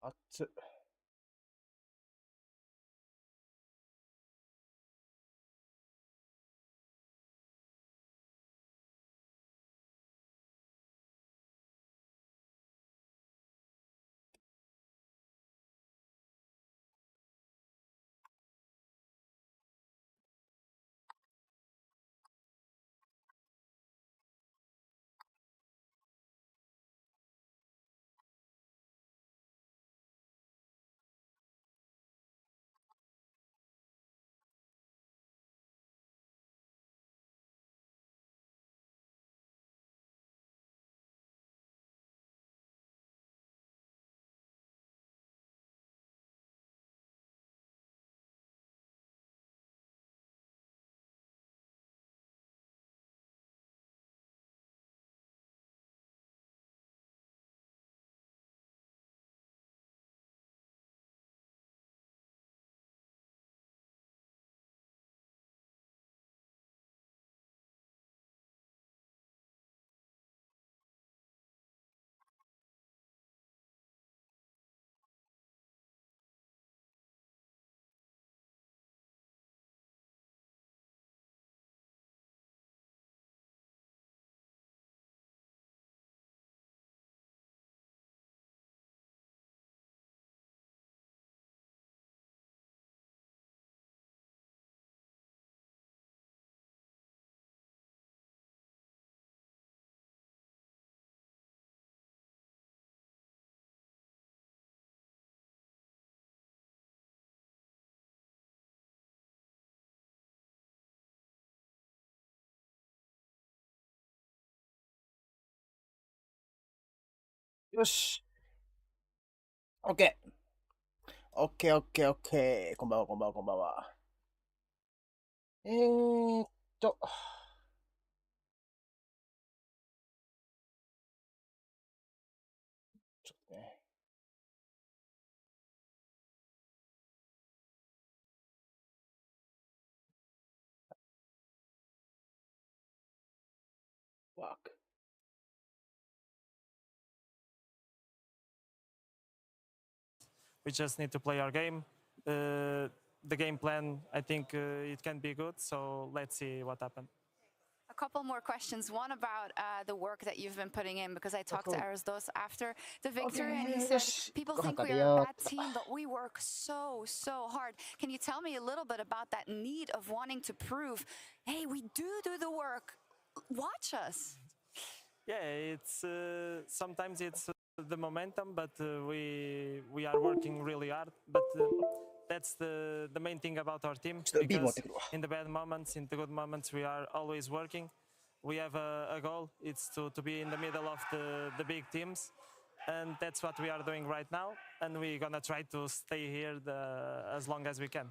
熱っ。よし。オッケー。オッケーオッケーオッケー。こんばんはこんばんはこんばんは。ちょっとね。ワーク。We just need to play our game. The game plan, I think it can be good. So let's see what happens. A couple more questions. One about the work that you've been putting in, because I talked to ARTISAN after the victory, and he said, people think we are a bad team, but we work so hard. Can you tell me a little bit about that need of wanting to prove, hey, we do the work. Watch us. Yeah, it's sometimes it's the momentum, but we are working really hard. But that's the main thing about our team, because in the bad moments, in the good moments, we are always working. We have a goal. It's to be in the middle of the big teams, and that's what we are doing right now. And we're gonna try to stay here as long as we can.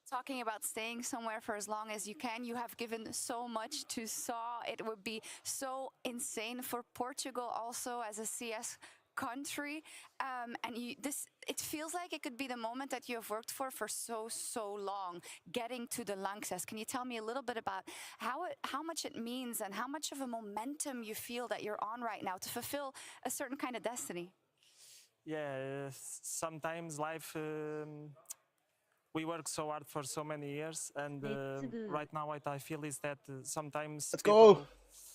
Talking about staying somewhere for as long as you can, you have given so much to SAW. It would be so insane for Portugal also as a CS country, and it feels like it could be the moment that you have worked for so long, getting to the Lanxess. Can you tell me a little bit about how much it means and how much of a momentum you feel that you're on right now to fulfill a certain kind of destiny? Yeah, sometimes life, we work so hard for so many years, and right now what I feel is that sometimes Let's go!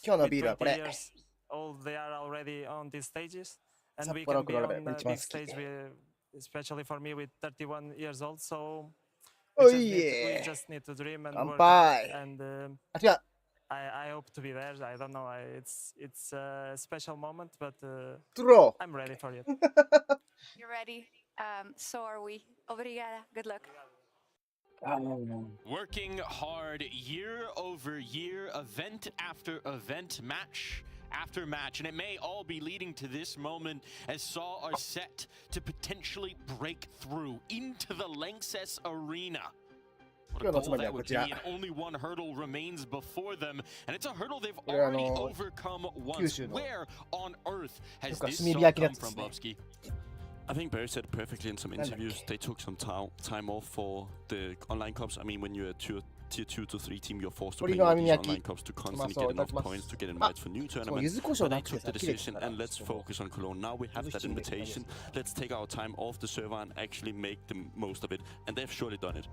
今日のwith ビールはこ 20 れ。 years old, they are already on these stages, and 札 we 幌 can 黒 be ラベ on ル a 一番 big 好き。 stage, especially for me with 31 years old. So お we いえ。 just need to dream and 乾 work, 杯。 and あ、違う。 I hope to be there. I don't know. It's a special moment, but トロ I'm ready for it. You're ready. So are we. Obrigada. Good luck. Working hard year over year, event after event, match after match, and it may all be leading to this moment as SAW are set to potentially break through into the Lanxess arena. What a goal that would be, and only one hurdle remains before them, and it's a hurdle they've already overcome once. Where on earth has this SAW come from, Bobski? I think Barry said it perfectly in some interviews. They took some time off for the online cups. I mean, when you're tier 2 to 3 team, you're forced to 鶏 play の all 網 these 焼き online cups to うま constantly そう get いただ enough きます points to get あ invites for new そう tournaments. 柚子胡椒 So な they くて took さ the 綺麗だ decision から and let's focus on Cologne. Now we have that 潰してみる invitation. Let's take our time off the server and actually make the most of it. And they've surely done it.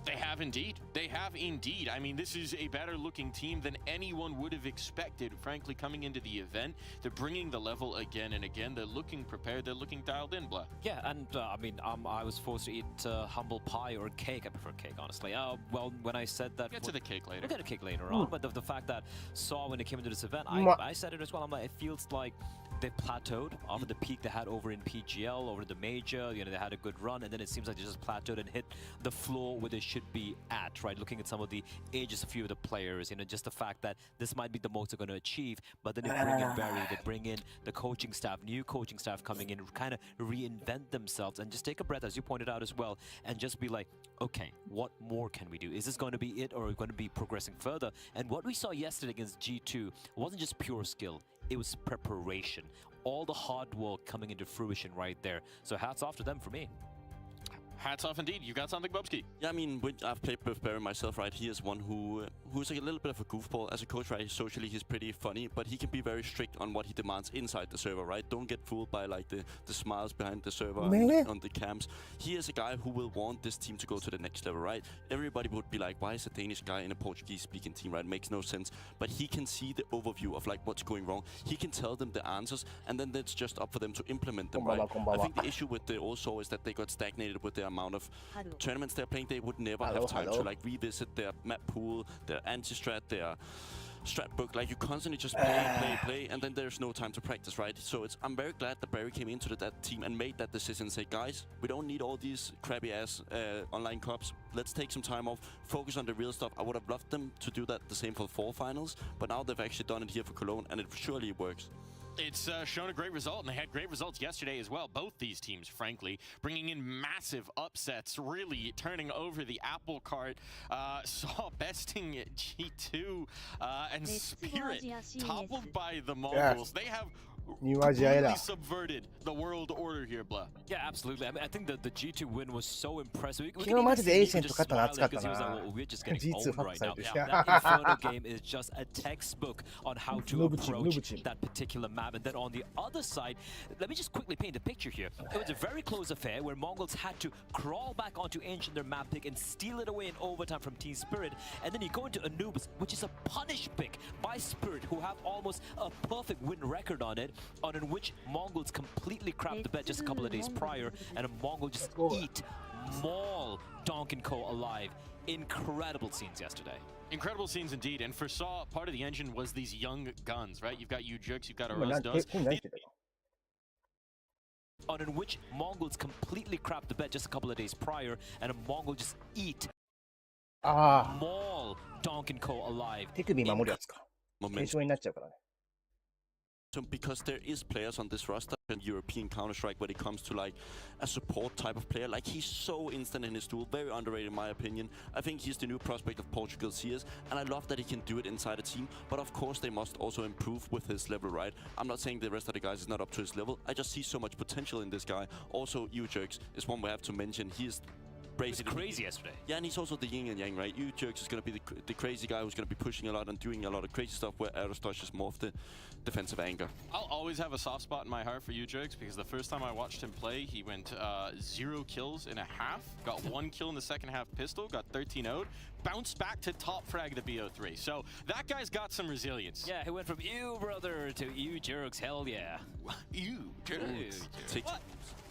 They have indeed. They have indeed. I mean, this is a better looking team than anyone would have expected, frankly, coming into the event. They're bringing the level again and again. They're looking prepared. They're looking dialed in, blah. Yeah, and I mean, I was forced to eat humble pie or cake. I prefer cake, honestly. Well, when I said that... Get to the cake later. We'll get a cake later on, but the fact that SAW, when they came into this event, I said it as well. I'm like, it feels like they plateaued after the peak they had over in PGL, over the major. You know, they had a good run, and then it seems like they just plateaued and hit the floor where they should be at, right? Looking at some of the ages, a few of the players, you know, just the fact that this might be the most they're going to achieve, but then they bring in Barry, they bring in the coaching staff, new coaching staff coming in, kind of reinvent themselves, and just take a breath, as you pointed out as well, and just be like, okay, what more can we do? Is this going to be it, or are we going to be progressing further? And what we saw yesterday against G2 wasn't just pure skill. It was preparation. All the hard work coming into fruition right there. So hats off to them for me. Hats off indeed. You got something, Bubsky? Yeah, I mean, I've played with Barry myself, right? He is one who's like a little bit of a goofball. As a coach, right, socially he's pretty funny, but he can be very strict on what he demands inside the server, right? Don't get fooled by like the smiles behind the server on the cams. He is a guy who will want this team to go to the next level, right? Everybody would be like, why is a Danish guy in a Portuguese-speaking team, right? Makes no sense. But he can see the overview of like what's going wrong. He can tell them the answers, and then it's just up for them to implement them, right? I think the issue with the also is that they got stagnated with the amount of tournaments they're playing. They would never have time to like revisit their map pool, their anti-strat, their strat book. Like you constantly just play, and then there's no time to practice, right? So I'm very glad that Barry came into that team and made that decision and say, guys, we don't need all these crappy ass online cups. Let's take some time off, focus on the real stuff. I would have loved them to do that the same for the fall finals, but now they've actually done it here for Cologne, and it surely works. It's shown a great result, and they had great results yesterday as well. Both these teams, frankly, bringing in massive upsets, really turning over the apple cart. SAW besting G2 and Spirit, toppled by the Mongols. They have really subverted the world order here, blah. Yeah, absolutely. I mean, I think that the G2 win was so impressive. We 昨日マジでエーシェント勝ったの熱かった because he was like, な well, we're just getting G2 ファ owned ック right され now. てるし That Inferno game is just a textbook on how to approach that particular map. And then on the other side, let me just quickly paint a picture here. It was a very close affair where Mongols had to crawl back onto Ancient, their map pick, and steal it away in overtime from Team Spirit. And then you go into Anubis, which is a punish pick by Spirit, who have almost a perfect win record on it, in which Mongols completely crapped the bed just a couple of days prior, and a Mongol just maul Donk & Co. alive. Incredible scenes yesterday. Incredible scenes indeed. And for SAW, part of the engine was these young guns, right? You've got Ujux, you've got Arosdos. In which Mongols completely crapped the bed just a couple of days prior, and a Mongol just maul Donk & Co. alive. 手首守るやつか。軽傷になっちゃうからね。Because there is players on this roster in European Counter-Strike when it comes to like a support type of player. Like he's so instant in his duel, very underrated in my opinion. I think he's the new prospect of Portugal CS, and I love that he can do it inside a team. But of course they must also improve with his level, right? I'm not saying the rest of the guys is not up to his level. I just see so much potential in this guy. Also, Ujux is one we have to mention. He is It's crazy yesterday. Yeah, and he's also the yin and yang, right? Ujux is going to be the crazy guy who's going to be pushing a lot and doing a lot of crazy stuff, where Aerostos is more of the defensive anger. I'll always have a soft spot in my heart for Ujux, because the first time I watched him play, he went 0 kills in a half, got 1 kill in the second half pistol, got 13-0'd, bounced back to top frag the BO3. So that guy's got some resilience. Yeah, he went from you, brother, to Ujux. Hell yeah. Ujux.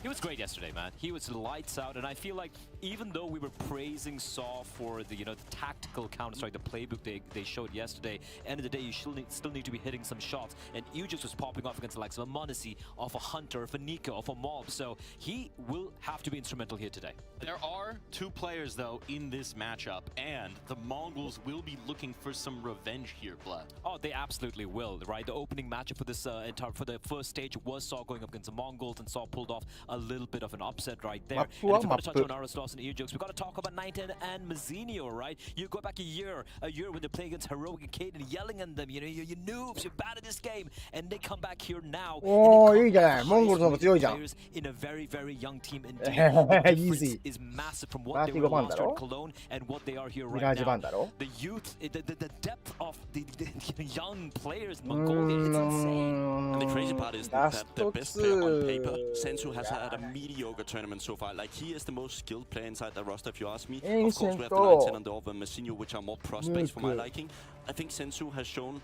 He was great yesterday, man. He was lights out, and I feel like even though we were praising SAW for the the tactical Counter-Strike, the playbook they showed yesterday, end of the day you still need to be hitting some shots, and Ujux was popping off against the likes of a Monacy, of a Hunter, of a Nika, of a Mob, so he will have to be instrumental here today. There are 2 players though in this matchup, and the Mongols will be looking for some revenge here, Blood. Oh, they absolutely will, right? The opening matchup for this for the first stage was SAW going up against the Mongols, and SAW pulled off a little bit of an upset right there. And if we're going to touch on Aristos and Ujux, we've got to talk about 19 and Mazzinho, right? You go back a year when they play against Heroic and Caden, yelling at them, you noobs, you're bad at this game, and they come back here now. Oh, いいじゃない。モンゴルの方が強いじゃん。 In a very, very young team indeed. The difference is massive from what they were last year in Cologne and what they are here right ミラージュ版 now. だろ The youth, the depth of the young players in Mongolia, it's insane. And the crazy part is that the best player on paper, Sensu, has had a mediocre tournament so far. Like, he is the most skilled player inside the roster, if you ask me. Of course, we have the 910 and the Orva and Messinho, which are more prospects for my liking. I think Sensu has shown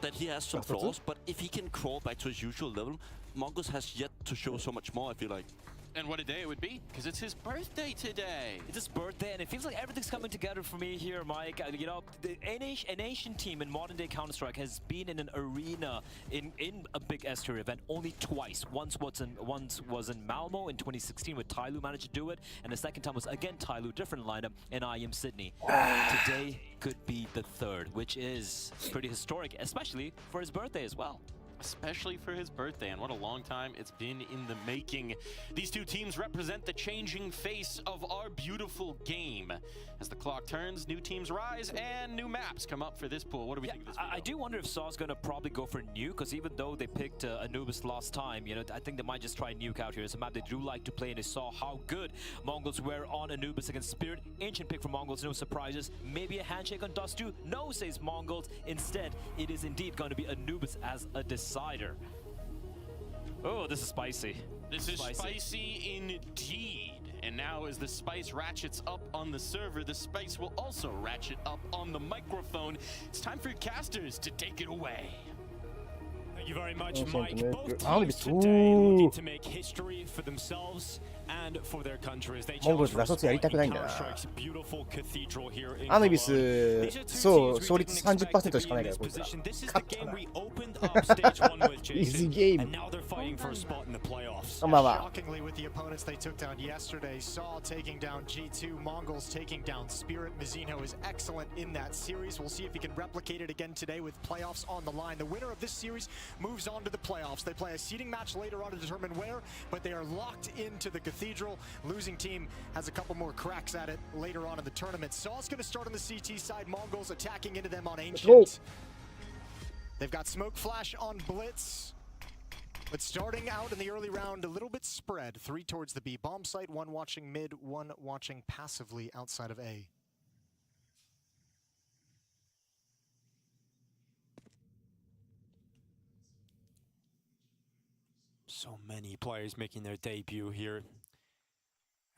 that he has some flaws, but if he can crawl back to his usual level, MongolZ has yet to show so much more, I feel like. And what a day it would be, because it's his birthday today. It's his birthday, and it feels like everything's coming together for me here, Mike. You know, an Asian team in modern-day Counter-Strike has been in an arena in a big S-tier event only twice. Once was in Malmo in 2016 with Tyloo managed to do it, and the second time was again Tyloo, different lineup, in IM Sydney. Today could be the third, which is pretty historic, especially for his birthday as well. Especially for his birthday, and what a long time it's been in the making. These two teams represent the changing face of our beautiful game. As the clock turns, new teams rise and new maps come up for this pool. What do we think of this? I do wonder if SAW's going to probably go for Nuke, because even though they picked Anubis last time, you know, I think they might just try Nuke out here. It's a map they do like to play, and they saw how good Mongols were on Anubis against Spirit. Ancient pick for Mongols, no surprises. Maybe a handshake on Dust 2? No, says Mongols. Instead, it is indeed going to be Anubis as a decider. Oh, this is spicy. This is spicy indeed. And now as the spice ratchets up on the server, the spice will also ratchet up on the microphone. It's time for casters to take it away. Thank you very much, Mike. Both I'll teams be today too. looking to make history for themselves and for their countries. They challenge for MongolZ やりたくないんだな。 Counter-Strike's beautiful cathedral here in アヌビス Cologne. These are two そう teams 勝 we 率 didn't expect to 30% し be かない in から this こいつら position. This is 勝 the った game な we opened up stage 1 with Easy Jason, game. and now they're fighting for a spot in the playoffs. こんばんは Shockingly, with the opponents they took down yesterday, SAW taking down G2, Mongols taking down Spirit. Mizzino is excellent in that series. We'll see if he can replicate it again today with playoffs on the line. The winner of this series moves on to the playoffs. They play a seeding match later on to determine where, but they are locked into the Cathedral. Losing team has a couple more cracks at it later on in the tournament. SAW's going to start on the CT side. Mongols attacking into them on Ancient. They've got Smoke Flash on Blitz. But starting out in the early round, a little bit spread. 3 towards the B bomb site, 1 watching mid, 1 watching passively outside of A. So many players making their debut here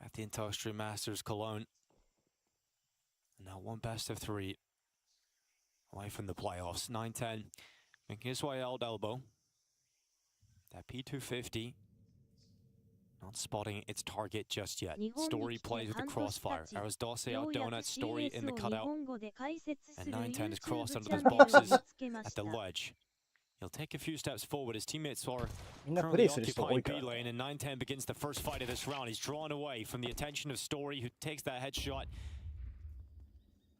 at the Industry Masters Cologne. And now 1 best of 3 away from the playoffs. 9-10 making his way out elbow. That P250 not spotting its target just yet. Story plays with the crossfire. Arisdose out donut, Story in the cutout. And 9-10 is crossed under those boxes at the ledge. He'll take a few steps forward. His teammates are currently occupying B lane, and 9-10 begins the first fight of this round. He's drawn away from the attention of Story, who takes that headshot.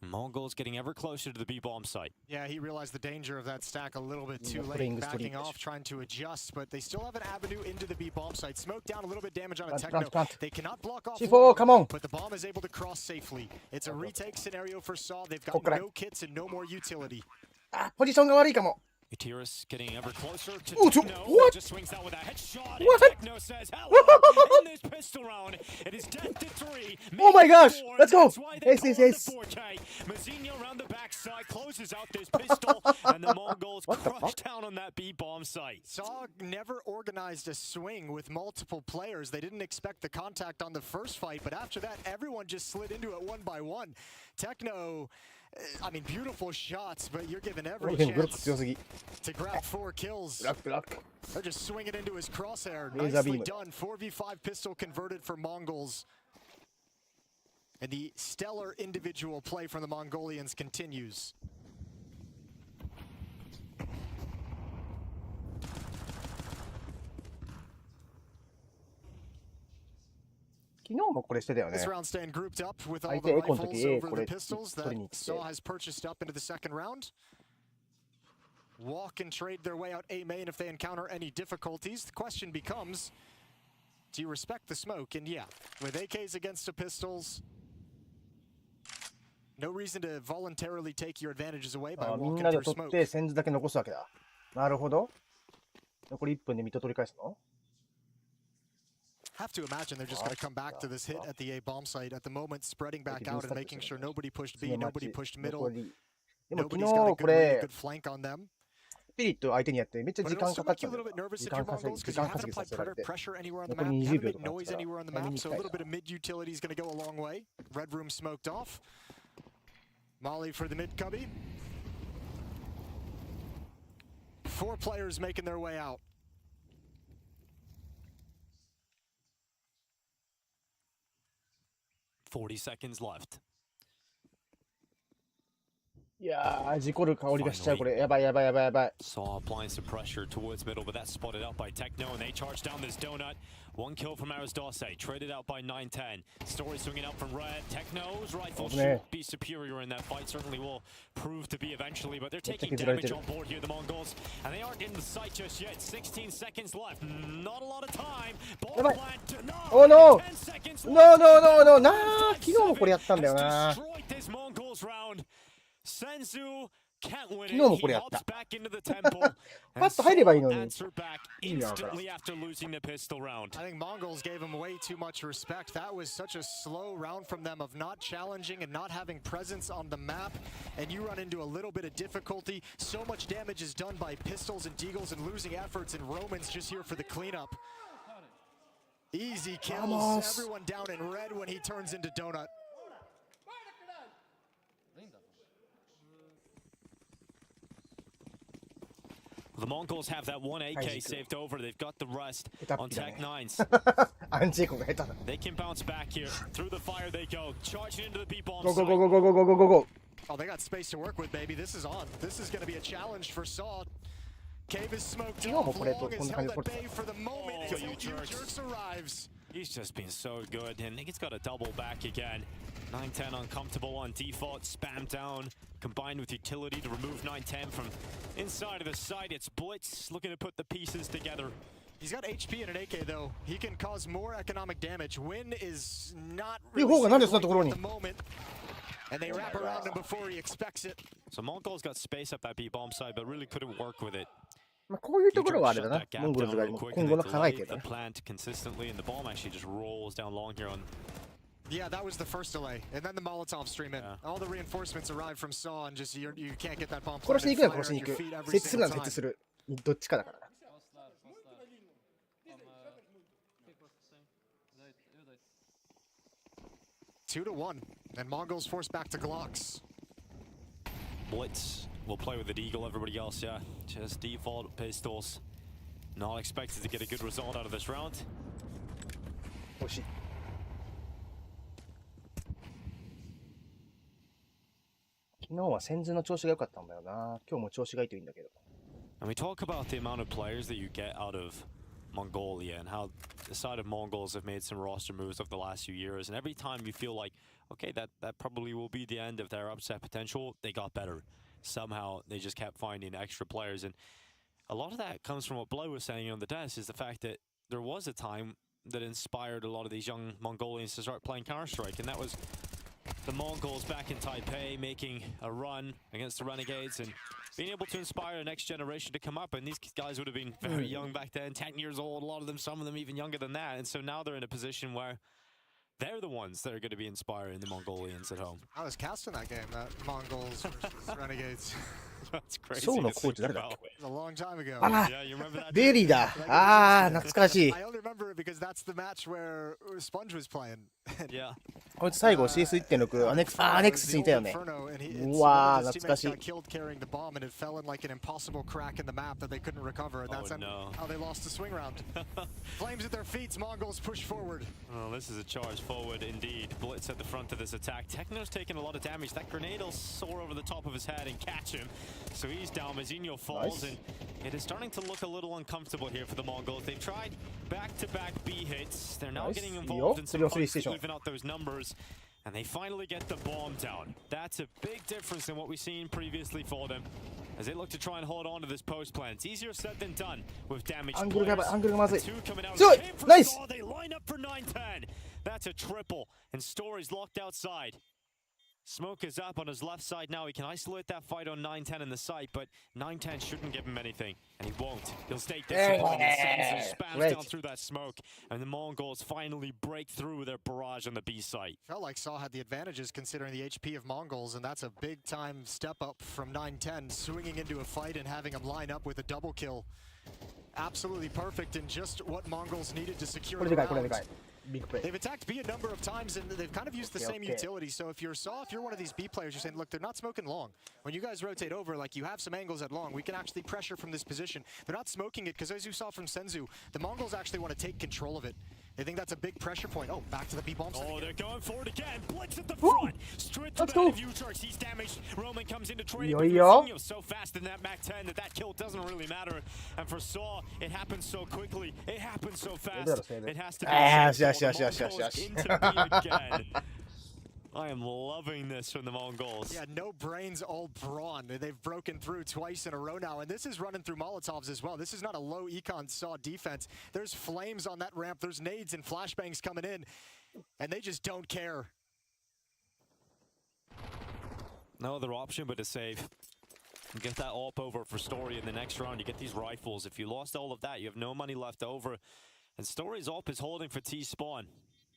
Mongols getting ever closer to the B bomb site. Yeah, he realized the danger of that stack a little bit too late, backing off, trying to adjust, but they still have an avenue into the B bomb site. Smoke down, a little bit damage on a Techno. They cannot block off C4, come on. but the bomb is able to cross safely. It's a retake scenario for SAW. They've got no kits and no more utility. あ、ポジションが悪いかも。 Utiris getting ever closer to Ooh, Techno. what? Just swings out with a headshot. What? And Techno says, hello, in this pistol round. It is death to 3. Oh my gosh, let's go. That's why they Yes, call yes, it yes. the 4K. Mazinho around the backside closes out this pistol, and the Mongols crush down on that B bomb site. SAW never organized a swing with multiple players. They didn't expect the contact on the first fight, but after that, everyone just slid into it 1 by 1. Techno, I mean, beautiful shots, but you're given every chance to grab 4 kills. They're just swinging into his crosshair. Nicely done. 4v5 pistol converted for Mongols. And the stellar individual play from the Mongolians continues. This round staying grouped up with all the rifles over the pistols that SAW has purchased up into the second round. Walk and trade their way out A main if they encounter any difficulties. The question becomes, do you respect the smoke? And yeah, with AKs against the pistols, no reason to voluntarily take your advantages away by walking through smoke. センズだけ残すわけだ。なるほど。残り1分でミッド取り返すの Have to imagine they're just going to come back to this hit at the A bomb site at the moment, spreading back out and making sure nobody pushed B, nobody pushed middle. でも昨 Nobody's got a 日こ good, really れ good flank on them. スピリット相手にやってめっちゃ But 時 it 間 also かかっ make た you ん a だ little よ。 bit nervous 時 if 間 you're 稼ぎ Mongols 時 because you 間 haven't 稼ぎさ applied せられて。 pressure anywhere on the 残り map. You 20 haven't 秒 made とかなっ noise ちゃう。 anywhere on the 早め map, に so 行 a きたい little な。 bit of mid utility is going to go a long way. Red room smoked off. Molly for the mid cubby. 4 players making their way out. .40 seconds left. いやー、事故る香りがしちゃう、これ。やばいやばいやばいやばい。Saw applying some pressure towards middle, but that's spotted out by Techno, and they charge down this donut. 1 kill from ARTISAN, traded out by 910. Story swinging out from red. Techno's rifle should be superior in that fight, certainly will prove to be eventually, but they're taking damage on board here, the Mongols, and they aren't in the sight just yet. 16 seconds left, not a lot of time. Ball plant, no! Oh no! 10 seconds No, left. no, no, no! なー、昨日もこれやったんだよ Has な。 destroyed this Mongols round. Senzu can't win it. 昨日もこ He れやった。 hops back into the temple パッと入ればいい and のに。 answer back 意味わからん。 instantly after losing the pistol round. I think Mongols gave him way too much respect. That was such a slow round from them of not challenging and not having presence on the map. And you run into a little bit of difficulty. So much damage is done by pistols and deagles and losing efforts, and Romans just here for the cleanup. Easy kills. Vamos. Everyone down in red when he turns into Donut. The Mongols have that one AK saved over. They've got the rest on Tech 9s. アンチエコが下手だ。They can bounce back here. Through the fire they go. Charging into the B-bomb Go, go, site. go, go, go, go, go, go, go, go. Oh, they got space to work with, baby. This is on. This is going to be a challenge for SAW. Cave is smoked off. Long is held at bay for the moment until you jerks arrives. He's just been so good, and he's got a double back again. 910 uncomfortable on default, spam down, combined with utility to remove 910 from inside of the site. It's Blitz looking to put the pieces together. He's got HP and an AK though. He can cause more economic damage. Win is not いい方がなんでそんなところ at に the moment. And they wrap around him before he expects it. So Mongols got space up that B-bomb side, but really couldn't work with it. まあこういうところはあれ Shut だな that。gap モンゴル down ズが real quick, 今 and 後 they の考え delay て the ね。 plant consistently, and the bomb actually just rolls down long here on. Yeah, that was the first delay. And then the Molotov stream in. All the reinforcements arrived from SAW and just you can't get that bomb 殺しに planted 行くなら殺し fire に on 行 your く feet。every 設置するな single ら設置 time. する。どっちかだからな。2 to 1. And Mongols forced back to Glocks. Blitz will play with the Deagle, everybody else, yeah. Just default pistols. Not expected to get a good result out of this round. 惜しい。昨日は戦図の調子が良かったんだよな。今日も調子がいいといいんだけど。 And we talk about the amount of players that you get out of Mongolia and how the side of Mongols have made some roster moves over the last few years. And every time you feel like, okay, that probably will be the end of their upset potential, they got better. Somehow they just kept finding extra players. And a lot of that comes from what Blow was saying on the desk, is the fact that there was a time that inspired a lot of these young Mongolians to start playing Counter-Strike, and that was the Mongols back in Taipei making a run against the Renegades and being able to inspire the next generation to come up. And these guys would have been very young back then, 10 years old, a lot of them, some of them even younger than that. And so now they're in a position where they're the ones that are going to be inspiring the Mongolians at home. I was casting that game, that Mongols versus Renegades. That's crazy. ソウの to コーチ think 誰だっ about. け It was a long time ago. あ Yeah, you remember that? ベリーだ。ああ、懐かしい。 I only remember it because that's the match where Sponge was playing. Yeah. こいつ最後 CS1.6 アネクスにいたよね。うわー、懐かしい。 got killed carrying the bomb, and it fell in like an impossible crack in the map that they couldn't recover, and that's how they lost the swing round. Flames at their feet, Mongols push forward. Oh, this is a charge forward indeed. Blitz at the front of this attack. Techno's taking a lot of damage. That grenade will soar over the top of his head and catch him. So he's down. Mazinho falls, and it is starting to look a little uncomfortable here for the Mongols. They've tried back-to-back B hits. They're now getting involved in some fights to even out those numbers. And they finally get the bomb down. That's a big difference in what we've seen previously for them, as they look to try and hold on to this post plan. It's easier said than done with damage. アングルがまずい。 Two coming out. 強い。ナイス。 They line up for 910. That's a triple, and Story's locked outside. Smoke is up on his left side now. He can isolate that fight on 910 in the site, but 910 shouldn't give him anything, and he won't. He'll stay disciplined and Sennheiser spams down through that smoke, and the Mongols finally break through their barrage on the B site. Felt like SAW had the advantages considering the HP of Mongols, and that's a big-time step up from 910, swinging into a fight and having him line up with a double kill. Absolutely perfect and just what Mongols needed to secure the round. They've attacked B a number of times and they've kind of used the same utility. So if you're SAW, if you're one of these B players, you're saying, look, they're not smoking long. When you guys rotate over, like you have some angles at long, we can actually pressure from this position. They're not smoking it because as you saw from Senzu, the Mongols actually want to take control of it. They think that's a big pressure point. Oh, back to the B bomb. Oh, they're going forward again. Blitz at the front. Straight to the head of U-Charge. He's damaged. Roman comes into trade. So fast in that Mac 10 that kill doesn't really matter. And for SAW, it happens so quickly. It happens so fast. It has to be into B again. I am loving this from the Mongols. Yeah, no brains, all brawn. They've broken through twice in a row now, and this is running through Molotovs as well. This is not a low econ SAW defense. There's flames on that ramp. There's nades and flashbangs coming in, and they just don't care. No other option but to save. You get that AWP over for Story in the next round. You get these rifles. If you lost all of that, you have no money left over. And Story's AWP is holding for T-Spawn.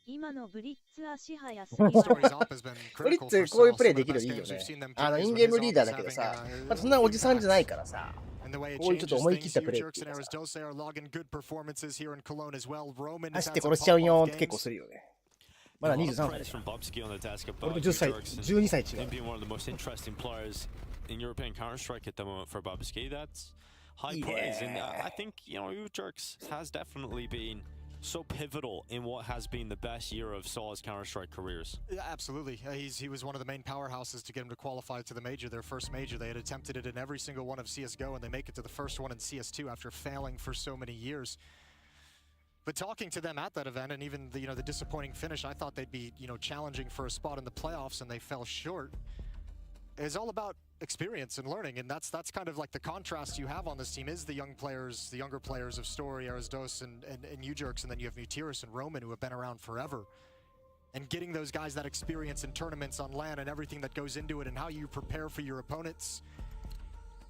今のブリッツは支配やすブリッツこういうプレイできるのいいよね。インゲームリーダーだけどさ、まあ、そんなおじさんじゃないからさ、こういうちょっと思い切ったプレイっていうかさ、走って殺しちゃうよって結構するよね。まだ23歳でしょ。俺と10歳、12歳違う。In European Counter-Strike at the moment for Bubsky, that's high praise, and I think Ujerks has definitely been so pivotal in what has been the best year of SAW's Counter-Strike careers. Yeah, absolutely. He was one of the main powerhouses to get him to qualify to the major, their first major. They had attempted it in every single one of CSGO, and they make it to the first one in CS2 after failing for so many years. But talking to them at that event, and even the the disappointing finish, I thought they'd be challenging for a spot in the playoffs, and they fell short. It's all about experience and learning, and that's kind of like the contrast you have on this team is the young players, the younger players of Story, Arizdos, and Ujerks, and then you have Mutiris and Roman who have been around forever. And getting those guys that experience in tournaments on LAN and everything that goes into it and how you prepare for your opponents.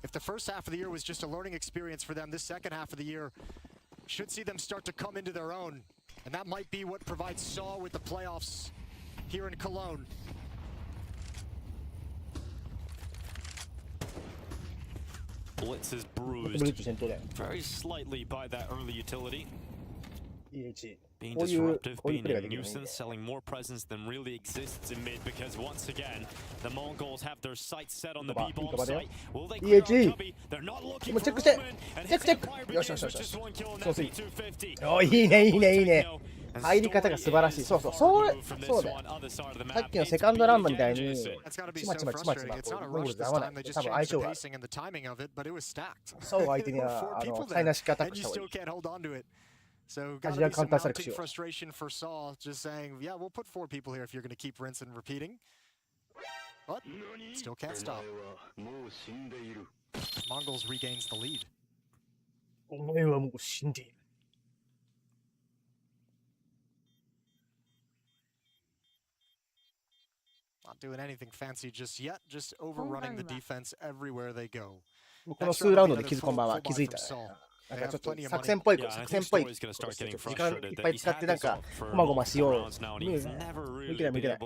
If the first half of the year was just a learning experience for them, this second half of the year should see them start to come into their own. And that might be what provides SAW with the playoffs here in Cologne. Blitz is bruised very slightly by that early utility. Being disruptive, being a nuisance, selling more presence than really exists in mid because once again, the Mongols have their sights set on the B-bomb site. Will they clear out Cubby? They're not looking for Roman, and his Empire begins with just one kill in that P250. おいいねいいねいいね。入り方が素晴らしい。そうだよ。さっきのセカンドラウンドみたいにちまちまこうモンゴルで合わない。多分相性がある。そう相手には台無しアタックした方がいい。So got to be some mounting frustration for SAW, just saying, yeah, we'll put 4 people here if you're going to keep rinsing and repeating. But still can't stop. Mongols regains the lead. お前はもう死んでいる。Not doing anything fancy just yet, just overrunning the defense everywhere they go. この数ラウンドで気づいたね。なんかちょっと作戦っぽい時間いっぱい使ってなんかこまごましよう。向いてない向いてない。レッ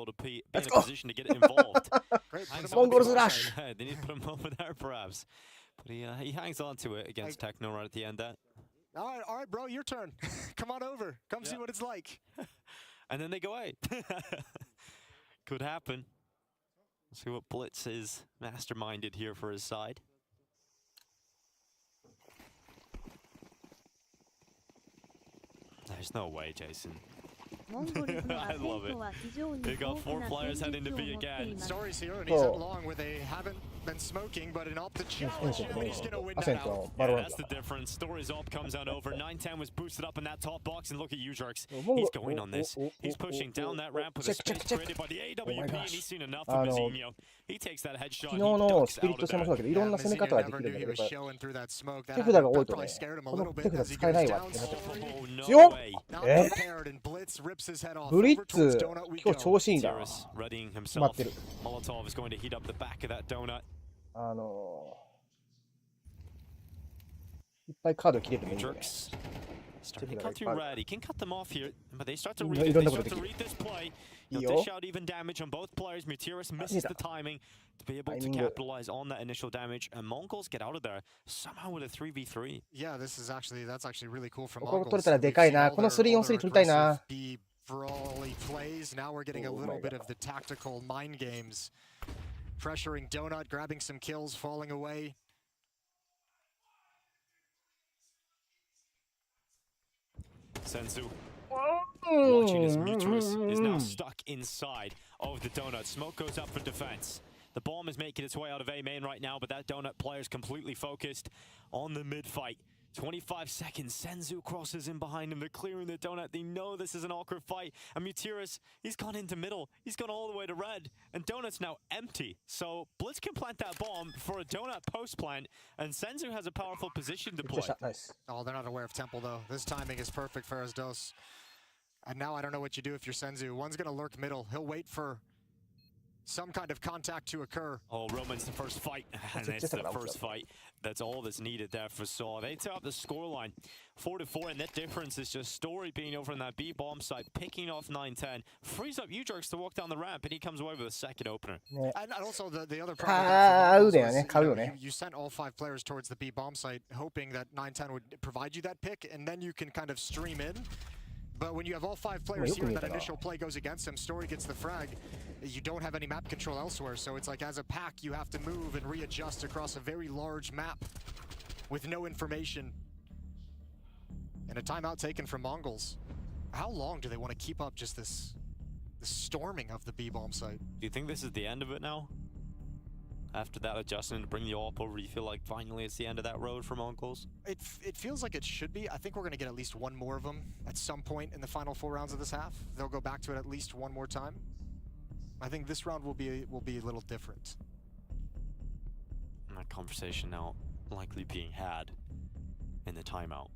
ツゴー。モンゴルズラッシュ。They need to put him over there perhaps, but he hangs on to it against Techno right at the end. All right, bro, your turn. Come on over. Come see what it's like. And then they go away. Could happen. Let's see what Blitz is masterminded here for his side. There's no way, Jason. I love it. They got 4 players heading to B again. Stories here, and he's at long where they haven't been smoking, but an up the challenge, and he's gonna win that out. Yeah, that's the difference. Stories up comes on over. 910 was boosted up in that top box, and look at Ujerks. He's going on this. He's pushing down that ramp with a space created by the AWP, and he's seen enough of Mizinho. He takes that headshot. 昨日のスピリット戦もそうだけど、いろんな攻め方ができるんだけど、手札が多いとね、この手札使えないわってなってる。強っ flips his head off. ブリッ Over towards ツ Donut we 今日 go. 調子いいな。 Matthias readying 決まっ himself. てる。 Molotov is going to heat up the back of that donut. いっぱいカード切れるね。 Jerks starting to come through red. He can cut them off here, but they start to い read ろん it. な They こと start でき to る。 read this play. いい He'll よ。 dish out even damage on both players. Matthias misses the timing to be able to Timing. capitalize on that initial damage, and Mongols get out of there somehow with a 3v3. Yeah, that's actually really cool from ここ Mongols. 取れたらでかいな。この 3on3 取りたいな。 B brawly plays. Now we're getting a Oh little my bit of the tactical mind games. Pressuring Donut, grabbing some kills, falling away. Senzu watching as Mutrus is now stuck inside of the donut. Smoke goes up for defense. The bomb is making its way out of A main right now, but that donut player is completely focused on the mid fight. 25 seconds. Senzu crosses in behind him. They're clearing the donut. They know this is an awkward fight. And Mutirus, he's gone into middle. He's gone all the way to red. And donut's now empty. So Blitz can plant that bomb for a donut post plant. And Senzu has a powerful position to play. Nice. Oh, they're not aware of Temple though. This timing is perfect for Asdos. And now I don't know what you do if you're Senzu. One's gonna lurk middle. He'll wait for some kind of contact to occur. Oh, Roman's the first fight, and it's the first fight. That's all that's needed there for SAW. They top the scoreline 4-4, and that difference is just Story being over in that B bomb site, picking off 9-10, frees up U-Jerks to walk down the ramp, and he comes away with a second opener. And also the other problem was, you sent all 5 players towards the B bomb site, hoping that 9-10 would provide you that pick, and then you can kind of stream in. But when you have all 5 players here and that initial play goes against him, Story gets the frag, you don't have any map control elsewhere, so it's like as a pack you have to move and readjust across a very large map with no information. And a timeout taken from Mongols. How long do they want to keep up just this storming of the B-bomb site? Do you think this is the end of it now? After that adjustment to bring the AWP over, you feel like finally it's the end of that road for Mongols? It feels like it should be. I think we're going to get at least one more of them at some point in the final 4 rounds of this half. They'll go back to it at least one more time. I think this round will be a little different. And that conversation now likely being had in the timeout.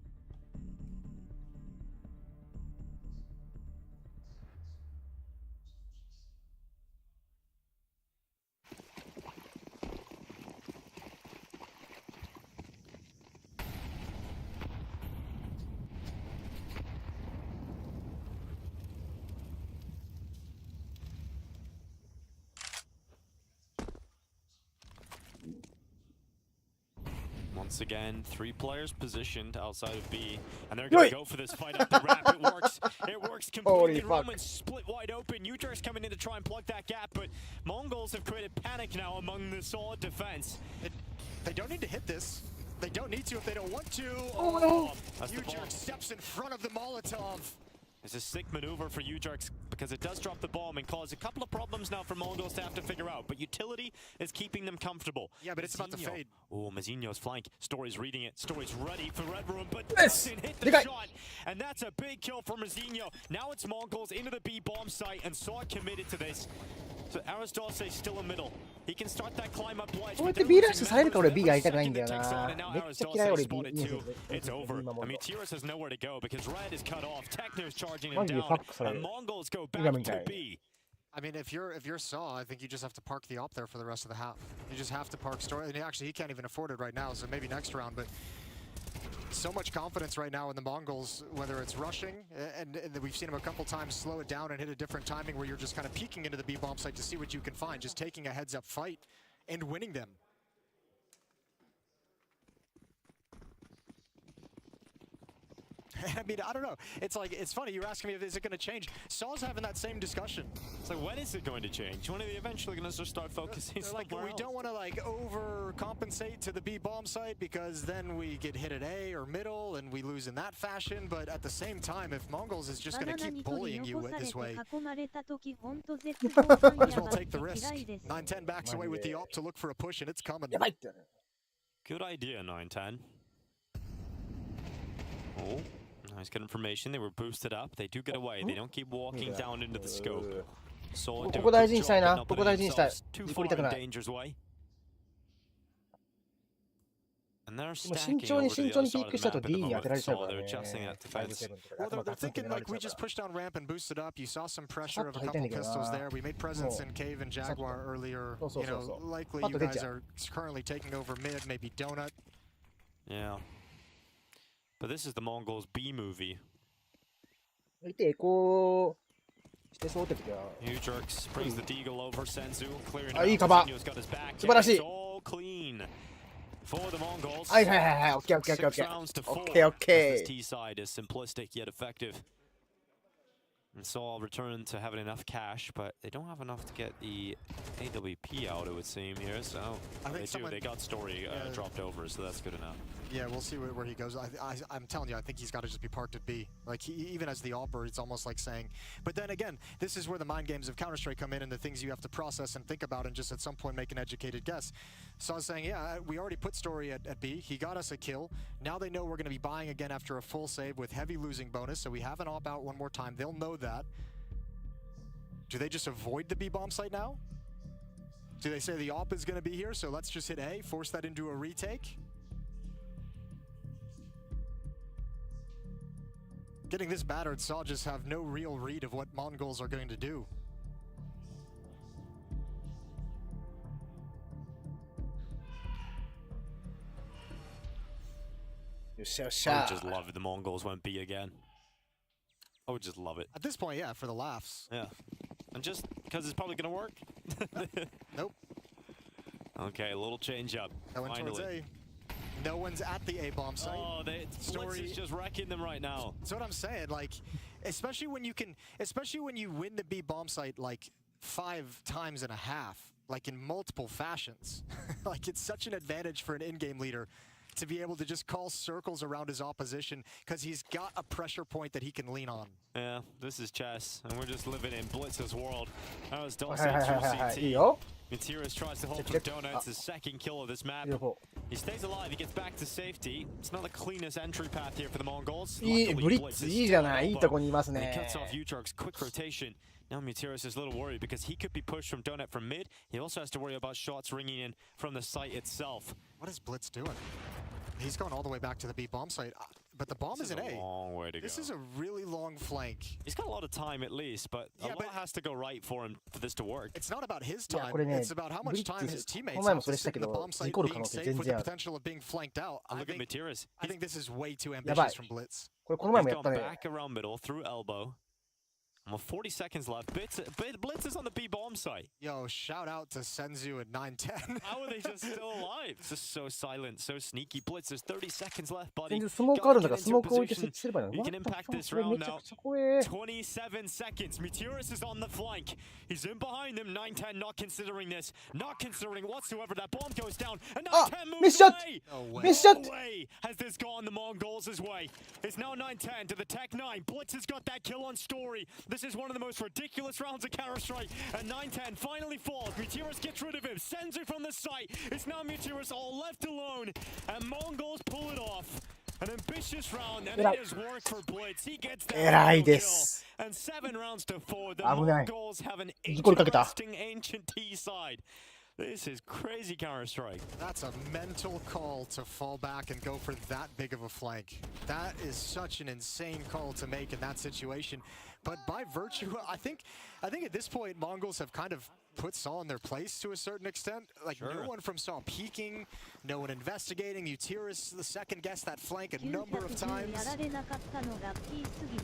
Once again, 3 players positioned outside of B, and they're going to go for this fight up the ramp. It works. It works completely. Roman's split wide open. U-Jerk's coming in to try and plug that gap, but Mongols have created panic now among the solid defense. They don't need to hit this. They don't need to if they don't want to. Oh, U-Jerk steps in front of the Molotov. It's a sick maneuver for U-Jerks because it does drop the bomb and cause a couple of problems now for Mongols to have to figure out. But utility is keeping them comfortable. Yeah, but it's about to fade. Oh, Mazinho's flank. Story's reading it. Story's ready for Red Room, but doesn't hit the shot. And that's a big kill for Mazinho. Now it's Mongols into the B bomb site, and SAW committed to this. So Arisdose is still in middle. He can start that climb up ledge. こうやって B ラッシュされるから俺 B やりたくないんだよな。めっちゃ嫌い俺 B。 It's over. I mean, Tiras has nowhere to go because Red is cut off. Techno's charging him down, and Mongols go back to B. I mean, if you're SAW, I think you just have to park the op there for the rest of the half. You just have to park Story. And actually, he can't even afford it right now, so maybe next round. But so much confidence right now in the Mongols, whether it's rushing, and we've seen him a couple times slow it down and hit a different timing where you're just kind of peeking into the B-bomb site to see what you can find, just taking a heads-up fight and winning them. I mean, I don't know. It's like, it's funny. You're asking me if is it going to change. SAW's having that same discussion. It's like, when is it going to change? When are they eventually going to just start focusing like, we don't want to like overcompensate to the B bomb site because then we get hit at A or middle and we lose in that fashion. But at the same time, if Mongols is just going to keep bullying you this way, might as well take the risk. 9-10 backs away with the op to look for a push, and it's coming. Good idea, 9-10. Oh. Nice good information. They were boosted up. They do get away. They don't keep walking down into the scope. Soここ大事にしたいな。ここ大事にしたい。too far in danger's way. And they're でも stacking 慎重に over to 慎 the 重 other にピ side ッ of ク the したと map at the D に当てら moment. れちゃうか So ら they're ね。 adjusting that defense. Well, they're ガツンと thinking 狙われ like ちゃ we うから just pushed down ramp and boosted up. You saw some pressure さっ of と a 入りたいん couple だけど pistols な。 there. We made presence in Cave and さっと Jaguar earlier. そうそう You そうそ know, う。 likely パッ you と出 guys ちゃう。 are currently taking over mid, maybe donut. Yeah. But this is the Mongols B movie. 見て、こうしてそうって時は。 New jerks brings the Deagle over Senzu, clearing あ、いい out. カバー。 Senzu's got his back. 素晴らしい。 It's all clean for the Mongols. はいはいはいはい。オッケーオッケーオッケー 6 rounds to オッ 4. ケーオッケ As this ー。 T side is simplistic yet effective. And so I'll return to having enough cash, but they don't have enough to get the AWP out, it would seem here. So I think they do. someone- They got Story dropped over, so that's good enough. Yeah, we'll see where he goes. I'm telling you, I think he's got to just be parked at B. Like, even as the AWPer, it's almost like saying... But then again, this is where the mind games of Counter-Strike come in and the things you have to process and think about and just at some point make an educated guess. So I was saying, yeah, we already put Story at B. He got us a kill. Now they know we're going to be buying again after a full save with heavy losing bonus, so we have an AWP out one more time. They'll know that. Do they just avoid the B bomb site now? Do they say the AWP is going to be here, so let's just hit A, force that into a retake? Getting this battered, SAW just have no real read of what Mongols are going to do.よっしゃよっしI ゃ would。just love it. The Mongols went B again. I would just love it. At this point, yeah, for the laughs. Yeah. And just because it's probably going to work. Nope. Okay, a little change up. No one towards Finally. A. No one's at the A bomb site. Oh, Blitz is just wrecking them right now. That's what I'm saying. Like, especially when you win the B bomb site like 5 times and a half, like in multiple fashions. Like, it's such an advantage for an in-game leader to be able to just call circles around his opposition because he's got a pressure point that he can lean on. Yeah, this is chess, and we're just living in Blitz's world. That was はいはいはいはいはい。いい Dulce よ。 Matiras tries to hold Check, from check. Donut. It's his second kill of this map. いいよ。 He stays alive. He gets back to safety. It's not the cleanest entry path here for the Mongols. いい、ブリッ Blitz ツ is いいじゃ still ない。いい at と elbow. こにいます And he ね。 cuts off U-Jerk's quick rotation. Now Matiras is a little worried because he could be pushed from Donut from mid. He also has to worry about shots ringing in from the site itself. What is Blitz doing? He's going all the way back to the B bomb site, but the bomb This is is in a A. long way to This go. is a really long flank. He's got a lot of time at least, but a Yeah, lot but- has to go right for him for this to work. It's not about his いや time. これね、 It's about how ブリ much ッ time his ツ、こ teammates の前 have もそ to れした sit け in the ど、 bomb 事 site 故る可 being 能性 safe 全 with 然 the ある。 potential of being flanked out. And look at Matiras. I think this is way too やば ambitious い。 from Blitz. これこの前 He's もやった gone ね。 back around middle through elbow. Well, 40 seconds left. Blitz is on the B bomb site. Yo, shout out to Senzu at 9-10. How are they just still alive? It's just so silent, so sneaky. Blitz, there's 30 seconds left, 全 buddy. 然スモークあるんだから、 Gotta ス get モ into ーク置いて position. 設置すればいいの。 You can What the impact fuck? this これ round めちゃ now. くちゃ怖え。 27 seconds. Matiras is on the flank. He's in behind them. 9-10 not considering this. Not considering whatsoever. That bomb goes down. And 9-10 moves missed shot! away. No way. Missed shot! No way has this gone the Mongols' way. It's now 9-10 to the Tech 9. Blitz has got that kill on Story. This is one of the most ridiculous rounds of Counter-Strike. And 9-10 finally falls. Mutiras gets rid of him. Sends it from the site. It's now Mutiras all left alone. And Mongols pull it off. An ambitious round, and it is work for Blitz. He gets that 偉い final で kill. す。 And 7 rounds to 4. The 危ない。 Mongols have an 事故りかけた。 interesting ancient T side. This is crazy Counter-Strike. That's a mental call to fall back and go for that big of a flank. That is such an insane call to make in that situation. But by virtue, I think at this point, Mongols have kind of put SAW in their place to a certain extent. Like, no one from SAW peeking, no one investigating. Mutiras the second guessed that flank a number of 910 times. やられなかったのラッキーすぎる。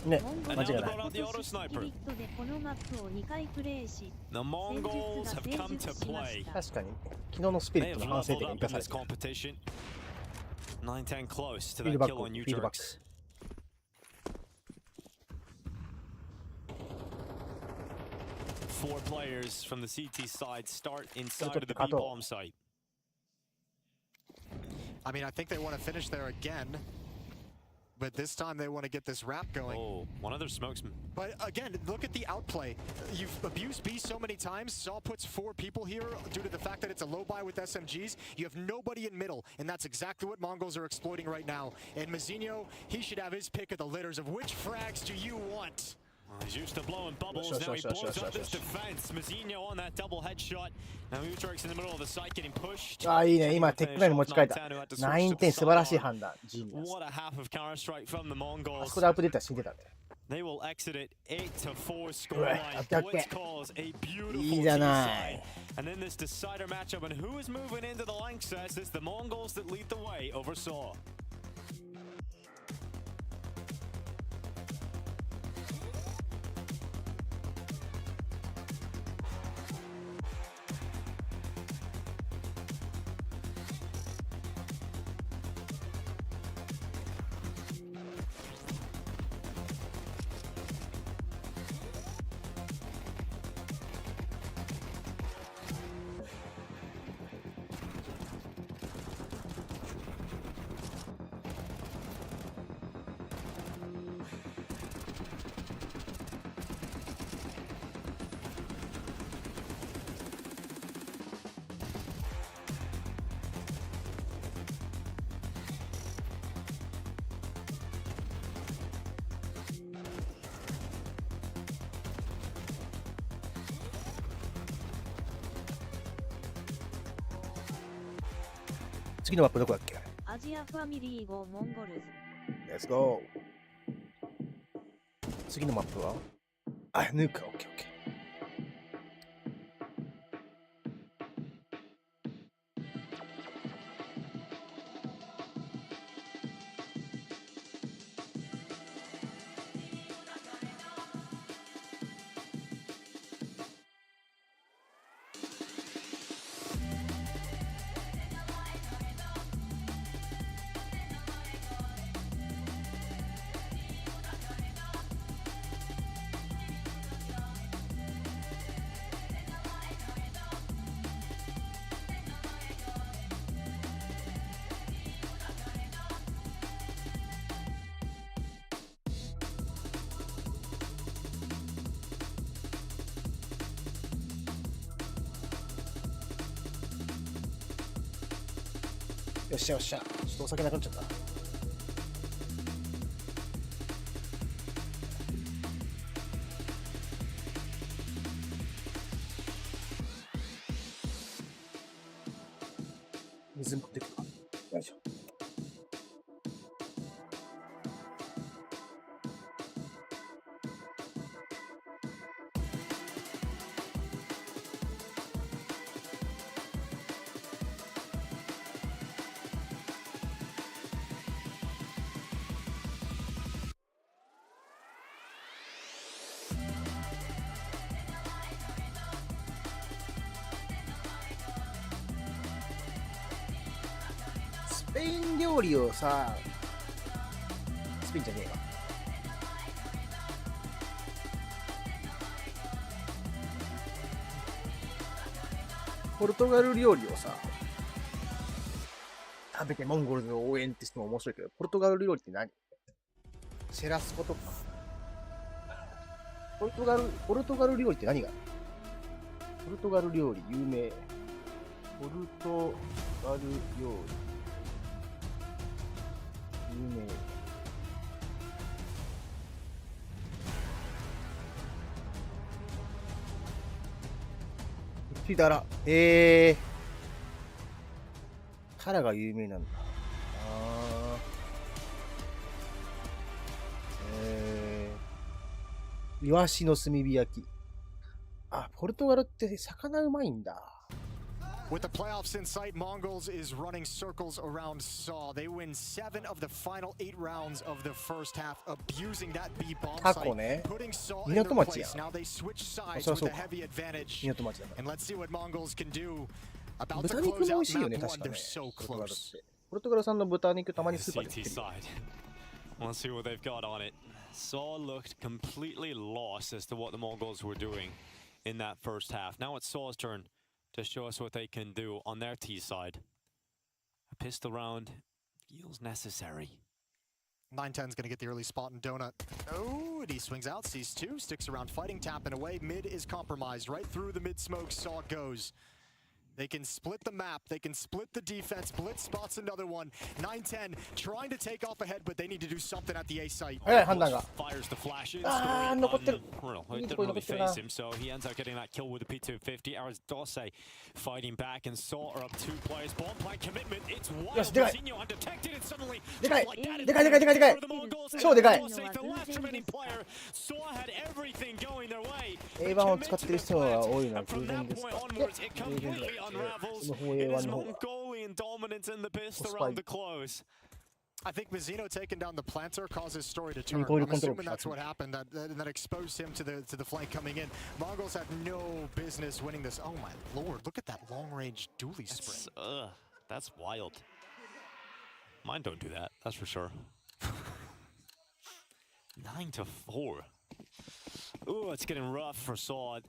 ね、モンゴル間違いない。は今年スキリットでこのマップを2回プレイし、 The Mongols 戦 have 術が come 成 to 熟しま play. した。確かに、昨日のスピリ They ッ have トの反省 leveled 点が up 生 in かさ this れてる。 competition. 9-10 close フィ to ー that ドバッ kill ク、 on フィードバック。 U-Jerks. Four players from the CT side start inside of the B bomb site. I mean, I think they want to finish there again. But this time they want to get this wrap going. Oh, one of their smokesmen. But again, look at the outplay. You've abused B so many times. SAW puts 4 people here due to the fact that it's a low buy with SMGs. You have nobody in middle, and that's exactly what Mongols are exploiting right now. And Mazinho, he should have his pick of the litters of which frags do you want? He's used to blowing bubbles. Now he blows up this defense. Mazinho on that double headshot. Now Utrecht's in the middle of the site getting pushed. ああ、いいね。今、テックライン持ち替えた。9点、素晴らしい判断。What a half of Counter Strike from the あ Mongols. そこでアップデートは死んでたんだよ。 They will exit it 8-4 scoreline. Blitz calls a beautiful いいじゃない。 And then this decider matchup, and who is moving into the Lanxess? It's the Mongols that lead the way over SAW. 次のマップどこだっけ？アジアファミリー号モンゴルズ。 Let's go。次のマップはあ、ヌーか。オッケーオッケー。よっしゃよっしゃ。ちょっとお酒なくなっちゃった。水持ってくるか。よいしょ。スペイン料理をさ、スペインじゃねえわ。ポルトガル料理をさ、食べてモンゴルの応援ってしても面白いけど、ポルトガル料理って何？シェラスコとか。ポルトガル料理って何がある？ポルトガル料理有名。ポルトガル料理有名。ピダラ。タラが有名なんだ。イワシの炭火焼き。あ、ポルトガルって魚うまいんだ。With the playoffs in sight, Mongols is running circles around SAW. They win 7 of the final 8 rounds of the first half, abusing that B bomb site, putting SAW in their place. Now they switch sides with a heavy advantage. And let's see what Mongols can do about to close out map 1. They're so close. ポルトガル産の豚肉たまにスーパーで売ってる。 Let's see what they've got on it. SAW looked completely lost as to what the Mongols were doing in that first half. Now it's SAW's turn to show us what they can do on their T side. A pistol round feels necessary. 910's gonna get the early spot in Donut. Oh, and he swings out, sees 2, sticks around fighting, tapping away. Mid is compromised. Right through the mid smoke, SAW goes. They can split the map. They can split the defense. Blitz spots another one. 9-10 trying to take off ahead, but they need to do something at the A site. 早い判断が。 Fires the flashes. あー、残ってる。 It didn't really phase him, so he ends up getting that kill with the P250. ARTISAN fighting back, and SAW are up 2 players. Bomb plant commitment. It's wild. Mousinho undetected, and suddenly でかい like that, でかいでかいでかいでかい for the Mongols. 超でかい The last remaining player. SAW had everything going their way. A1 を使ってる人が多いのは偶 From 然 that です point か onwards, it 偶然 completely だ unravels. その方 It A1 is の方が Mongolian dominance in the pist Spike. around the close. I think Mousinho taking down the planter caused his story to turn. Recoil I'm control. assuming that's what happened. That exposed him to the flank coming in. Mongols had no business winning this. Oh my lord! Look at that long-range dually sprint. That's wild. Mine don't do that, that's for sure. 9-4. Ooh, it's getting rough for SAW.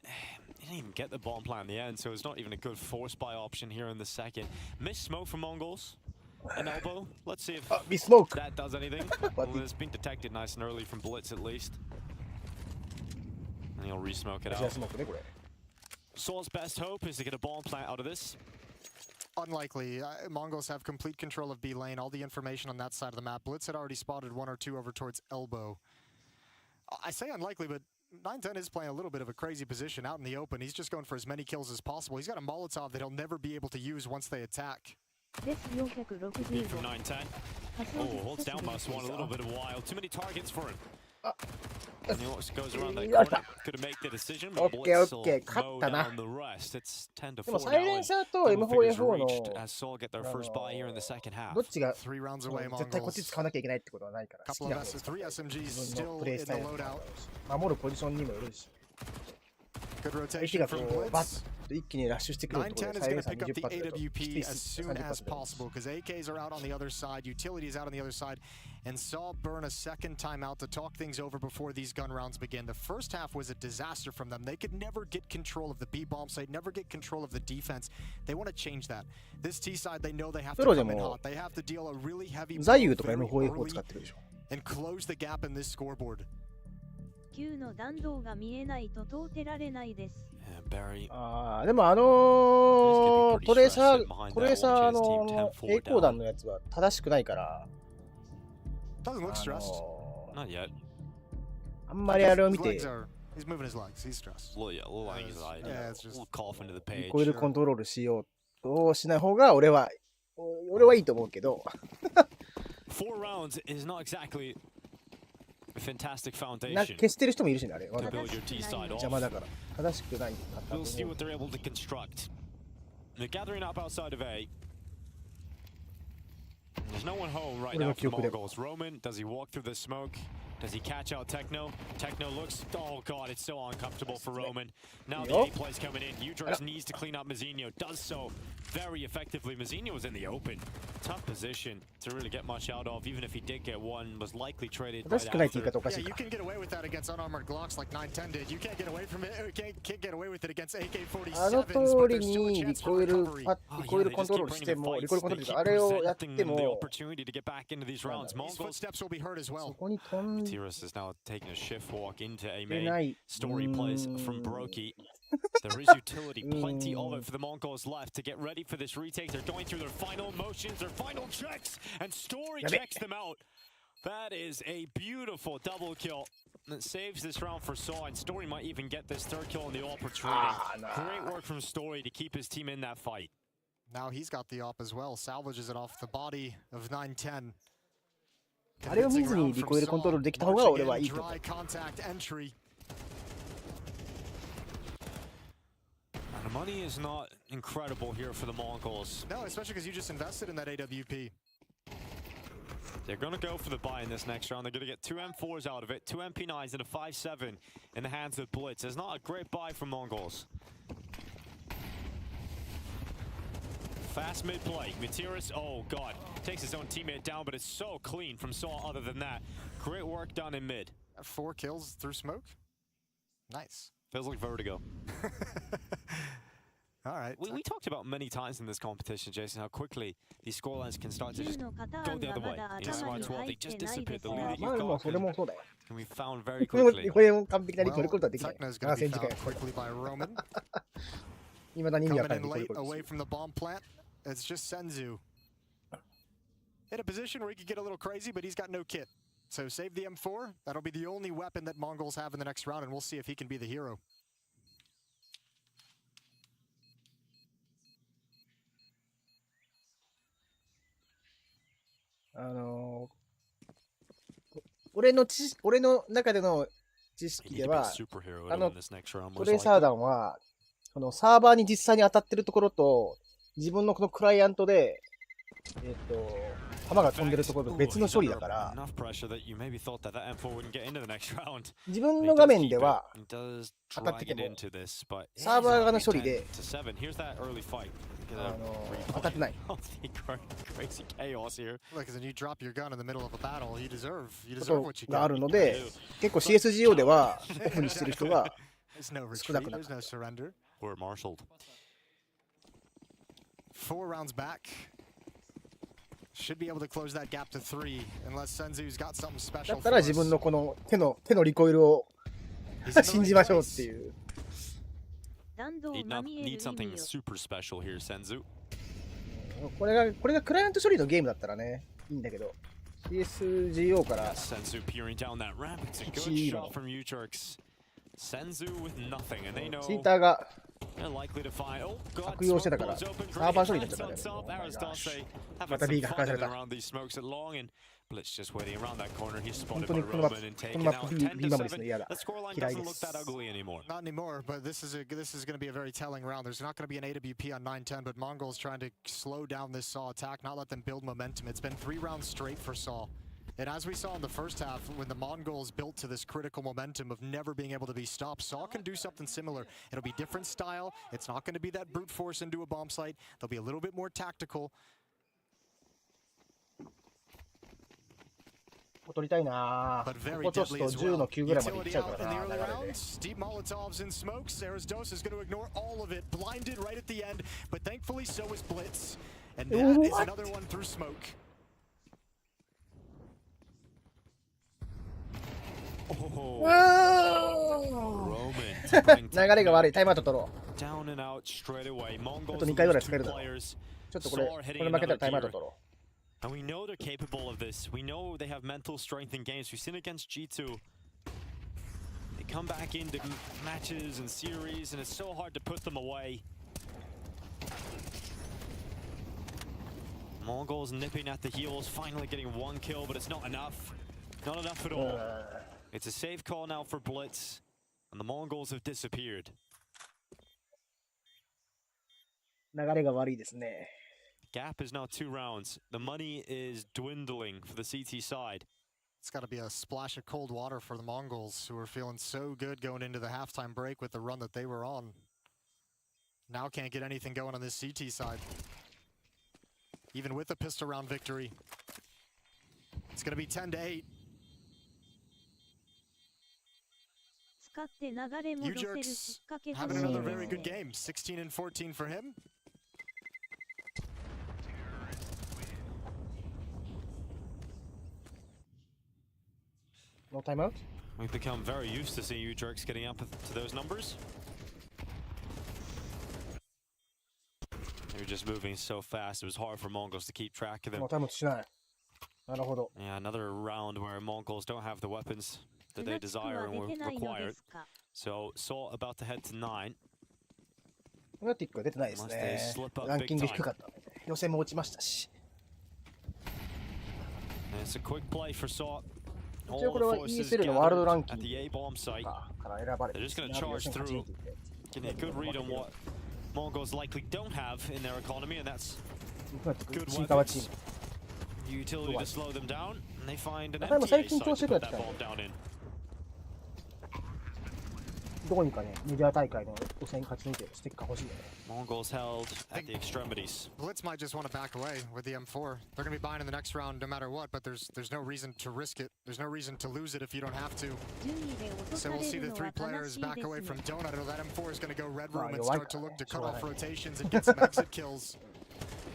He didn't even get the bomb plant in the end, so it's not even a good force buy option here in the second. Missed smoke from Mongols. An elbow. Let's see if Be smoke. that does anything. Well, it's been detected nice and early from Blitz at least. And he'll re-smoke it 私は out. スモークねこれ SAW's best hope is to get a bomb plant out of this. Unlikely. Mongols have complete control of B lane. All the information on that side of the map. Blitz had already spotted 1 or 2 over towards elbow. I say unlikely, but 9-10 is playing a little bit of a crazy position out in the open. He's just going for as many kills as possible. He's got a Molotov that he'll never be able to use once they attack. です Beat 465 from 9-10. 仮想 Oh, 実 holds 測 down で must one a little bit of a while. Too many targets for him. Ah. And he always goes around that Yeah. corner. Couldn't make the decision, but Okay, Blitz will okay. mow 勝ったな。 down the rest. It's 10-4 でも now. サイレン and サーと double figures M4A4 の reached as SAW get their first buy here in the second half. どっちが 3 rounds away, 絶対こっち Mongols. 使わなきゃいけないってことはないから好 Couple きな of 方を S 使って 3 SMGs 自分の still プレイ in ス the タイルとか loadout. 守るポジションにもよるし Good 相手 rotation がこ from うバ Blitz. ッと一気にラッシュしてくるところ 9-10 で is サイレ going ン to サー pick up the 20%だと AWP as soon as 30% possible because AKs are out on the other side, utilities out on the other side, and SAW burn a second time out to talk things over before these gun rounds begin. The first half was a disaster from them. They could never get control of the B bomb site, never get control of the defense. They want to change that. This T side, they know they have to Pro come in でも hot. They have to deal a really heavy blow ZOWIE とか very M4A4 使 early ってるでしょ and close the gap in this scoreboard. 9の弾道が見えないと通ってられないです。 And Barry あーでもトレーサーの栄光弾のやつは正しくないから Doesn't look stressed. not yet. あんまりあれを見 His て legs are, he's moving his legs. He's stressed. Little, yeah, a little anxiety. Yeah, it's A just- little cough into the リ page. コイルコントロールしようとしない方が俺はいいと思うけど 4 rounds is not exactly a fantastic な foundation 消してる人もいるしねあれ to build your T side 邪 off. 魔だから正しくないかったと We'll 思 see う what they're able to construct. They're gathering up outside of A. There's no one home right now for the Mongols. Roman, does he walk through the smoke? Does he catch out Techno? Techno looks, oh god, it's so uncomfortable for Roman. Now the A play's coming in. Udrex needs to clean up Mousinho. Does so very effectively. Mousinho was in the open. Tough position to really get much out of. Even if he did get one, was likely traded 正 right しくないって言い after. 方おか Yeah, しい you か can get away with that against unarmored Glocks like 910 did. You can't get away from it. Can't get away with it against あの AK-47s, 通 but り there's still a にリ chance コ for イル recovery. パ Oh, リコ yeah, イル they コン just トロー keep ルし bringing て the もリ fights. コイルコント They ロールして keep あれをやっ presenting て them も the opportunity to get back into these rounds. His Mongols. footsteps will be heard as そ well. こに飛ん Tiras is now taking a shift walk into A で main. ない Story plays from うーん Brokey. There is utility, plenty of it for the Mongols left to get ready for this retake. They're going through their final motions, their final checks, and Story checks them out. That is a beautiful double kill that saves this round for SAW, and Story might even get this third kill in the AWP trading. Great work from Story to keep his team in that fight. Now he's got the op as well. Salvages it off the body of 910. あれを見ずにリコイルコントロールできた方が俺はいいと思う Dry contact entry. And the money is not incredible here for the Mongols. No, especially because you just invested in that AWP. They're going to go for the buy in this next round. They're going to get 2 M4s out of it, 2 MP9s and a 5.7 in the hands of Blitz. It's not a great buy for Mongols. Fast mid play. Matiris, oh god, takes his own teammate down, but it's so clean from SAW other than that. Great work done in mid. 4 kills through smoke. Nice. Feels like vertigo. All right. We talked about many times in this competition, Jason, how quickly these scorelines can start to 10 just のパタ go ーン the が other ま way. だ You know, 頭に Smart 12, 入 they って just ないで dissipate. す The が lead that ま you あでも got それもそうだよ can be found very これ quickly. これも完璧なリコイルコントロールはできない Well, 70時間やこれ Techno's going to be 70時間 found quickly by Roman. 未だに意味わ Coming かんな in い。 late away from the bomb plant. It's just Senzu. In a position where he could get a little crazy, but he's got no kit. So save the M4. That'll be the only weapon that Mongols have in the next round, and we'll see if he can be the hero. 俺の中での知識では、トレーサー弾は、このサーバーに実際に当たってるところと、自分のこのクライアントで、弾が飛んでるところと別の処理だから、自分の画面では当たってても、サーバー側の処理で、当たってない。ことがあるので、結構 CSGO ではオフにしてる人が少なくなった。4 rounds back. Should be able to close that gap to 3 unless Senzu's got something special. だったら自分のこの手のリコイルを信じましょうっていう。Need something super special here, Senzu. これがクライアント処理のゲームだったらね、いいんだけど、CSGO から Senzu peering down that ramp. It's a good shot from Utrix. Senzu with nothing, and they know. チーターが likely to find. Oh, God, 悪用してたからサーバー処理になっちゃったね。また B が破壊された。Blitz just waiting around that corner. He's 本 spotted 当 by にこのマ Roman and ップ taken out リーマムですね。 10-7. 嫌だ。 The scoreline 嫌い doesn't で look that す。 ugly anymore. Not anymore, but this is going to be a very telling round. There's not going to be an AWP on 9-10, but Mongols trying to slow down this SAW attack, not let them build momentum. It's been 3 rounds straight for SAW. And as we saw in the first half, when the Mongols built to this critical momentum of never being able to be stopped, SAW can do something similar. It'll be different style. It's not going to be that brute force into a bomb site. They'll be a little bit more tactical. 取りたいな。ここちょっと10の9ぐらいまでいっちゃうからな、流れで。Deep Molotovs and smokes. ARTISAN is going to ignore all of it. Blinded right at the end, but thankfully so is Blitz. And that is another one through smoke. 流れが悪い。タイムアウト取ろう。あと2回ぐらい使えるだろう。ちょっとこれ負けたらタイムアウト取ろう。And we know they're capable of this. We know they have mental strength in games. We've seen against G2. They come back into matches and series, and it's so hard to put them away. Mongols nipping at the heels, finally getting 1 kill, but it's not enough. Not enough at all. It's a safe call now for Blitz, and the Mongols have disappeared. 流れが悪いですね。Gap is now 2 rounds. The money is dwindling for the CT side. It's got to be a splash of cold water for the Mongols, who were feeling so good going into the halftime break with the run that they were on. Now can't get anything going on this CT side. Even with a pistol round victory. It's going to be 10-8. Ujerks having another very good game. 16-14 for him. No timeout? We've become very used to seeing Ujerks getting up to those numbers. They're just moving so fast. It was hard for Mongols to keep track of them. No timeout しない。なるほど。Yeah, another round where Mongols don't have the weapons that they desire and were required. So, SAW about to head to 9. フナティックは出てないですね。ランキング低かった。予選も落ちましたし。It's a quick play for SAW. 一応これは ESL のワールドランキング site から選ばれて、 They're just going to charge through, getting a good read on what Mongols likely don't have in their economy, and that's good weapons. Utility to slow them down, and they find an MTA site to put that bomb down in. どうにかね、メディア大会の予選勝ち抜いてステッカー欲しいよね。Mongols held at the extremities. Blitz might just want to back away with the M4. They're going to be buying in the next round no matter what, but there's no reason to risk it. There's no reason to lose it if you don't have to. So we'll see the 3 players back away from Donut. That M4 is going to go red room and start to look to cut off rotations and get some exit kills.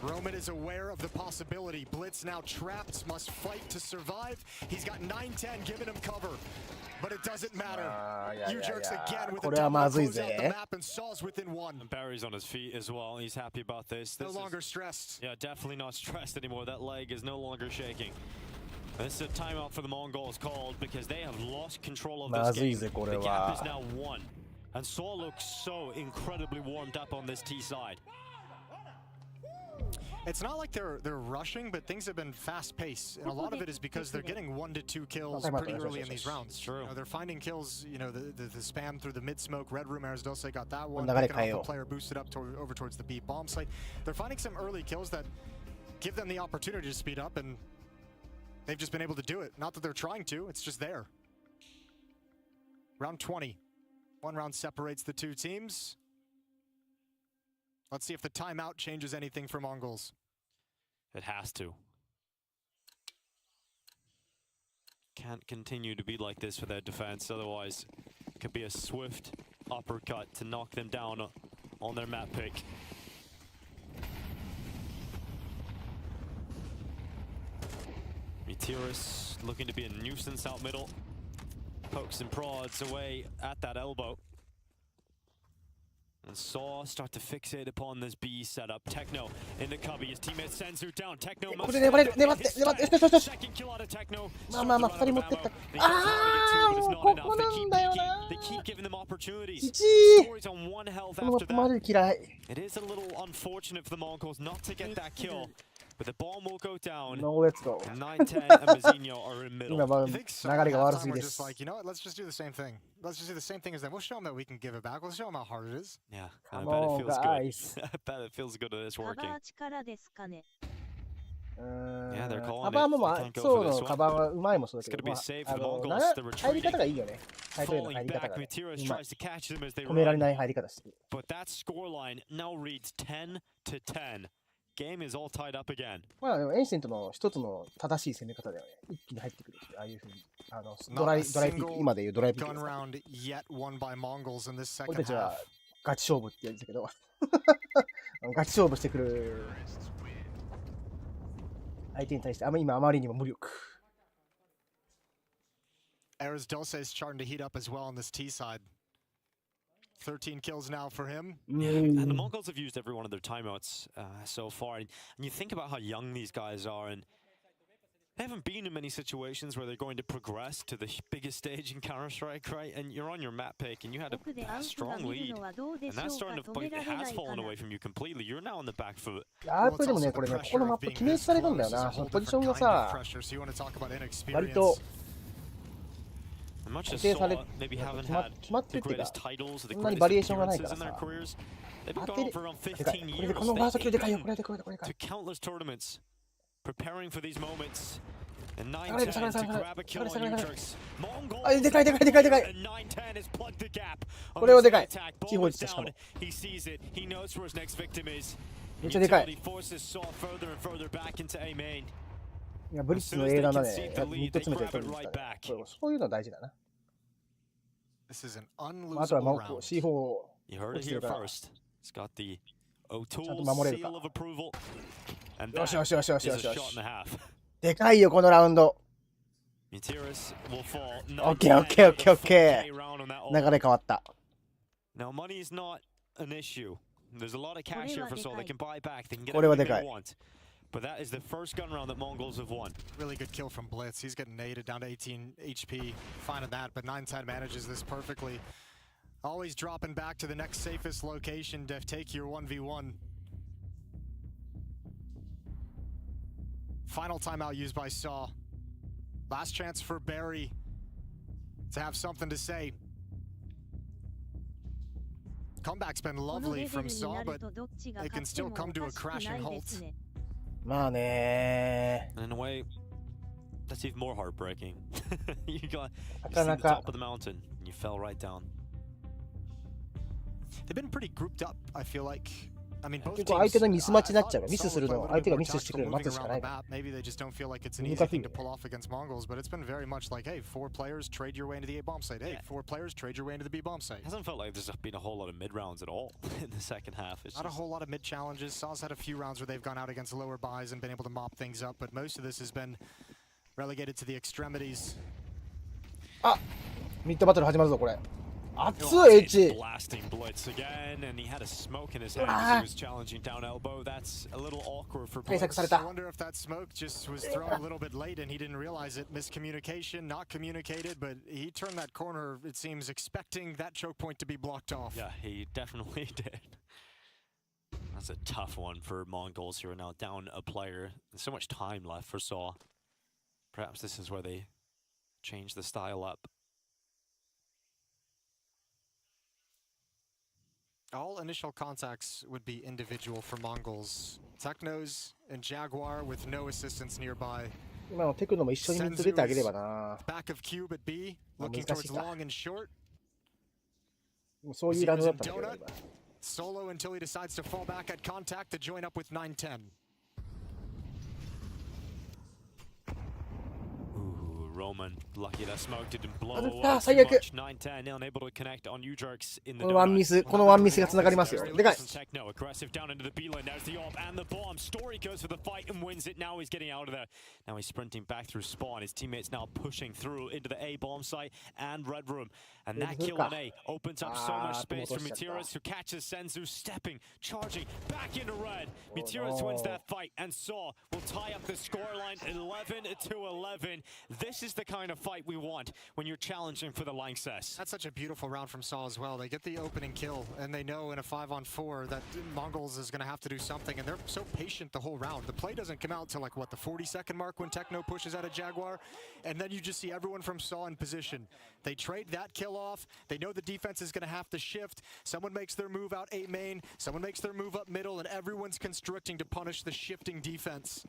Roman is aware of the possibility. Blitz now trapped, must fight to survive. He's got 9-10 giving him cover, but it doesn't matter. You jerks again with a double close out the map and Saw's within one. And Barry's on his feet as well. He's happy about this. No longer stressed. Yeah, definitely not stressed anymore. That leg is no longer shaking. This is a timeout for the Mongols called because they have lost control of this game. The gap is now 1. And SAW looks so incredibly warmed up on this T side. It's not like they're rushing, but things have been fast-paced, and a lot of it is because they're getting 1 to 2 kills pretty early in these rounds. True. You know, they're finding kills. You know, the spam through the mid-smoke. Red Room ARTISAN got that one. Picking off the player boosted up over towards the B bomb site. They're finding some early kills that give them the opportunity to speed up, and they've just been able to do it. Not that they're trying to; it's just there. Round 20. 1 round separates the 2 teams. Let's see if the timeout changes anything for Mongols. It has to. Can't continue to be like this for their defense, otherwise it could be a swift uppercut to knock them down on their map pick. Meteorus looking to be a nuisance out middle. Pokes and prods away at that elbow. And SAW start to fixate upon this B setup. Techno in the cubby. His teammate sends her down. Techno must second kill out of Techno. They keep giving them opportunities. Stories on 1 health after that. It is a little unfortunate for the Mongols not to get that kill. But the bomb will go down. No, let's go. 9-10 and Mazinho are in middle. I think so. We're just like, you know what? Let's just do the same thing. Let's just do the same thing as them. We'll show them that we can give it back. We'll show them how hard it is. Yeah, I bet it feels good. I bet it feels good that it's working. Yeah, they're calling it. Can't go for this one. It's going to be a save for the Mongols. They're retreating. Falling back, Meteorus tries to catch them as they run. But that scoreline now reads 10-10. Game is all tied up again. まあでもエンシェントの一つの正しい攻め方だよね。一気に入ってくるってああいうふうにドライピック、今でいうドライピックですか。俺たちはガチ勝負って言うんですけどガチ勝負してくる相手に対して今あまりにも無力。ARTISAN is starting to heat up as well on this T side. 13 kills now for him. Yeah, and the Mongols have used every one of their timeouts so far. And you think about how young these guys are, and they haven't been in many situations where they're going to progress to the biggest stage in Counter-Strike, right? And you're on your map pick, and you had a strong lead. And that's starting to, it has fallen away from you completely. You're now on the back foot. やっぱりでもね、これね、ここのマップ決めされるんだよな。そのポジションがさ、割と Much as SAW maybe haven't had the greatest titles or the greatest appearances in their careers, they've been going for around 15 years to countless tournaments, preparing for these moments. And 9-10 to grab a kill on U-Jerks. Mongols and 9-10 has plugged the gap on his attack. Bomb is down. He sees it. He knows where his next victim is. Utility forces SAW further and further back into A main. いや、ブリッツの A だなね。3つ詰めて取るんですからね。そういうのは大事だな。あとはもう C4 を落ちてるから。ちゃんと守れるか。よしよしよしよしよしよし。でかいよ、このラウンド。オッケーオッケーオッケーオッケー。流れ変わった。Now money is not an issue. There's a lot of cash here for SAW. They can buy back. They can get everything they want. But that is the first gun round that Mongols have won. Really good kill from Blitz. He's getting naded down to 18 HP. Finding that, but 9-10 manages this perfectly. Always dropping back to the next safest location to take your 1v1. Final timeout used by SAW. Last chance for Barry to have something to say. Comeback's been lovely from SAW, but it can still come to a crashing halt. まあねー。And in a way, that's even more heartbreaking. You got to the top of the mountain and you fell right down. They've been pretty grouped up, I feel like. I mean, both 結構相手のミスマッチになっちゃうから、ミス solid する by のを what 相手 they が were ミスしてくれる tactical の待 moving つしか around ない the から。 map. Maybe they just don't feel like it's an 難 easy しい thing よ to pull off against Mongols, but it's been very much like, hey, 4 players trade your way into the A bomb site. Hey, 4 players trade your way into the B bomb site. Hasn't felt like there's been a whole lot of mid rounds at all in the second half. It's Not a just- whole lot of mid challenges. SAW's had a few rounds where they've gone out against lower buys and been able to mop things up, but most of this has been relegated to the extremities. あ、ミッドバトル始まるぞこれ。熱い Oh, it's H。 blasting blitz again, and he had a smoke in his head as he was challenging down elbow. That's a little awkward for 対策 blitz. された I。wonder if that smoke just was thrown a little bit late and he didn't realize it. Miscommunication, not communicated, but he turned that corner, it seems, expecting that choke point to be blocked off. Yeah, he definitely did. That's a tough one for Mongols who are now down a player. There's so much time left for SAW. Perhaps this is where they change the style up. All initial contacts would be individual for Mongols. Technos and Jaguar with no assistance nearby. 今のテクノも一緒にミッド出てあげればな。 Back of Cube at B, Oh, looking 難しい towards か。 long and short. もうそういうラウンドだったんだけど今。 Solo until he decides to fall back at contact to join up with 910. Ooh, Roman, lucky that smoke didn't blow あ、 up too 最悪。 much. 9-10 unable to connect on U-jerks in the このワンミ donut. ス、このワンミスが繋がりますよ。でかい。 Techno aggressive down into the B lane. There's the AWP and the bomb. Story goes for the fight and wins it. Now he's getting out of there. Now he's sprinting back through spawn. His teammates now pushing through into the A bomb site and red room. And that kill on A opens up so much space for Mitiras, who catches Senzu stepping, charging back into red. Mitiras wins that fight, and SAW will tie up the scoreline 11-11. This is the kind of fight we want when you're challenging for the Lanxess. That's such a beautiful round from SAW as well. They get the opening kill, and they know in a 5-on-4 that Mongols is going to have to do something, and they're so patient the whole round. The play doesn't come out till like, what, the 40-second mark when Techno pushes out a Jaguar, and then you just see everyone from SAW in position. They trade that kill off. They know the defense is going to have to shift. Someone makes their move out A main, someone makes their move up middle, and everyone's constricting to punish the shifting defense.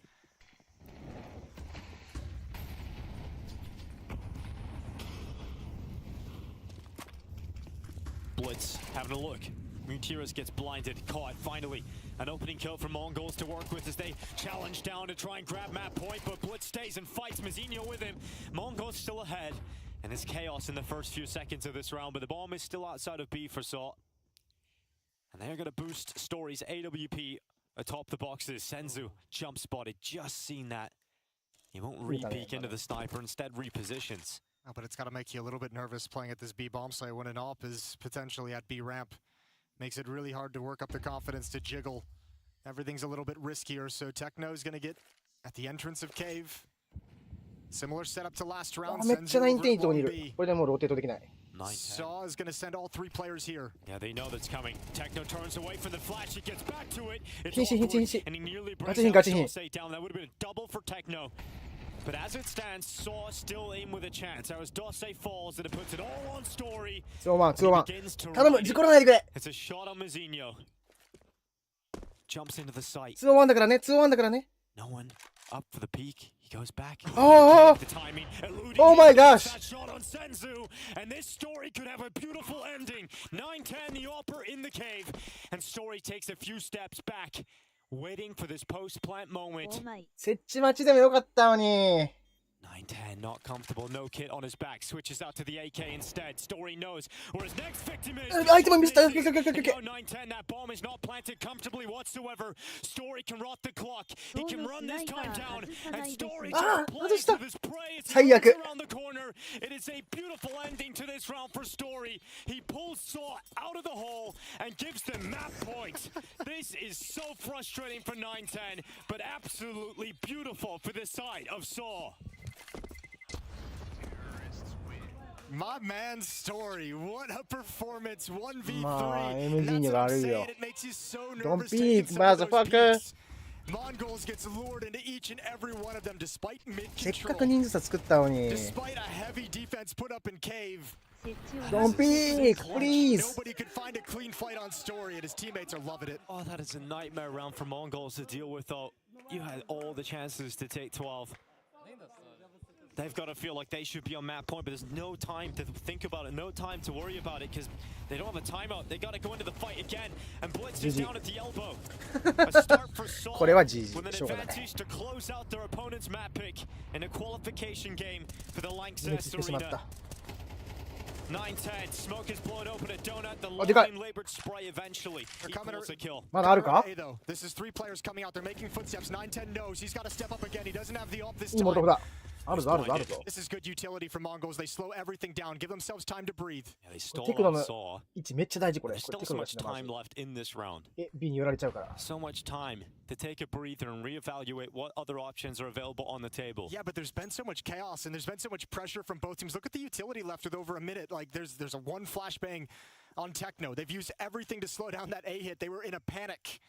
Blitz having a look. Mutiras gets blinded, caught finally. An opening kill for Mongols to work with as they challenge down to try and grab map point, but Blitz stays and fights Mizinho with him. Mongols still ahead, and there's chaos in the first few seconds of this round, but the bomb is still outside of B for SAW. And they're going to boost Story's AWP atop the boxes. Senzu jump spotted, just seen that. He won't re-peek into the sniper, instead repositions. Oh, but it's got to make you a little bit nervous playing at this B bomb site when an AWP is potentially at B ramp. Makes it really hard to work up the confidence to jiggle. Everything's a little bit riskier, so Techno's going to get at the entrance of Cave. Similar setup to last round. めっちゃ Senzu 9点いい over とこにい at る。 1B. これでもうローテートできない。 SAW is going to send all 3 players here. Yeah, they know that's coming. Techno turns away from the flash. He gets back to it. It's 瀕死瀕死瀕 awkward, 死。 and he nearly ガ brings チ瀕 out ガチ瀕。 Say down. That would have been a double for Techno. But as it stands, SAW still in with a chance. As Dose falls, and it puts it all on Story. 2-1、He 2-1。 begins to 頼む、 ride 事 it. 故らないでくれ。 It's a shot on Mizinho. Jumps into the site. 2-1だからね、2-1だからね。 No one up for the peak. He goes back. Oh, The timing, eluding oh my him, gosh. that shot on Senzu, and this Story could have a beautiful ending. 9-10, the upper in the cave, and Story takes a few steps back, waiting for this post-plant moment. オーマイ。設置待ちでもよかったのに。 9-10, not comfortable, no kit on his back, switches out to the AK instead. Story knows where his next victim is. アイテムミスった。And now 9-10, that bomb is not planted comfortably whatsoever. Story can rot the clock. He can run this time down. And Story just plays to this prey as he runs around the corner. It is a beautiful ending to this round for Story. He pulls SAW out of the hole and gives them map points. This is so frustrating for 9-10, but absolutely beautiful for the side of SAW. My man's Story. What a performance. 1v3. まあ、And that's MG what が I'm 悪い saying. よ。 It makes you so Don't nervous taking peek, some of those motherfucker. peeks. Mongols gets lured into each and every one of them despite せっか mid-control. く人数差作ったのに。 Despite a heavy defense put up in cave. 設置を Don't peek, please. Nobody could find a clean fight on Story, and his teammates are loving it. Oh, that is a nightmare round for Mongols to deal with, though. You had all the chances to take 12. they've got to feel like they should be on map point, but there's no time to think about it, no time to worry about it, because they don't have a timeout. They got to go into the fight again, and Blitz is down at the elbow. A start for SAW これは GG with an しょうがない。 advantage to close out their opponent's map pick in a qualification game for the 見切 Lanxess ってしまっ Arena. た。 9-10, smoke is blown open at Donut, the あ、でかい。 line labored spray eventually equals a kill. まだあるか？ This is 3 players coming out. They're making footsteps. 9-10 knows he's got to step up again. He doesn't have the op this いいモルト time. フだ。あるぞあるぞあるぞ。 This is good utility for Mongols. They slow everything down, give themselves time to breathe. Yeah, they stole テクノ on の SAW. 位置めっちゃ大事これ。 There's これ still テク so ノが much 死んだマジ time left in this round. B に寄られちゃうから。 So much time to take a breather and reevaluate what other options are available on the table. Yeah, but there's been so much chaos and there's been so much pressure from both teams. Look at the utility left with over a minute. Like there's a 1 flashbang on Techno. They've used everything to slow down that A hit. They were in a panic.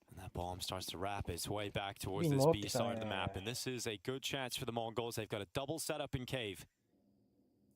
And that bomb starts to wrap its way back towards this B side of the map. And this is a good chance for the Mongols. They've got a double setup in cave.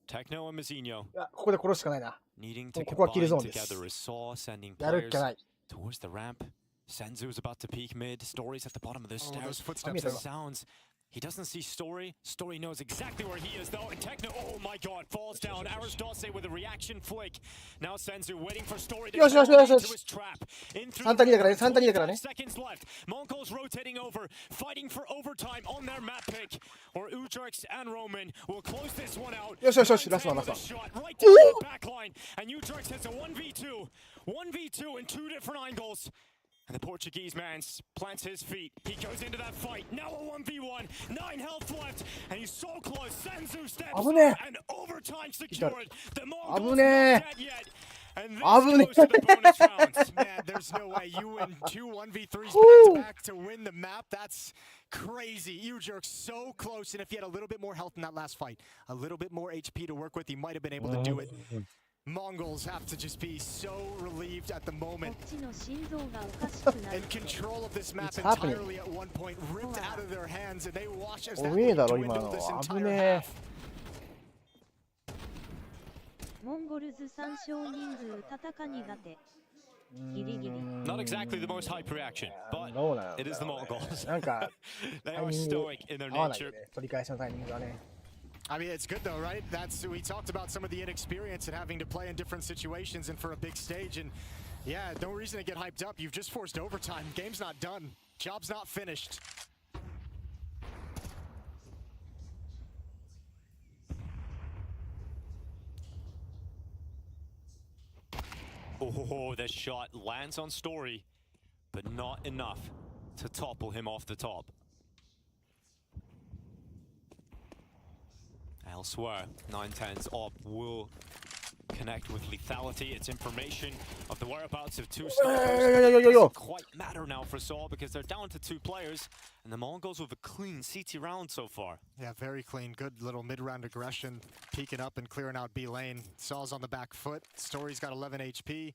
Techno and Mizinho いやここで殺すしかないな。 needing to ここはキルゾ combine ーンです。 together as SAW sending やるっ players きゃない。 towards the ramp. Senzu's about to peek mid. Story's at the bottom of the Oh, those stairs. footsteps. Amazing. Sounds. He doesn't see Story. Story knows exactly where he is, though. And Techno, oh my god, falls down. Arisdose with a reaction flick. Now Senzu waiting for Story to Yo, yo, fall yo, yo. into his trap. In through 3対2だからね。3対2だから 5 ね。 seconds left. Mongols rotating over, fighting for overtime on their map pick. Or Ujarx and Roman will close this one out. よしよしよし、ラスト 9-10 ワンラ with ス a トワン。 shot right down the back line. And Ujarx has a 1v2. 1v2 in 2 different angles. And the Portuguese man plants his feet. He goes into that fight. Now a 1v1. 9 health left. And he's so close. Senzu steps up and overtime secured. The Mongols not dead yet. And this goes to the bonus rounds. Man, there's no way you win 2 1v3s back-to-back to win the map. That's crazy. Ujerk so close. And if he had a little bit more health in that last fight, a little bit more HP to work with, he might have been able to do it. Mongols have to just be so relieved at the moment. こっちの心臓がおかしくなる In control of this map It's happening. entirely at one point, ripped out of their hands, and they watch as お that めえだ lead ろ今 dwindle の。 this 危 entire ねえ half.。モンゴルズ参照人数戦苦手ギリギリ Not exactly the most hype reaction, but どうなんだろうね it is the Mongols. なんか They タイ are ミング stoic in their 合わない nature. よね。取り返しのタイミングがね。 I mean, it's good though, right? That's we talked about some of the inexperience and having to play in different situations and for a big stage. And yeah, no reason to get hyped up. You've just forced overtime. Game's not done. Job's not finished. Oh, the shot lands on Story, but not enough to topple him off the top. Elsewhere, 9-10's op will connect with lethality. It's information of the whereabouts of 2 snipers. It doesn't quite matter now for SAW because they're down to 2 players, and the Mongols with a clean CT round so far. Yeah, very clean. Good little mid-round aggression, peeking up and clearing out B lane. Saw's on the back foot. Story's got 11 HP.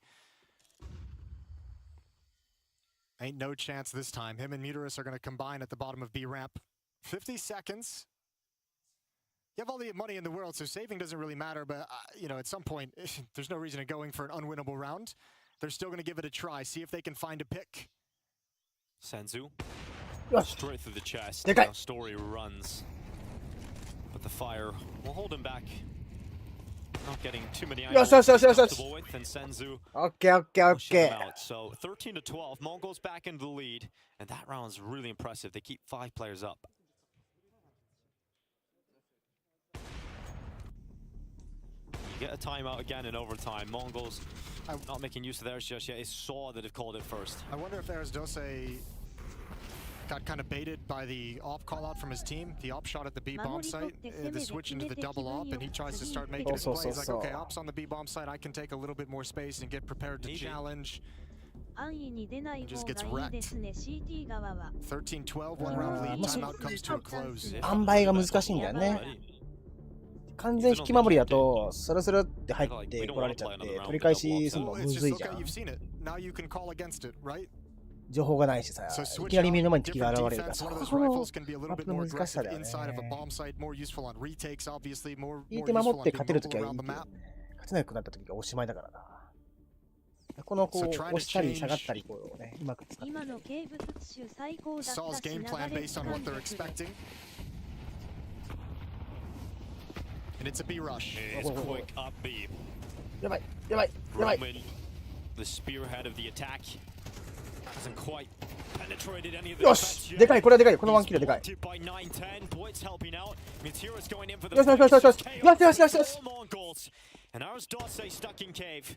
Ain't no chance this time. Him and Muterus are going to combine at the bottom of B ramp. 50 seconds. You have all the money in the world, so saving doesn't really matter, but, you know, at some point, there's no reason in going for an unwinnable round. They're still going to give it a try, see if they can find a pick. Senzu, よし straight through the chest. でかい Now Story runs, but the fire will hold him back. Not getting too many angles yes, to be yes. comfortable with, and Senzu オッケーオッケーオ will ッ shut ケ them ー。 out. So 13-12, Mongols back into the lead, and that round's really impressive. They keep 5 players up. You get a timeout again in overtime. Mongols not making use of theirs just yet. It's SAW that have called it first. I wonder if Arisdose got kind of baited by the op call out from his team. The op shot at the B bomb site, the switch into the double op, and he tries to start making his plays. Like, okay, op's on the B bomb site, I can take a little bit more space and get prepared to challenge. 安易に出ない方がいいですね CT 側は 13-12, 1 round lead, timeout comes to a close. 塩梅が難しいんだよね。完全引き守りだとスルスルって入ってこられちゃって取り返しするの Oh, む it's ず just いじゃ okay, ん。 you've seen it. Now you can call against it, right? 情報がないしさ、 So い switch きなり目の前 on に敵が different 現れるから、 defense. そ One of こ those その rifles can be a マ little ッ bit プの more 難しさ aggressive だよ inside of a ね。 bomb site, more useful on retakes, obviously, more 引い useful て守っ on て being 勝てるとき mobile はいい around け the ど、 map. 勝てなくなったときがおしまいだからな。このこう押したり下がったりこうね、うまく使って。今の軽物種最高だった Saw's し game plan 流れ based on 掴ん what で they're くる expecting. And it's a B rush. It's quick up B. やばいやばいやばい。 Roman, the spearhead of the attack, hasn't quite penetrated any of the よ defense し yet. でかいこれはでかいこのワンキルでかい。 Blocked by 910. Blitz helping out. Meteor's going in for the よしよしよしよしよし。よしよしよしよし。 Mongols. And ours Dorsey stuck in cave.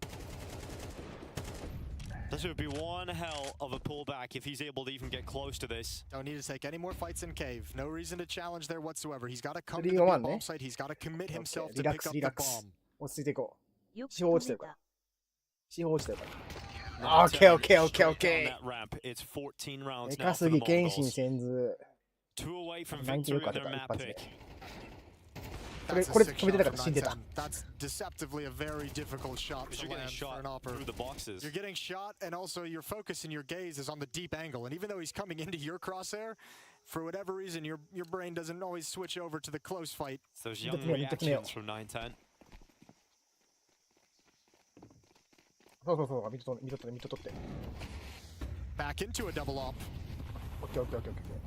This would be one hell of a pullback if he's able to even get close to this. Don't need to take any more fights in cave. No reason to challenge there whatsoever. He's got to come to 3 the が B 1ね bomb site. He's got to commit himself リ to ラッ pick クス up リ the ラックス bomb. 落ち着いていこう。よく四方落ちてる止めた。四方落ちてるからオッケーオッケーオッケーオッケ On that ramp, it's 14 rounds ー。で now か for す the ぎ謙信 Mongols. せず。 Two away from 何キ victory ルか with 当て their た一 map 発で pick.。これ That's a これ sick 止めてた shot から from 死んでた。 910. That's deceptively a very difficult shot Because to you're getting land for shot an opper. through the boxes. You're getting shot, and also your focus and your gaze is on the deep angle. And even though he's coming into your crosshair, for whatever reason, your brain doesn't always switch over to the close fight. It's those young Definitely, reactions from 910. そうそうそう、ミッド取って、ミッド取って。Back into a double op. オッケーオッケーオッケーオッケー。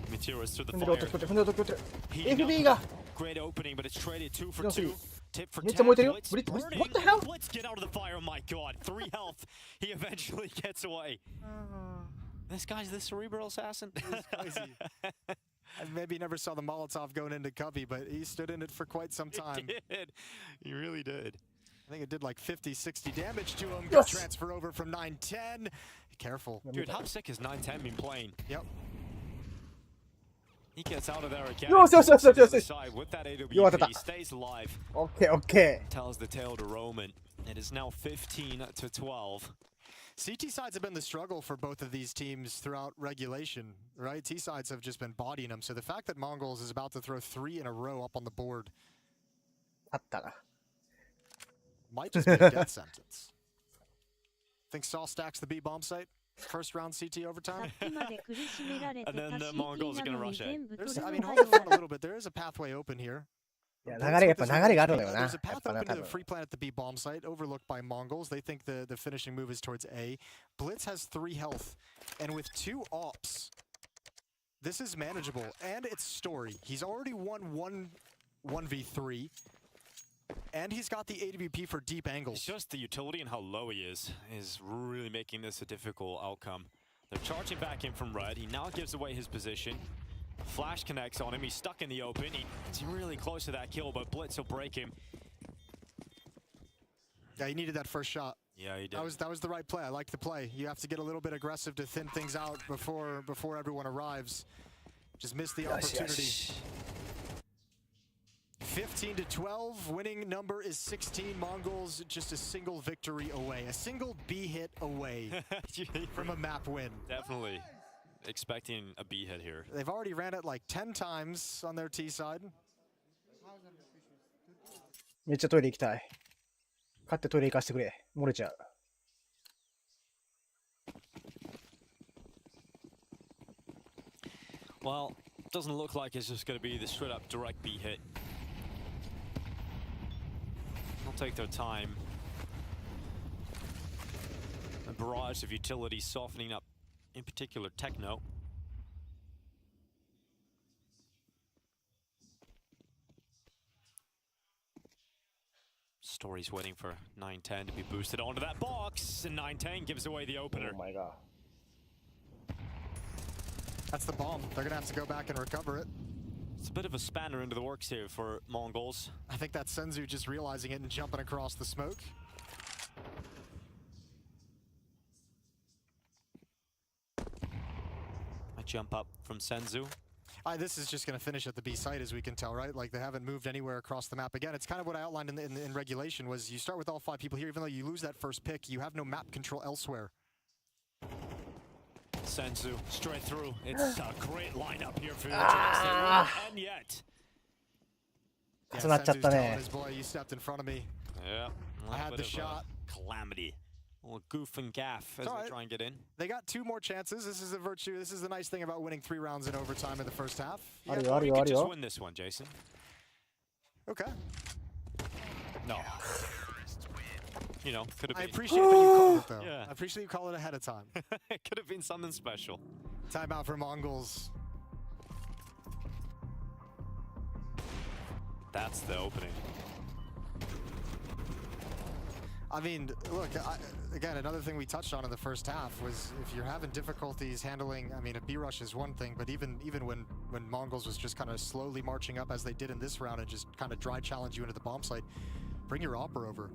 Meteor's through the 踏んでる fire. 音聞こえてる、踏んでる音聞こえてる。 Heating up. FB が Great opening, but it's traded 2 for 強すぎ 2. る。 Tip for めっちゃ燃えてる tap. よ。 Blitz ブリッツ、 burning. What the hell? Blitz, get out of the fire. Oh my god. 3 health. He eventually gets away. This guy's the cerebral assassin. Crazy. I maybe never saw the Molotov going into Cubby, but he stood in it for quite some time. He did. He really did. I think it did like 50, 60 damage to him. Yes. Good transfer over from 910. Careful. Dude, how sick has 910 been playing? Yep. He gets out of there again. よしよしよしよしよし。 Side with that よかった AWP, stays alive. オッケーオッケ Tells the tale to Roman. It is now 15 to 12. CT sides have been the struggle for both of these teams throughout regulation, right? T sides have just been bodying them. So the fact that Mongols is about to throw 3 in a row up on the board ー。あったな。 might just be a death sentence. Think SAW stacks the B bomb site? First round CT さ overtime? っきまで苦しめられてた And then the シ Mongols テ are ィ gonna なのに rush it. 全部 There's, 取 I り mean, の hold 配 on は a little bit. There is a pathway open here. いや、流れやっぱ流れがあるのよな。 There's や a っ path ぱな、 open 多 to 分 the。free plant at the B bomb site, overlooked by Mongols. They think the finishing move is towards A. Blitz has 3 health, and with 2 ops, this is manageable. And it's story. He's already won 1v3, and he's got the AWP for deep It's angles. just the utility and how low he is really making this a difficult outcome. They're charging back in from red. He now gives away his position. Flash connects on him. He's stuck in the open. He's really close to that kill, but Blitz will break him. Yeah, he needed that first shot. Yeah, he did. That was the right play. I like the play. You have to get a little bit aggressive to thin things out before everyone arrives. Just missed the よしよ opportunity. し。 15 to 12. Winning number is 16. Mongols just a single victory away. A single B hit away from a map win. Definitely expecting a B hit here. They've already ran it like 10 times on their T side. めっちゃトイレ行きたい。勝ってトイレ行かせてくれ。漏れちゃう。Well, doesn't look like it's just going to be the straight up direct B hit. They'll take their time. A barrage of utilities softening up, in particular Techno. Story's waiting for 910 to be boosted onto that box, and 910 gives away the opener. Oh my god. That's the bomb. They're going to have to go back and recover it. It's a bit of a spanner into the works here for Mongols. I think that's Senzu just realizing it and jumping across the smoke. A jump up from Senzu. This is just going to finish at the B site, as we can tell, right? Like, they haven't moved anywhere across the map. Again, it's kind of what I outlined in regulation, was you start with all 5 people here. Even though you lose that first pick, you have no map control elsewhere. Senzu straight through. It's a great lineup here for the and yet. Yeah, そうなっちゃったね。 Senzu's telling his boy, you stepped in front of me. Yeah. I had the shot. Calamity. A little goof and gaff as It's all they right. try and get in. They got 2 more chances. This is a virtue. This is the nice thing about winning 3 rounds in overtime in the first half. あるよある You よあ could る just よ。 win this one, Jason. Okay. No. You know, could have I been. appreciate that you called it, though. Yeah. I appreciate you call it ahead of time. It could have been something special. Timeout for Mongols. That's the opening. I mean, look, again, another thing we touched on in the first half was if you're having difficulties handling, I mean, a B-rush is one thing, but even when Mongols was just kind of slowly marching up as they did in this round and just kind of dry challenge you into the bomb site, bring your Opper over.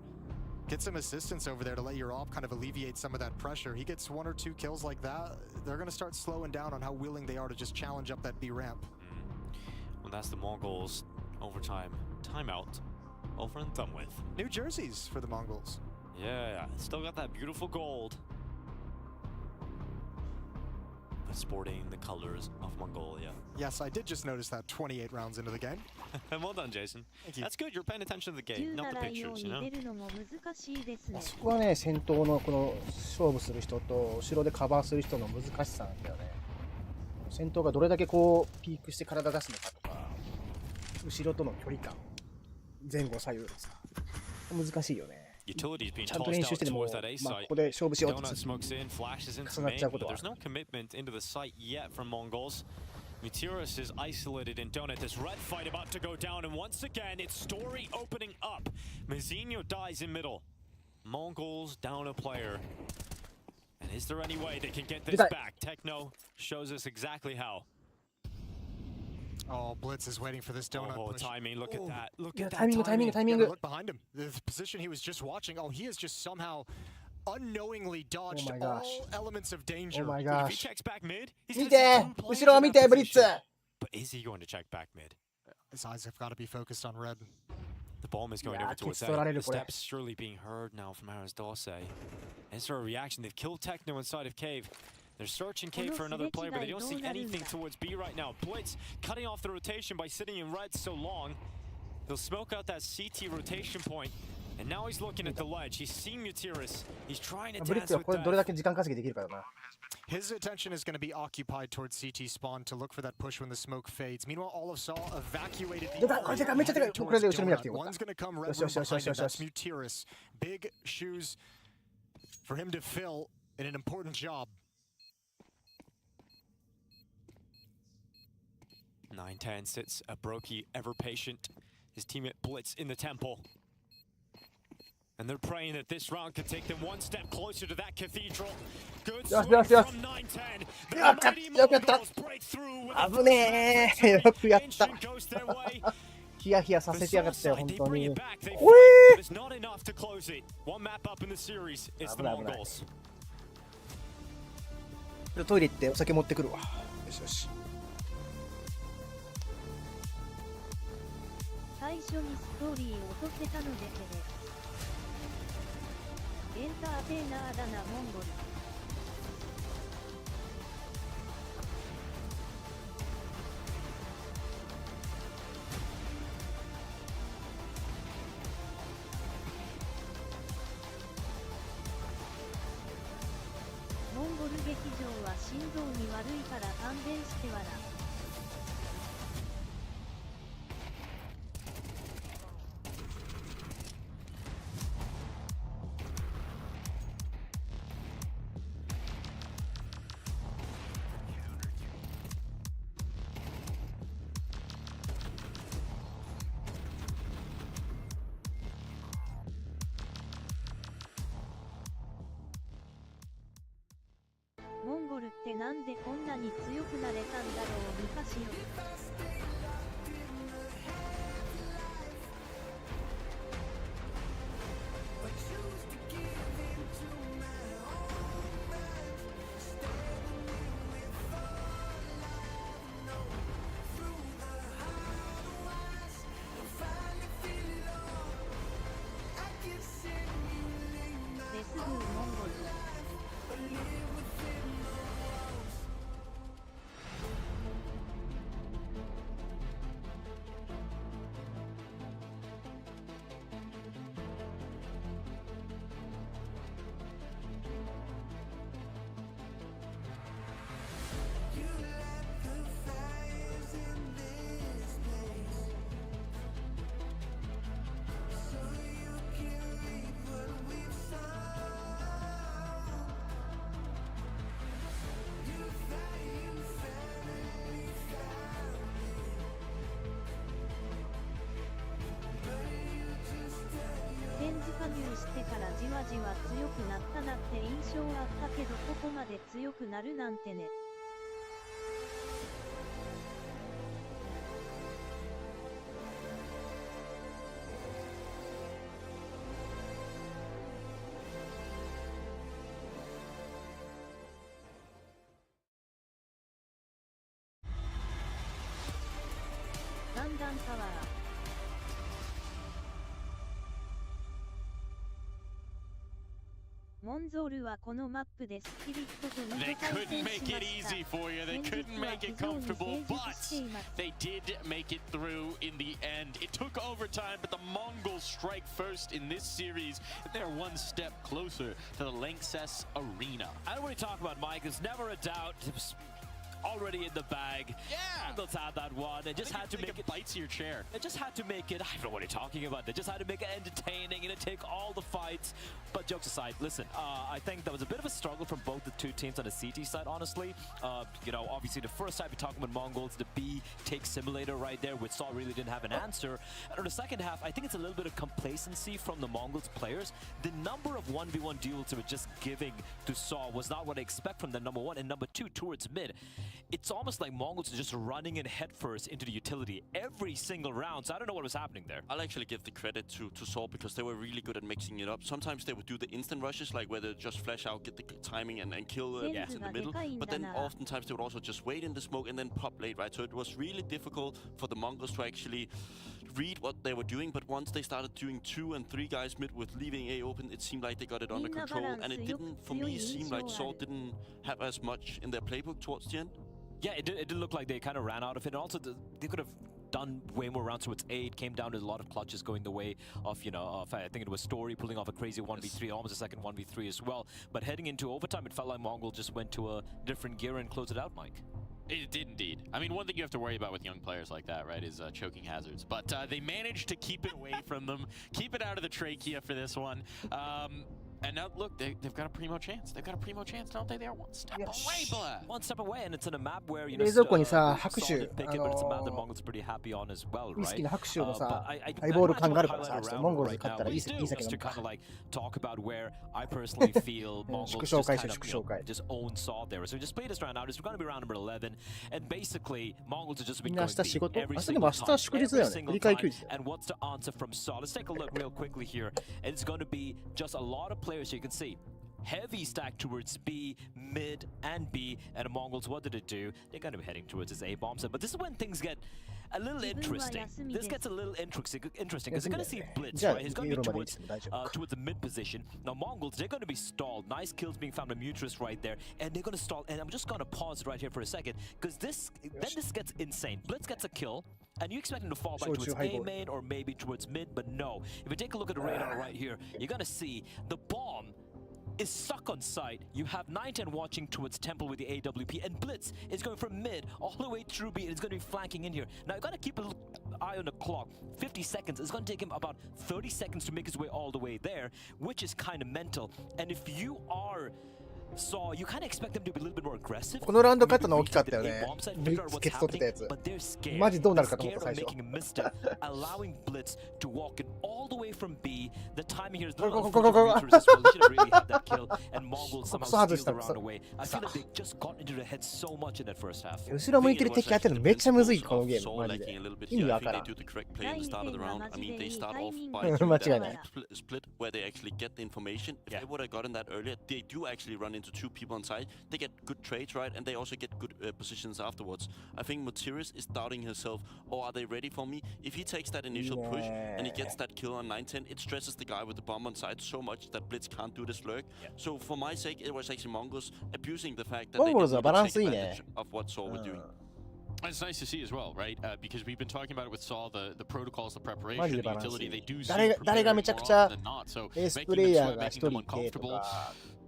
Get some assistance over there to let your Op kind of alleviate some of that pressure. He gets 1 or 2 kills like that, they're going to start slowing down on how willing they are to just challenge up that B ramp. Well, that's the Mongols overtime timeout. Over and done with. New jerseys for the Mongols. Yeah, still got that beautiful gold. But sporting the colors of Mongolia. Yes, I did just notice that 28 rounds into the game. Well done, Jason. Thank you. That's good, you're paying attention to the game, not the pictures, you know? そこはね、先頭のこの勝負する人と後ろでカバーする人の難しさなんだよね。先頭がどれだけこうピークして体出すのかとか、後ろとの距離感、前後左右でさ、難しいよね。Utilities being ちゃんと tossed 練習 out してでも、 towards that A まあ、こ site. こで勝負しようと Donut smokes in, flashes into 重なっ main, ちゃうこ but とは there's no commitment into the site yet from Mongols. Mutiris is isolated in Donut. This red fight about to go down, and once again, it's story opening up. Mazinho dies in middle. Mongols down a player. And is there any way they can get this back? Techno shows us exactly how. Oh, Blitz is waiting for this donut push. Timing, look at that. Look at that timing. Yeah, look behind him. The position he was just watching. Oh, he has just somehow unknowingly dodged all elements of danger. Oh my If gosh. he checks back mid, he's 見 gonna て see two 後ろを players 見 in て that ブリッツ position. But is he going to check back mid? His eyes have got to be focused on red. The bomb is going Yeah, over towards kick取られ A. る The これ steps surely being heard now from Aras Dose. Is there a reaction? They've killed Techno inside of Cave. They're searching Cave for another player, but they don't see anything towards B right now. Blitz cutting off the rotation by sitting in red so long. He'll smoke out that CT rotation point. And now he's looking at the ledge. He's seen Mutiris. He's trying to ブリッ dance ツは with これどれだ that. け時間稼ぎできるかだな。 His attention is going to be occupied towards CT spawn to look for that push when the smoke fades. Meanwhile, all of SAW evacuated the area, heading towards donut. One's going to come red room behind him. That's Mutiris. Big shoes for him to fill in an important job. 9-10 sits a Brokey, ever patient. His teammate Blitz in the temple. And they're praying that this round could take them one step closer to that cathedral. Good swing from 9-10. The mighty Mongols break through with a 危ねえよくやった Ancient goes their way. ヒヤヒヤさ The せてやが Soul ったよ side, 本 they 当 bring に it back. They お fight, え but it's not enough to close it. One map up in the series is the 危ない危ない Mongols. トイレ行ってお酒持ってくるわ。よしよし。最初にストーリー落とせたのでてれエンターテイナーだなモンゴル。モンゴル劇場は心臓に悪いから勘弁してわら。モンゴルってなんでこんなに強くなれたんだろう昔より。レスグーモンゴル。加入してからじわじわ強くなったなって印象あったけどここまで強くなるなんてね。ガンガンパワー。モンゾールはこのマップでスピリットと2 They 度対 couldn't 戦 make しま it した easy for you. They 現 couldn't 実は make 非 it 常に comfortable, 芸 but 術しています they did make it through in the end. It took overtime, but the Mongols strike first in this series. They're one step closer to the Lanxess Arena. And when we talk about Mike, there's never a doubt. It's already in the bag. Yeah. Mongols had that one. They just had to make it. Bites your chair. They just had to make it. I don't know what you're talking about. They just had to make it entertaining. Take all the fights. But jokes aside, listen. I think that was a bit of a struggle from both the two teams on the CT side. Honestly, obviously the first time you're talking about Mongols, the B take simulator right there, which SAW really didn't have an answer. And in the second half, I think it's a little bit of complacency from the Mongols players. The number of 1v1 duels they were just giving to SAW was not what I expect from them. Number one and number two towards mid. It's almost like Mongols are just running in headfirst into the utility every single round. So I don't know what was happening there. I'll actually give the credit to SAW because they were really good at mixing it up. Sometimes they would do the instant rushes, like where they just flash out, get the timing, and kill in the middle. But then oftentimes they would also just wait in the smoke and then pop late, right? So it was really difficult for the Mongols to actually read what they were doing. But once they started doing 2 and 3 guys mid with leaving A open, it seemed like they got it under control. And it didn't, for me, seem like SAW didn't have as much in their playbook towards the end. Yeah, it did look like they kind of ran out of it. And also, they could have done way more rounds towards 8. Came down to a lot of clutches going the way of, I think it was Story pulling off a crazy 1v3, almost a second 1v3 as well. But heading into overtime, it felt like Mongol just went to a different gear and closed it out, Mike. It did indeed. I mean, one thing you have to worry about with young players like that, right, is choking hazards. But they managed to keep it away from them, keep it out of the trachea for this one. And now, look, they've got a primo chance. They've got a primo chance, don't they? They're one step away, blood. One step away, and it's in a map where,冷蔵庫にさ、拍手、solid pick it, but it's a map that Mongols are pretty happy on as well, ウイス right? キーの拍手のさ、 I ハイボール感があるから highlight さ、ちょっと around モンゴルズ right 勝ったら now. いい酒 We 飲 do, む just to kind of like talk about where I personally feel Mongols just kind of, just own SAW there. So we just play this round out. It's going to be round number 11, and basically Mongols are just been going deep every single time, every single time. And what's the answer from SAW? Let's take a look real quickly here. It's going to be just a lot of players here. You can see heavy stack towards B, mid, and B. And the Mongols, what did it do? They're going to be heading towards this A bomb set. But this is when things get a little interesting. This gets a little interesting because they're going to see Blitz, right? He's going to be towards the mid position. Now, Mongols, they're going to be stalled. Nice kills being found by Mutrus right there. And they're going to stall. And I'm just going to pause it right here for a second because this gets insane. Blitz gets a kill. And you expect him to fall back towards A main or maybe towards mid, but no. If you take a look at the radar right here, you're going to see the bomb is stuck on site. You have 910 watching towards Temple with the AWP, and Blitz is going from mid all the way through B, and it's going to be flanking in here. Now, you got to keep an eye on the clock. 50 seconds. It's going to take him about 30 seconds to make his way all the way there, which is kind of mental. And if you are SAW, you kind of expect them to be a little bit more aggressive. このラウンド勝ったの大きかったよね。ケツ取ってたやつ。マジどうなるかと思った最初。allowing Blitz to walk in all the way from B. The timing here is go, little go, go, go, go. unfortunate as well. They should have really had that kill, and Mongols somehow steal the round away. I feel like they just got into the head so much in that first half. 後ろ向いてる敵当てるのめっちゃむずいこのゲームマジで。意味わからん。 I mean, they start off by doing that split where they actually get the information. If they would have gotten that earlier, they do actually run into 2 people on site. They get good trades, right? And they also get good positions afterwards. I think Matiris is doubting himself. Oh, are they ready for me? If he takes that initial push and he gets that kill on 910, it stresses the guy with the bomb on site so much that Blitz can't do this lurk. So for my sake, it was actually Mongols abusing the fact that they didn't take advantage of what SAW were doing. It's nice to see as well, right? Because we've been talking about it with SAW, the protocols, the preparation, the utility. They do seem prepared more often than not. So making them sweat, making them uncomfortable.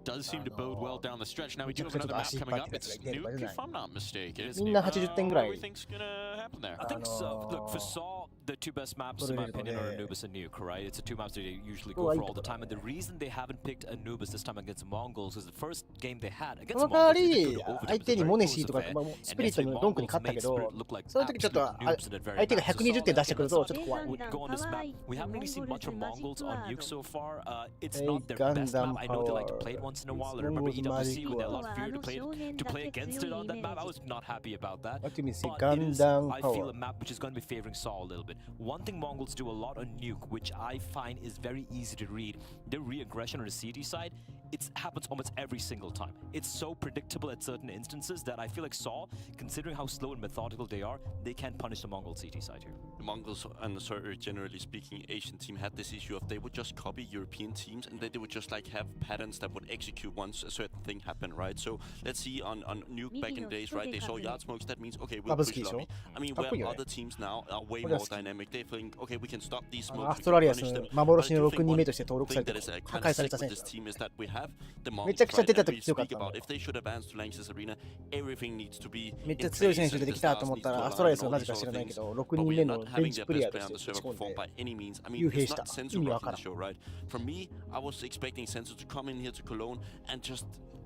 does seem to bode well down the stretch. Now we do have another map coming up. It's Nuke, if I'm not mistaken. みんな80点ぐらい。 What do you think's gonna happen there? I think so. Look, for SAW, the two best maps, in my opinion, are Anubis and Nuke, right? It's the two maps they usually go for all the time. And the reason they haven't picked Anubis this time against Mongols is the first game they had against その代わ Mongols. り、相手にモネシーとか、スピリットにドンクに勝ったけど、その時ちょっと相手が120点出してくるとちょっと怖い。 Go on this map. We haven't really seen much from Mongols on Nuke so far. It's not their best map. I know they like to play it once in a while. I remember EWC when they had a lot of fear to play against it on that map. I was not happy about that. But it is, I feel, a map which is going to be favoring SAW a little bit. One thing Mongols do a lot on Nuke, which I find is very easy to read, their re-aggression on the CD side, it happens almost every single time. It's so predictable at certain instances that I feel like SAW, considering how slow and methodical they are, they can punish the Mongol CT side here. The Mongols and the generally speaking Asian team had this issue of they would just copy European teams and then they would just like have patterns that would execute once a certain thing happened, right? So let's see on Nuke back in the days, right? They saw yard smokes, that means okay, we'll push lobby. I mean, where other teams now are way more dynamic, they think okay, we can stop these smokes, we can punish them. But I do think one thing that is kind of sick with this team is that we have the Mongols, right? And we speak about if they should advance to Lanxess Arena, everything needs to be めっちゃ強い選手出てきたと思ったら、アストラリアスがなぜか知らないけど、6人目のベンチプレイヤーとして打ち込んで、幽閉した。意味わからん。 For me, I was expecting Sensor to come in here to Cologne and just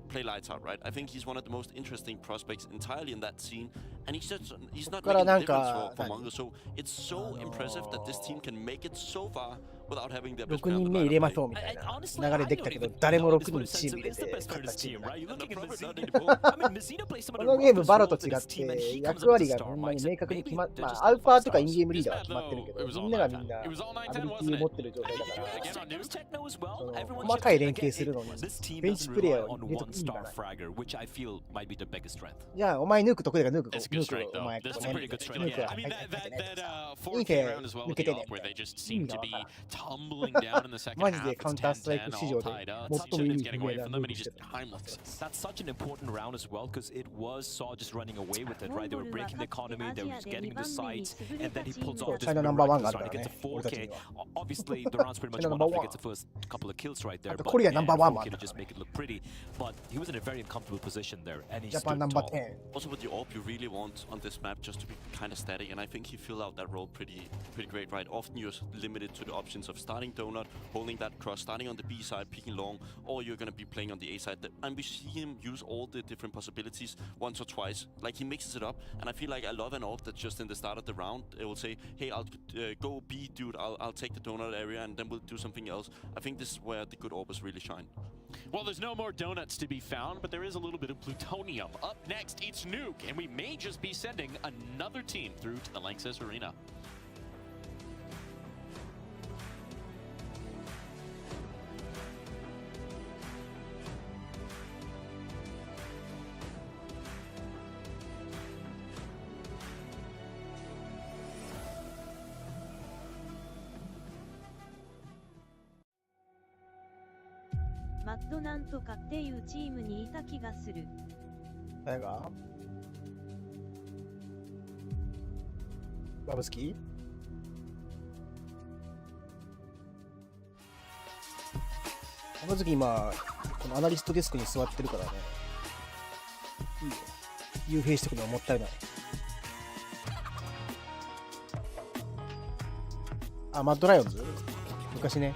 play lights out, right? I think he's one of the most interesting prospects entirely in that scene, and he's not making a difference for Mongols. So it's so impressive that this team can make it so far without having their best player on the 6人目入れま lineup しょうみたいな流れできたけど、誰も6人チーム入れて勝ったチーム。このゲームバロと違って役割がほんまに明確に決まって、まあアウパーとかインゲームリーダーは決まってるけど、みんながみんなアビリティを持ってる状態だから、細かい連携するのにベンチプレイヤーを入れとく意味がない。じゃあお前ヌーク得意だからヌークお前ヌークは入ってね。インフェ抜けてね。意味がわからん。 マジでカウンターストライク史上で最もいいプレイヤーだとしてた。 That's such an important round as well because it was SAW just running away with it, right? They were breaking the economy, they were just getting the sites, and then he pulls off this miracle trying to get to 4K. Obviously, the round's pretty much won off. He gets the first couple of kills right there, but yeah, 4K to just make it look pretty. But he was in a very uncomfortable position there, and he stood tall. Also, with the AWP, you really want on this map just to be kind of static, and I think he filled out that role pretty great, right? Often you're limited to the options of starting donut, holding that cross, starting on the B side, peeking long, or you're gonna be playing on the A side. And we see him use all the different possibilities once or twice. Like he mixes it up, and I feel like I love an AWP that just in the start of the round, it will say, hey, I'll go B, dude, I'll take the donut area, and then we'll do something else. I think this is where the good AWPers really shine. Well, there's no more donuts to be found, but there is a little bit of plutonium. Up next, it's Nuke, and we may just be sending another team through to the Lanxess Arena.「マッドなんとかっていうチームにいた気がする」誰がバブスキーバブスキー今このアナリストデスクに座ってるからねいいよ幽閉してくのはもったいないあマッドライオンズ昔ね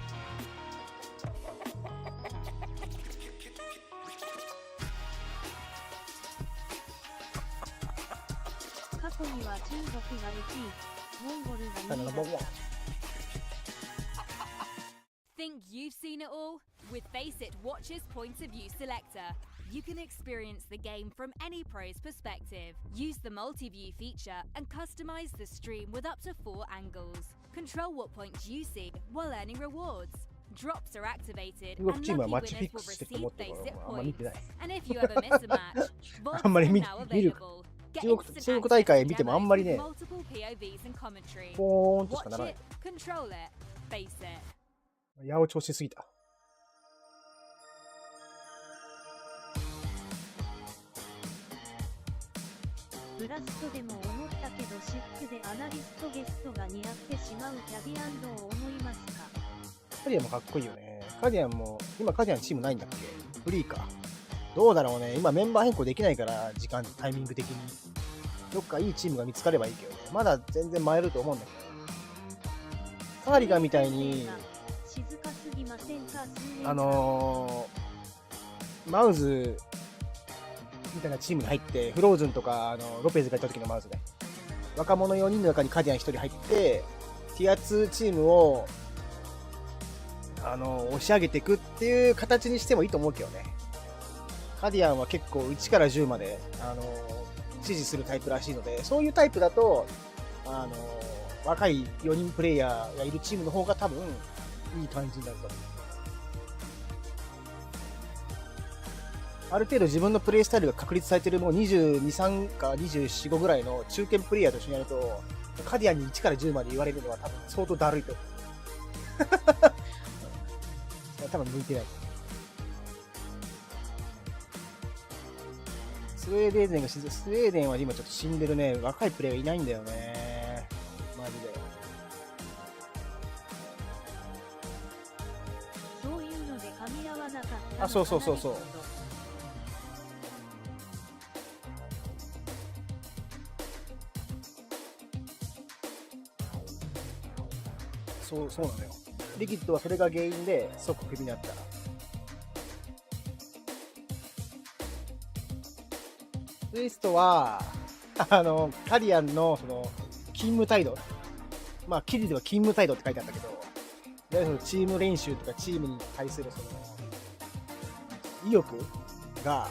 過去には中国が1位、モンゴルが2位だった。Think you've seen it all? With FACEIT Watch's Point of View Selector, you can experience the game from any pro's perspective. Use the multi-view feature and customize the stream with up to 4 angles. Control what points you see while earning rewards. Drops are activated and lucky winners will receive FACEIT points. And if you ever miss a match, VODs are now available. 中国大会見てもあんまりね、ポーンとしかならない。八百長しすぎた。ブラストでも思ったけどシックでアナリストゲストが似合ってしまうキャディアンドを思いますか？カディアンもかっこいいよね。カディアンも、今カディアンチームないんだっけ？フリーか。どうだろうね。今メンバー変更できないから、時間、タイミング的に。どっかいいチームが見つかればいいけどね。まだ全然迷えると思うんだけど。カーリガンみたいに、マウズみたいなチームに入って、フローズンとか、ロペズがいた時のマウズね。若者4人の中にカディアン1人入って、ティア2チームを、押し上げていくっていう形にしてもいいと思うけどね。カディアンは結構1から10まで、支持するタイプらしいので、そういうタイプだと、若い4人プレイヤーがいるチームの方が多分、いい感じになると思う。ある程度自分のプレイスタイルが確立されているもう22、3か24、5ぐらいの中堅プレイヤーと一緒にやると、カディアンに1から10まで言われるのは多分相当だるいと思う。多分向いてない。スウェーデンは今ちょっと死んでるね。若いプレイヤーいないんだよね。マジで。そういうので噛み合わなかったあ、そうそうそうそう。そうなのよ。リキッドはそれが原因で即クビになった。ツイストは、カディアンのその勤務態度、まあ記事では勤務態度って書いてあったけど、そのチーム練習とかチームに対するその意欲が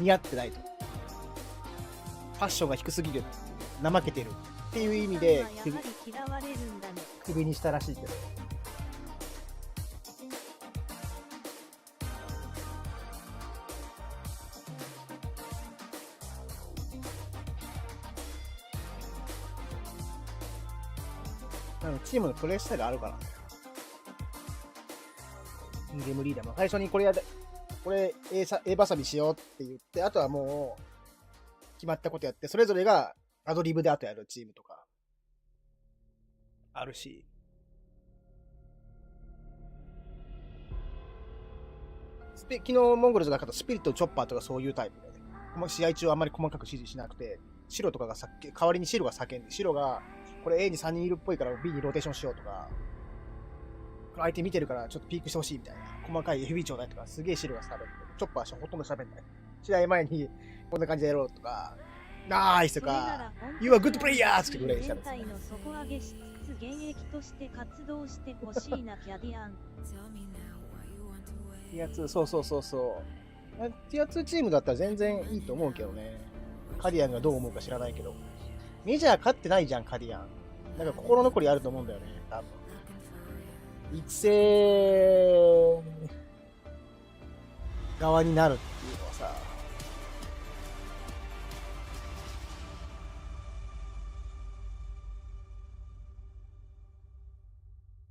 似合ってないと。パッションが低すぎる、怠けてるっていう意味でクビにしたらしいけど。チームのプレースタイルあるからね。ゲームリーダーも最初にこれ A バサミしようって言って、あとはもう決まったことやって、それぞれがアドリブで後やるチームとかあるし。昨日モンゴルズが勝ったスピリットチョッパーとかそういうタイプで、ね、試合中はあんまり細かく指示しなくて、白とかが代わりに白が叫んで、白がこれ A に3人いるっぽいから B にローテーションしようとか、相手見てるからちょっとピークしてほしいみたいな、細かい FB ちょうだいとか、すげえ白が喋って、チョッパーはほとんど喋んない。試合前にこんな感じでやろうとか、ナイスとか、You are good player! ってぐらい喋ってた。現役として活動してほしいな、キャディアン。ティア2、そう。ティア2チームだったら全然いいと思うけどね。カディアンがどう思うか知らないけど。メジャー勝ってないじゃん、カディアン。なんか心残りあると思うんだよね、多分。育成側になるっていうのはさ、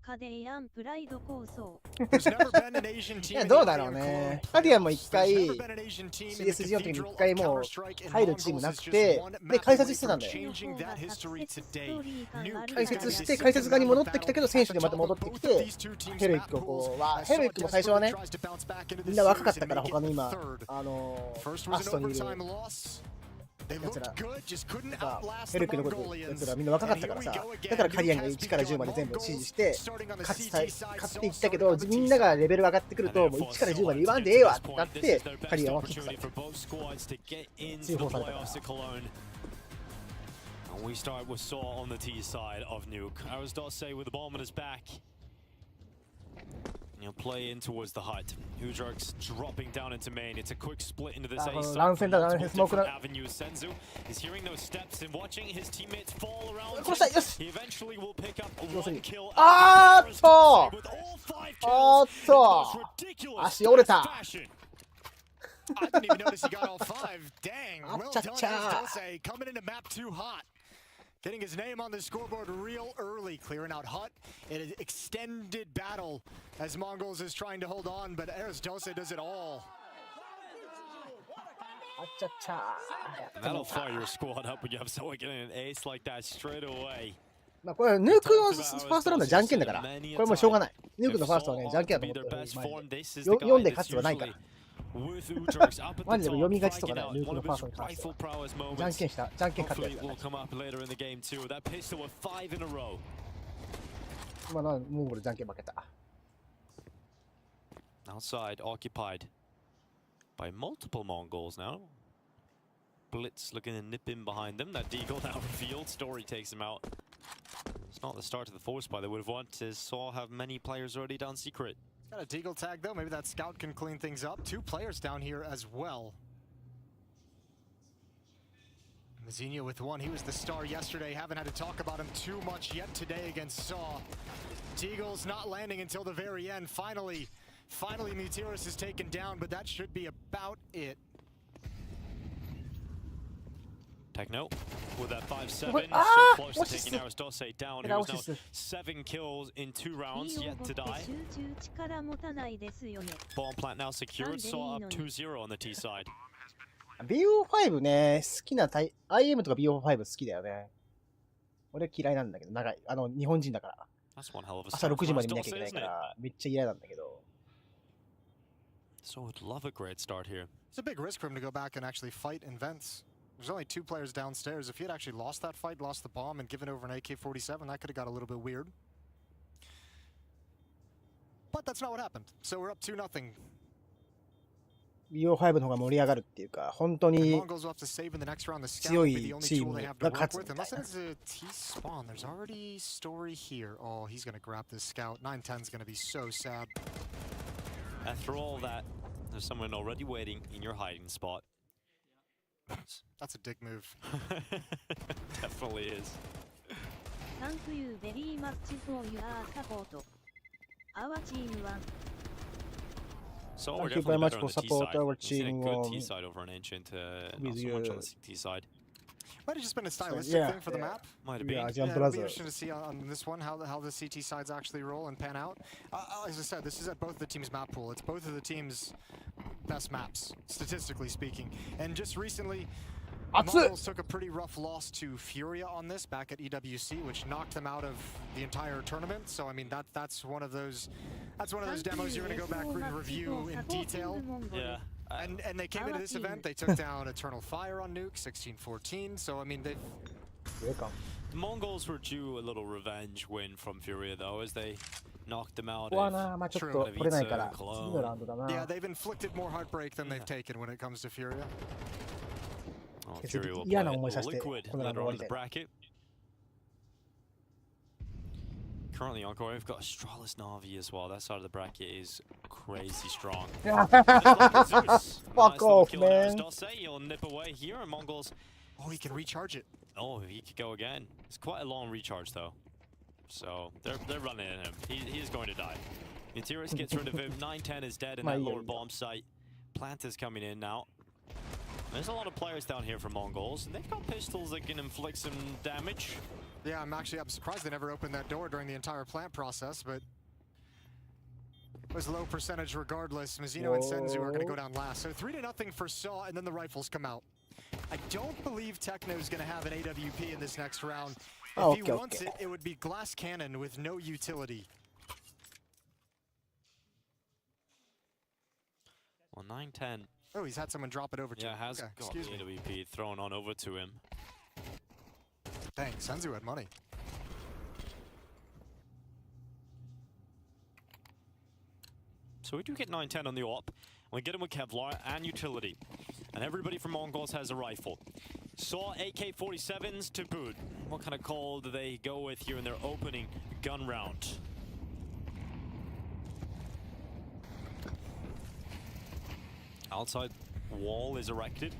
カディアンプライド構想。いや、どうだろうね。カディアンも一回 CS2 の時に一回もう入るチームなくて、で解説してたんだよ。解説して解説側に戻ってきたけど、選手でまた戻ってきて、ヘルイックをこう、ヘルイックも最初はね、みんな若かったから、他の今、アストにいるやつら、ヘルイックのことやつらみんな若かったからさ、だからカディアンが1から10まで全部指示して、勝っていったけど、みんながレベル上がってくると、もう1から10まで言わんでええわってなって、カディアンはキックされた。追放されたから。We start with SAW on the T side of Nuke. OUTSET with the bomb on his back. And he'll play in towards the hut. Hujark's dropping down into main. It's a quick split into this A side from multiple different avenues. Senzu is hearing those steps and watching his teammates fall around. He eventually will pick up one kill. With all 5 kills. Ridiculous fashion. I didn't even notice he got all 5. Dang. Well done, Dose. Coming into map 2 hot. Getting his name on the scoreboard real early, clearing out hut. An extended battle as Mongols is trying to hold on, but Dose does it all. That'll fire your squad up when you have someone getting an ace like that straight away. まあこれヌークのファーストラウンドはじゃんけんだから、これもうしょうがない。ヌークのファーストはね、じゃんけんだと思ってる。4で勝つはないから。with Utrux up at マジ the で読み top, がちとか fighting ね、 out ルーク one の of ファース his トに関して rifle は。 prowess じゃん moments. けんした、じゃんけん勝った Hopefully や it つ will だ。 come up later in the game too. That pistol with 5 in a row. 今のはモンゴルじゃんけん負けた。 Outside, occupied by multiple Mongols now. Blitz looking to nip in behind them. That deagle now revealed. Story takes him out. It's not the start of the force buy they would have wanted. SAW have many players already down secret. Got a deagle tag though. Maybe that scout can clean things up. 2 players down here as well. Mazinho with 1. He was the star yesterday. Haven't had to talk about him too much yet today against SAW. Deagle's not landing until the very end. Finally, Mutiris is taken down, but that should be about it. Techno with that 5-7, so close to taking ARTISAN down. He was now 7 kills in 2 rounds, yet to die. Bomb plant now secured, SAW up 2-0 on the T side. BO5 ね、好きなIM とか BO5 好きだよね。俺嫌いなんだけど、長い。日本人だから。That's one hell of a 朝 start 6時 from まで見なきゃいけない ARTISAN, か isn't it? ら、めっちゃ嫌なんだけど。So would love a great start here. It's a big risk for him to go back and actually fight in vents. There's only 2 players downstairs. If he had actually lost that fight, lost the bomb, and given over an AK-47, that could have got a little bit weird. But that's not what happened. So we're up 2-0. BO5 の方が盛り上がるっていうか、本当に Mongols will have to save in the next round. The scout 強 will be い the only チー tool ム they have to が work 勝つ with. みた Unless いな。 it's a T-spawn. There's already story here. Oh, he's going to grab this scout. 910's going to be so sad. After all that, there's someone already waiting in your hiding spot. That's a dick move. Definitely is. Thank you very much for your support. Our team won. So Thank we're you very definitely much better for on the T support. side. Our We've seen a team good won. T side over on Ancient, not With so much you. on the T side. Might have just been a stylistic yeah, thing for the yeah. map. Might have been. Yeah, Yeah, Jump it'll be Brother. interesting to see on this one how the CT sides actually roll and pan out. As I said, this is at both the teams' map pool. It's both of the teams' best maps, statistically speaking. And just recently, Mongols took a pretty rough loss to Furia on this back at EWC, which knocked them out of the entire tournament. So I mean that's one of those demos you're going to go back and review in detail. Yeah. And they came into this event, they took down Eternal Fire on Nuke, 16-14. So I mean they've. The Mongols were due a little revenge win from Furia though, as they knocked them out ここは of な、まあちょっと取れないから、次のラウンドだな。 Yeah, they've inflicted more heartbreak than they've taken when it comes to Furia. Oh, Furia will play 嫌な思いさせて、 Liquid このラウンド later 終わ on り in た the い。 bracket. Currently on Corsair, we've got Astralis Navi as well. That side of the bracket is crazy strong. Fuck off, man. He'll nip away here, and Mongols. Oh, he can recharge it. Oh, he could go again. It's quite a long recharge though. So they're running at him. He is going to die. Mutiris gets rid of him. 910 is dead in that lower bomb site. Plant is coming in now. There's a lot of players down here for Mongols, and they've got pistols that can inflict some damage. Yeah, I'm surprised they never opened that door during the entire plant process, but it was low percentage regardless. Mazinho and Senzu are going to go down last. So 3-0 for SAW, and then the rifles come out. I don't believe Techno's going to have an AWP in this next round. If he wants it, it would be glass cannon with no utility. Well, 910. Oh, he's had someone drop it over to him. Yeah, has got the AWP thrown on over to him. Dang, Senzu had money. So we do get 910 on the op. We get him with Kevlar and utility. And everybody from Mongols has a rifle. SAW AK-47s to boot. What kind of call do they go with here in their opening gun round? Outside wall is erected.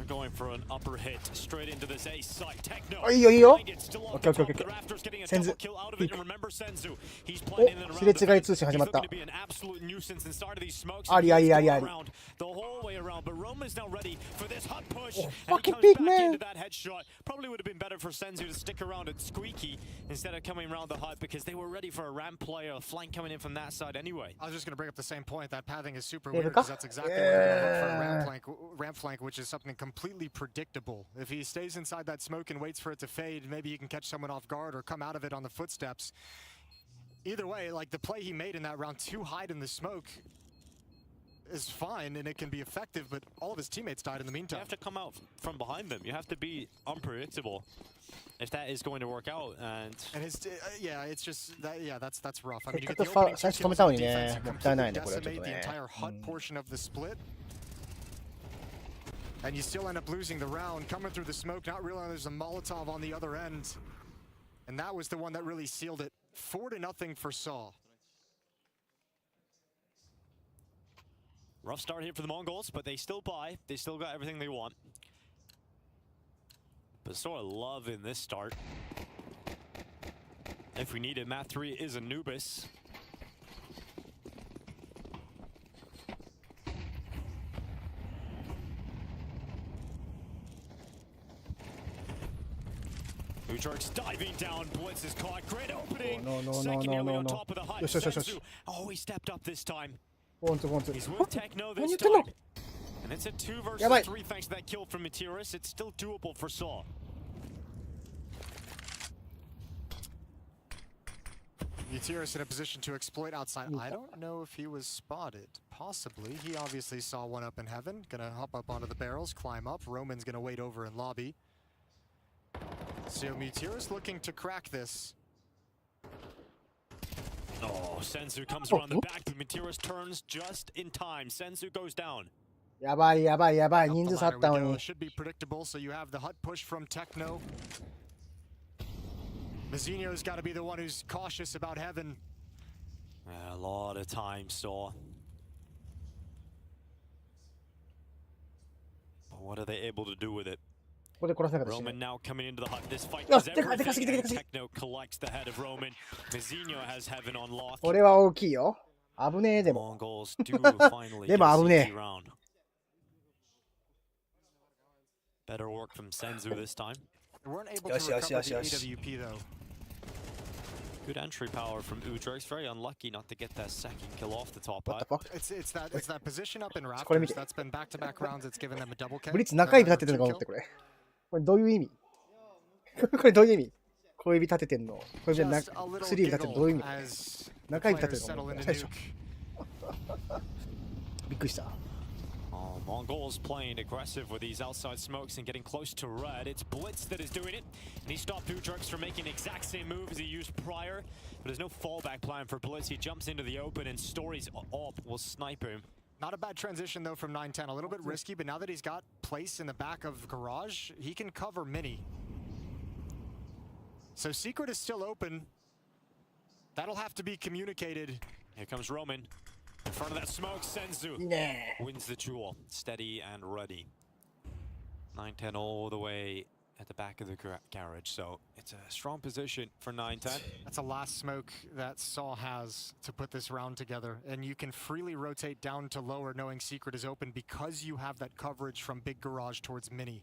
Going for an upper hit straight into this ace site. Techno. Okay. The rafters getting a double kill out of it. And remember Senzu. He's playing in and around. He's looking to be an absolute nuisance and started these smokes. Around the whole way around. But Roma's now ready for this hot push. And he comes back into that headshot. Probably would have been better for Senzu to stick around at Squeaky instead of coming around the hut, because they were ready for a ramp player, a flank coming in from that side anyway. I was just going to bring up the same point. That pathing is super weird, because that's exactly what we're going to look for a ramp flank, which is something completely predictable. If he stays inside that smoke and waits for it to fade, maybe he can catch someone off guard or come out of it on the footsteps. either way, like the play he made in that round to hide in the smoke is fine and it can be effective, but all of his teammates died in the meantime. You have to come out from behind them. You have to be unpredictable if that is going to work out. And his, yeah, it's just that, yeah, that's rough. I mean, you get ちょ the っと opening 最 two 初止めたの kills に on ね、 defense, もったいない completely ね、これはちょっ decimate と the ね。 entire HUD portion of the split. And you still end up losing the round, coming through the smoke, not realizing there's a Molotov on the other end. And that was the one that really sealed it. 4-0 for SAW. rough start here for the Mongols, but they still buy. They still got everything they want. But sort of love in this start. If we need it, map 3 is Anubis. Ujark's diving down, Blitz is caught, great opening. Second nearly on top of the hut. Senzu. Oh, he stepped up this time. He's with Techno this time. And it's a 2 versus 3 thanks to that kill from Matiris. It's still doable for SAW. Matiris in a position to exploit outside. I don't know if he was spotted. Possibly. He obviously saw one up in heaven. Gonna hop up onto the barrels, climb up. Roman's gonna wait over in lobby. So Matiris looking to crack this. Oh, Senzu comes around the back, but Matiris turns just in time. Senzu goes down. やばいやばいやばい、人数差あったのに。 Should be predictable, so you have the hut push from Techno. Mazzinho's got to be the one who's cautious about heaven. A lot of time, SAW. But what are they able to do with it? Roman now coming into the hut. This fight is everything. Techno collects the head of Roman. Mazzinho has heaven on lock. これは大きいよ。危ねえでも。 Mongols do finally get a CT round. Better work from Senzu this time. They weren't able to recover the AWP though. Good entry power from Ujark's. Very unlucky not to get that second kill off the top. What the fuck? It's that position up in Raptors. That's been back-to-back rounds. It's given them a double kill. ブリッツ中指立ててるのか思ってこれ。これどういう意味これどういう意味小指立ててんのこれじゃなく薬指立ててるのどういう意味中指立ててるの最初びっくりした。 Oh, Mongols playing aggressive with these outside smokes and getting close to red. It's Blitz that is doing it. And he stopped Ujark's from making the exact same move as he used prior. But there's no fallback plan for Blitz. He jumps into the open and Stories up will snipe him. Not a bad transition though from 9-10. A little bit risky, but now that he's got place in the back of Garage, he can cover Mini. So Secret is still open. That'll have to be communicated. Here comes Roman. In front of that smoke, Senzu wins the duel. Steady and ready. 9-10 all the way at the back of the garage, so it's a strong position for 9-10. That's a last smoke that SAW has to put this round together, and you can freely rotate down to lower knowing Secret is open because you have that coverage from Big Garage towards Mini.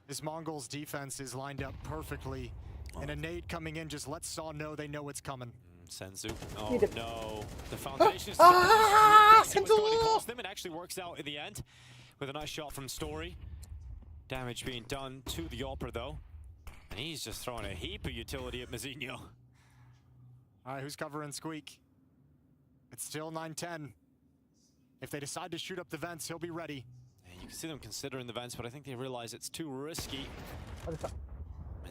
This Mongols defense is lined up perfectly, and a nade coming in just lets SAW know they know what's coming. Senzu. Oh no. The foundation is going to cost them. It actually works out in the end with a nice shot from Story. Damage being done to the Opera though. And he's just throwing a heap of utility at Mazzinho. Alright, who's covering Squeak? It's still 9-10. If they decide to shoot up the vents, he'll be ready. And you can see them considering the vents, but I think they realize it's too risky.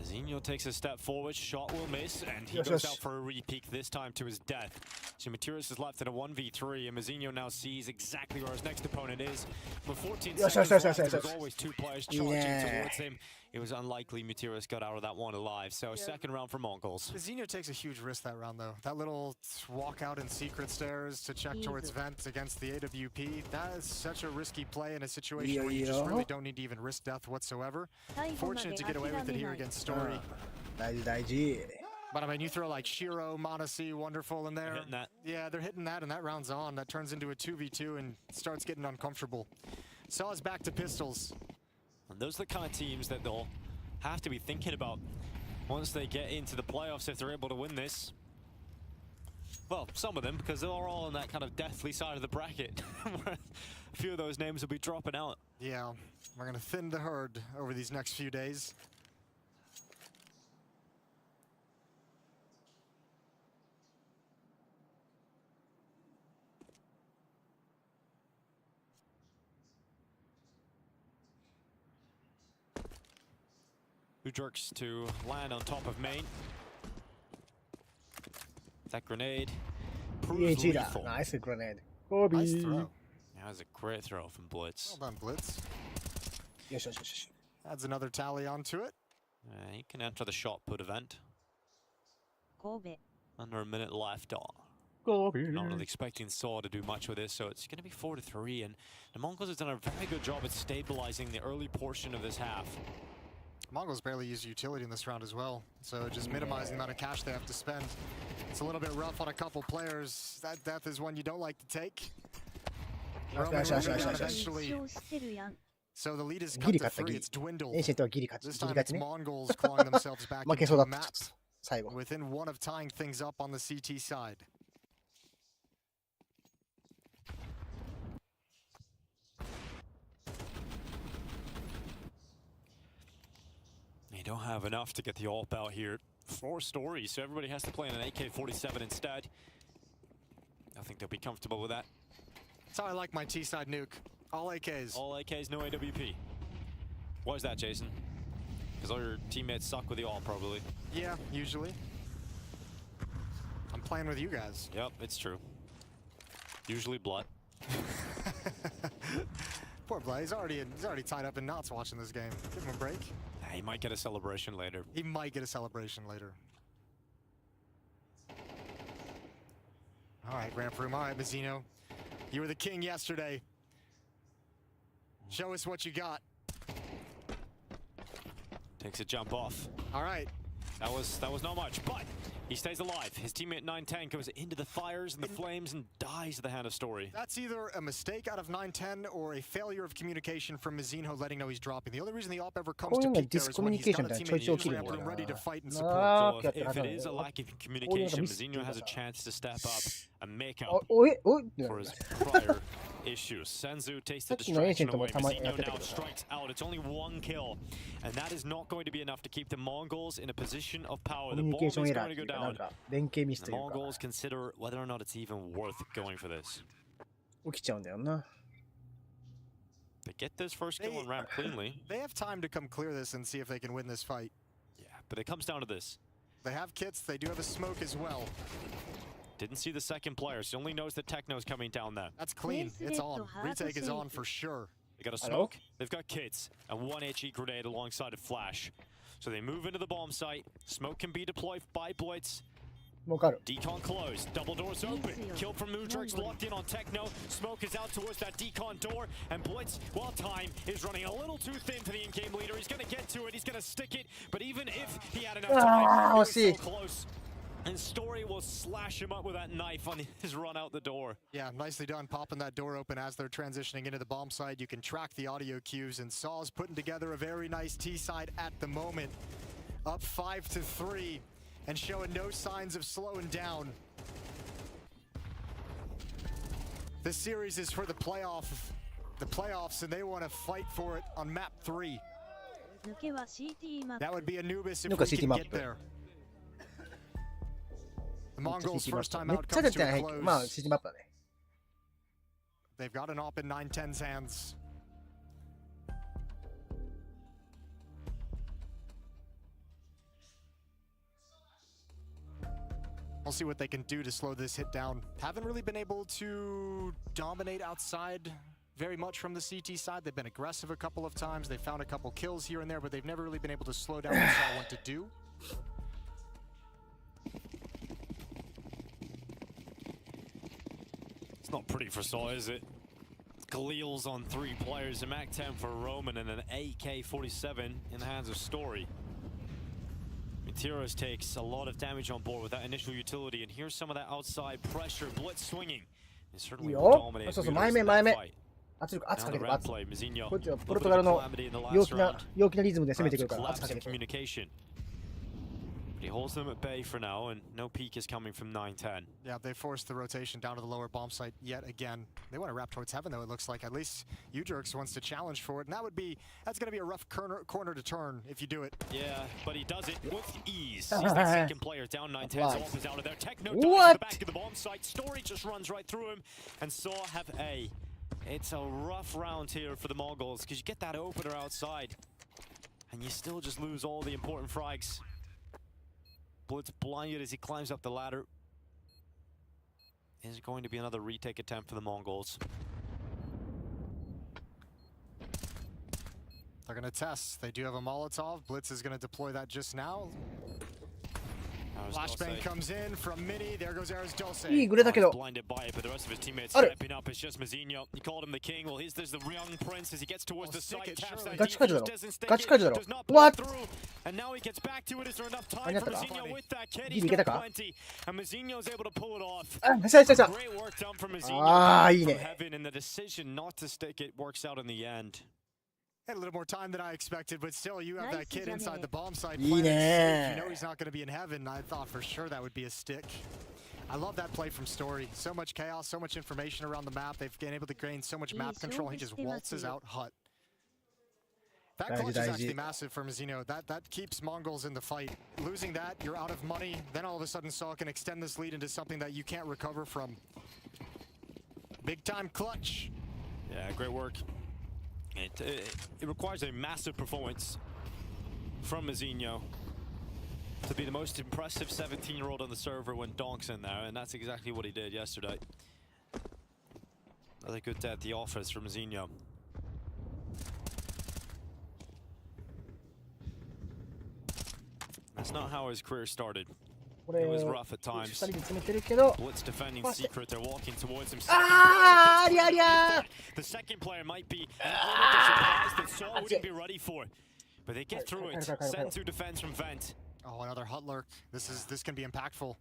Mazzinho takes a step forward, shot will miss, and he goes out for a re-peek, this time to his death. So Matiris is left in a 1v3, and Mazzinho now sees exactly where his next opponent is. With 14 seconds left, there's always 2 players charging towards him. It was unlikely Matiris got out of that one alive, so second round for Mongols. Mazzinho takes a huge risk that round though. That little walk out in secret stairs to check towards vent against the AWP, that is such a risky play in a situation where you just really don't need to even risk death whatsoever. Fortunate to get away with it here against Story. But I mean, you throw like Shiro, Monasi, Wonderful in there. They're hitting that. Yeah, they're hitting that, and that round's on. That turns into a 2v2 and starts getting uncomfortable. SAW's back to pistols. And those are the kind of teams that they'll have to be thinking about once they get into the playoffs if they're able to win this. Well, some of them, because they're all on that kind of deathly side of the bracket. A few of those names will be dropping out. Yeah, we're going to thin the herd over these next few days. who jerks to land on top of main. That grenade proves lethal. Nice grenade. Nice throw. That was a great throw from Blitz. Well done, Blitz. Adds another tally onto it. He can enter the shot put event. Under a minute left. Not really expecting SAW to do much with this, so it's going to be 4-3, and the Mongols have done a very good job at stabilizing the early portion of this half. Mongols barely use utility in this round as well, so just minimizing the amount of cash they have to spend. It's a little bit rough on a couple players. That death is one you don't like to take. Eventually. So the lead is cut to 3. It's dwindled. This time it's Mongols clawing themselves back into the map, within one of tying things up on the CT side. They don't have enough to get the AWP out here. 4 stories, so everybody has to play in an AK-47 instead. I think they'll be comfortable with that. That's how I like my T-side nuke. All AKs. All AKs, no AWP. Why is that, Jason? Because all your teammates suck with the AWP, probably. Yeah, usually. I'm playing with you guys. Yep, it's true. Usually Blood. Poor Blood. He's already tied up in knots watching this game. Give him a break. He might get a celebration later. He might get a celebration later. All right, Grand Prix. All right, Mazzino. You were the king yesterday. Show us what you got. Takes a jump off. All right. That was not much, but he stays alive. His teammate 910 goes into the fires and the flames and dies at the hand of Story. That's either a mistake out of 910 or a failure of communication from Mazzino letting know he's dropping. The only reason the AWP ever comes to peak there is when he's got a teammate who's ready to fight and support. So if it is a lack of communication, Mazzino has a chance to step up and make up for his prior issues. Senzu takes the distraction away. Mazzino now strikes out. It's only 1 kill, and that is not going to be enough to keep the Mongols in a position of power. The bomb is going to go down. The Mongols consider whether or not it's even worth going for this. They get this first kill on ramp cleanly. They have time to come clear this and see if they can win this fight. Yeah, but it comes down to this. They have kits. They do have a smoke as well. Didn't see the second player, so he only knows that Techno's coming down there. That's clean. It's on. Retake is on for sure. They got a smoke, they've got kits, and 1 HE grenade alongside a flash. So they move into the bomb site. Smoke can be deployed by Blitz. Decon closed. Double doors open. Kill from Moodrix locked in on Techno. Smoke is out towards that decon door. And Blitz, while time is running a little too thin for the in-game leader. He's going to get to it. He's going to stick it. But even if he had enough time, he was so close. And Story will slash him up with that knife on his run out the door. Yeah, nicely done popping that door open as they're transitioning into the bomb site. You can track the audio cues, and SAW's putting together a very nice T-side at the moment. Up 5-3 and showing no signs of slowing down. This series is for the playoffs, and they want to fight for it on map 3. That would be Anubis if we can get there. The Mongols' first time out comes to a close. They've got an AWP in 910's hands. We'll see what they can do to slow this hit down. Haven't really been able to dominate outside very much from the CT side. They've been aggressive a couple of times. They've found a couple kills here and there, but they've never really been able to slow down what SAW want to do. It's not pretty for SAW, is it? Gleals on 3 players, a MAC-10 for Roman, and an AK-47 in the hands of Story. Tiros takes a lot of damage on board with that initial utility, and here's some of that outside pressure. Blitz swinging. And certainly dominated in that fight. 圧かけてくる。Now the red play, Mazzino, こっちはポルトガルの陽気なリズムで攻めてくるから圧かけてくる。 communication. He holds them at bay for now, and no peek is coming from 910. Yeah, they forced the rotation down to the lower bomb site yet again. They want to wrap towards heaven, though, it looks like. At least Udrix wants to challenge for it, and that's going to be a rough corner to turn if you do it. Yeah, but he does it with ease. He's the second player down. 910's AWP is out of there. Techno dives to the back of the bomb site. Story just runs right through him, and SAW have A. It's a rough round here for the Mongols, because you get that opener outside. and you still just lose all the important frags. Blitz blinded as he climbs up the ladder. Is going to be another retake attempt for the Mongols. They're going to test. They do have a Molotov. Blitz is going to deploy that just now. Flashbang comes in from Mini. There goes ARTISAN. いいグレだけど。 Blinded by it, but the rest of his teammates stepping up. It's just Mazinho. He called him the king. Well, there's the young prince as he gets towards the site. Taps that ガチ解除だろ。 doesn't ガチ解除だろ。 does not pull What? through. And now he gets back to it. Is there enough time 間に合っ for たか Mazinho with that kid? ギ He's リいけた got か plenty. And Mazinho's able to pull it off. あ、来た来た来た。 Great work done from Mazinho. ああ、いい From ね。 heaven, and the decision not to stick it works out in the end. Had a little more time than I expected, but still, you have that kid inside the bomb site.いいね。 You know he's not going to be in heaven. I thought for sure that would be a stick. I love that play from Story. So much chaos, so much information around the map. They've been able to gain so much map control. He just waltzes out hut. That clutch is actually massive for Mazinho. That keeps Mongols in the fight. Losing that, you're out of money. Then all of a sudden, SAW can extend this lead into something that you can't recover from. Big time clutch. Yeah, great work. It requires a massive performance from Mazinho to be the most impressive 17-year-old on the server when Donk's in there, and that's exactly what he did yesterday. Another good day at the office for Mazinho. That's not how his career started. It was rough at times. Blitz defending secret, they're walking towards him. The second player might be an element of surprise that SAW wouldn't be ready for. But they get through it. Senzu defends from Vent. Oh, another hut lurk. This can be impactful.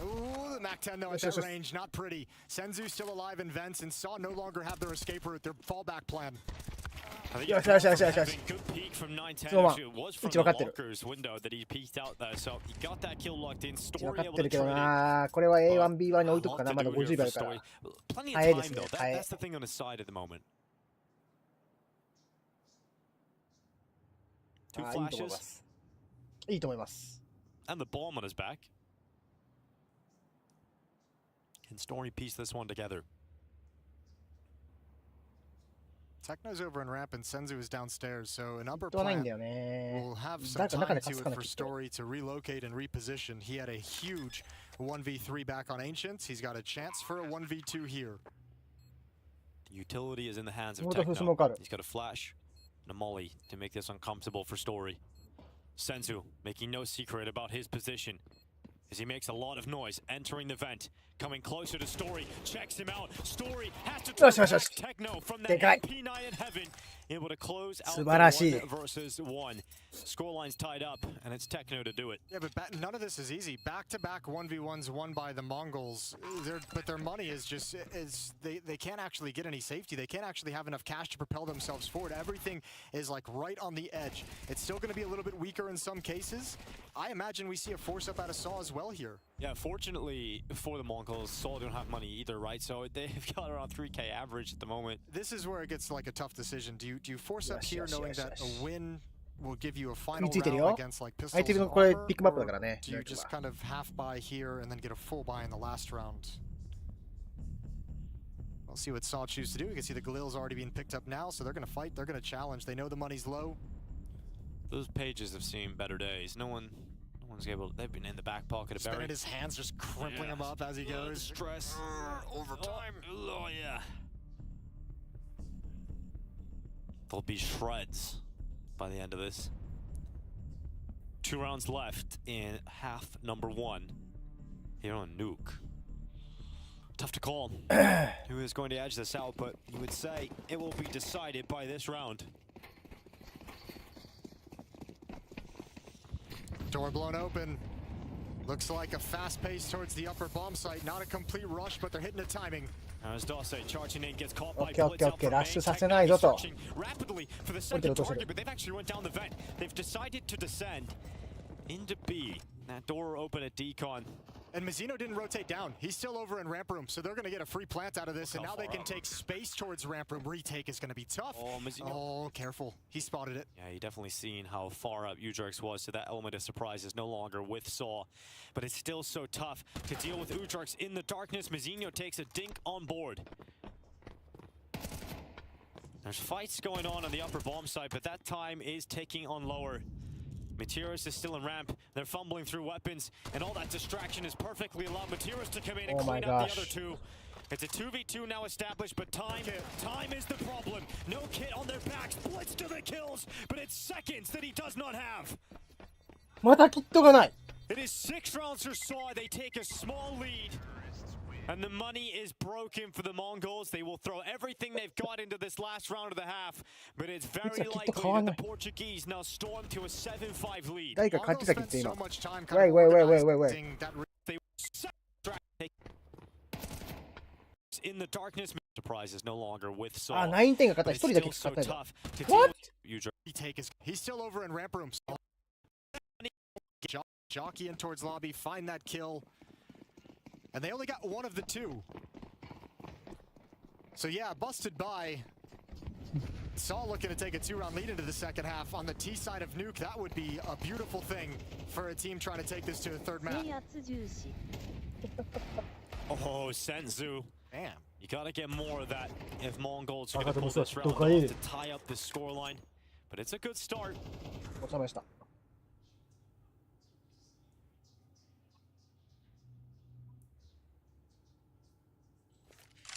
Ooh, the MAC-10 though at that range, not pretty. Senzu still alive in Vents, and SAW no longer have their escape route, their fallback plan. I think good peek from 910. Actually, it was from the Walker's window that he peeked out there, so he got that kill locked in. Story able to trade it. これは A1B1 に置いとくかな。まだ50秒あるから。 Plenty of time though. That's the thing on his side at the moment. Two flashes. いいと思います。 And the bomb on his back. Can Story piece this one together? Techno's over in ramp and Senzu is downstairs, so an upper plant will have some time to it for Story to relocate and reposition. He had a huge 1v3 back on Ancients. He's got a chance for a 1v2 here. The utility is in the hands of Techno. He's got a flash and a molly to make this uncomfortable for Story. Senzu making no secret about his position as he makes a lot of noise, entering the vent, coming closer to Story, checks him out. Story has to throw Techno from that P9 in heaven, able to close out the 1 versus 1. Scoreline's tied up, and it's Techno to do it. Yeah, but none of this is easy. Back-to-back 1v1s won by the Mongols, but their money is just they can't actually get any safety. They can't actually have enough cash to propel themselves forward. Everything is like right on the edge. It's still going to be a little bit weaker in some cases. I imagine we see a force up out of SAW as well here. Yeah, fortunately for the Mongols, SAW don't have money either, right? So they've got around 3k average at the moment. This is where it gets like a tough decision. Do you force up here knowing that a win will give you a final round against like pistols and armor, or do you just kind of half buy here and then get a full buy in the last round? We'll see what SAW choose to do. You can see the Galil's already being picked up now, so they're going to fight, they're going to challenge. They know the money's low. Those pages have seen better days. No one's able. They've been in the back pocket of Barry. Spinning his hands, just crimpling him up as he goes. Stress. Overtime. Oh yeah. There'll be shreds by the end of this. 2 rounds left in half number 1 here on Nuke. Tough to call who is going to edge this out, but you would say it will be decided by this round. Door blown open. Looks like a fast pace towards the upper bomb site. Not a complete rush, but they're hitting the timing. As Dawson charging in gets caught by Blitz out from main, searching rapidly for the second target, but they've actually went down the vent. They've decided to descend into B. That door open at Decon. And Mazinho didn't rotate down. He's still over in ramp room, so they're going to get a free plant out of this, and now they can take space towards ramp room. Retake is going to be tough. Oh, careful. He spotted it. Yeah, you definitely seen how far up Udrix was, so that element of surprise is no longer with SAW. But it's still so tough to deal with Udrix in the darkness. Mazinho takes a dink on board. There's fights going on the upper bomb side, but that time is ticking on lower. Materis is still in ramp. They're fumbling through weapons, and all that distraction is perfectly allowed Materis to come in and clean up the other two. It's a 2v2 now established, but time is the problem. No kit on their backs, blitz to the kills, but it's seconds that he does not have. またキットがない。 It is 6 rounds for SAW. They take a small lead. And the money is broken for the Mongols. They will throw everything they've got into this last round of the half. But it's very likely that the Portuguese now storm to a 7-5 lead. 誰か勝ってたキット今。Wait. In the darkness, surprise is no longer with SAW. あ、9点が勝った。一人だけ勝ったよ。What? He's still over in ramp room. Jockey in towards lobby, find that kill. And they only got one of the two. So yeah, busted by. SAW looking to take a 2-round lead into the second half. On the T side of Nuke, that would be a beautiful thing for a team trying to take this to a third match. Oh, Senzu. Damn. You gotta get more of that if Mongols are gonna pull this round off to tie up this scoreline. But it's a good start. 収めました。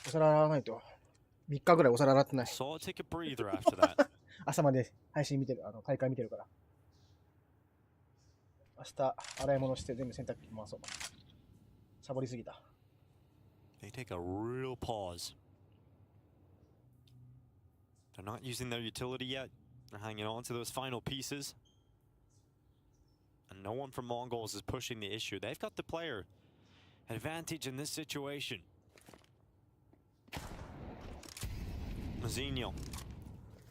お皿洗わないと。3日ぐらいお皿洗ってない。So take a breather after that. 朝まで配信見てる、大会見てるから。明日、洗い物して全部洗濯機回そう。サボりすぎた。They take a real pause. They're not using their utility yet. They're hanging on to those final pieces. And no one from Mongols is pushing the issue. They've got the player advantage in this situation. Mazinho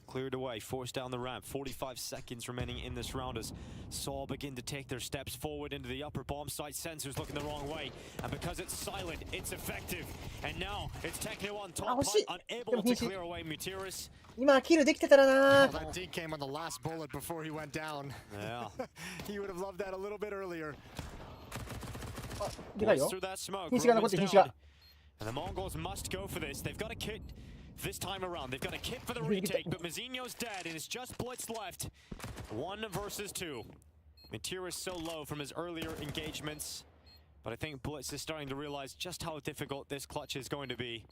cleared away, forced down the ramp. 45 seconds remaining in this round as SAW begin to take their steps forward into the upper bomb site. Sensor's looking the wrong way, and because it's silent, it's effective. And now it's Techno on top, unable to clear away Materis. 今キルできてたらな。 That D came on the last bullet before he went down. Yeah. He would have loved that a little bit earlier. でかいよ。 Through that smoke, 西が残って西が。 And the Mongols must go for this. They've got a kit this time around. They've got a kit for the retake, but Mazinho's dead, and it's just Blitz left. 1 versus 2. Materis so low from his earlier engagements, but I think Blitz is starting to realize just how difficult this clutch is going to be.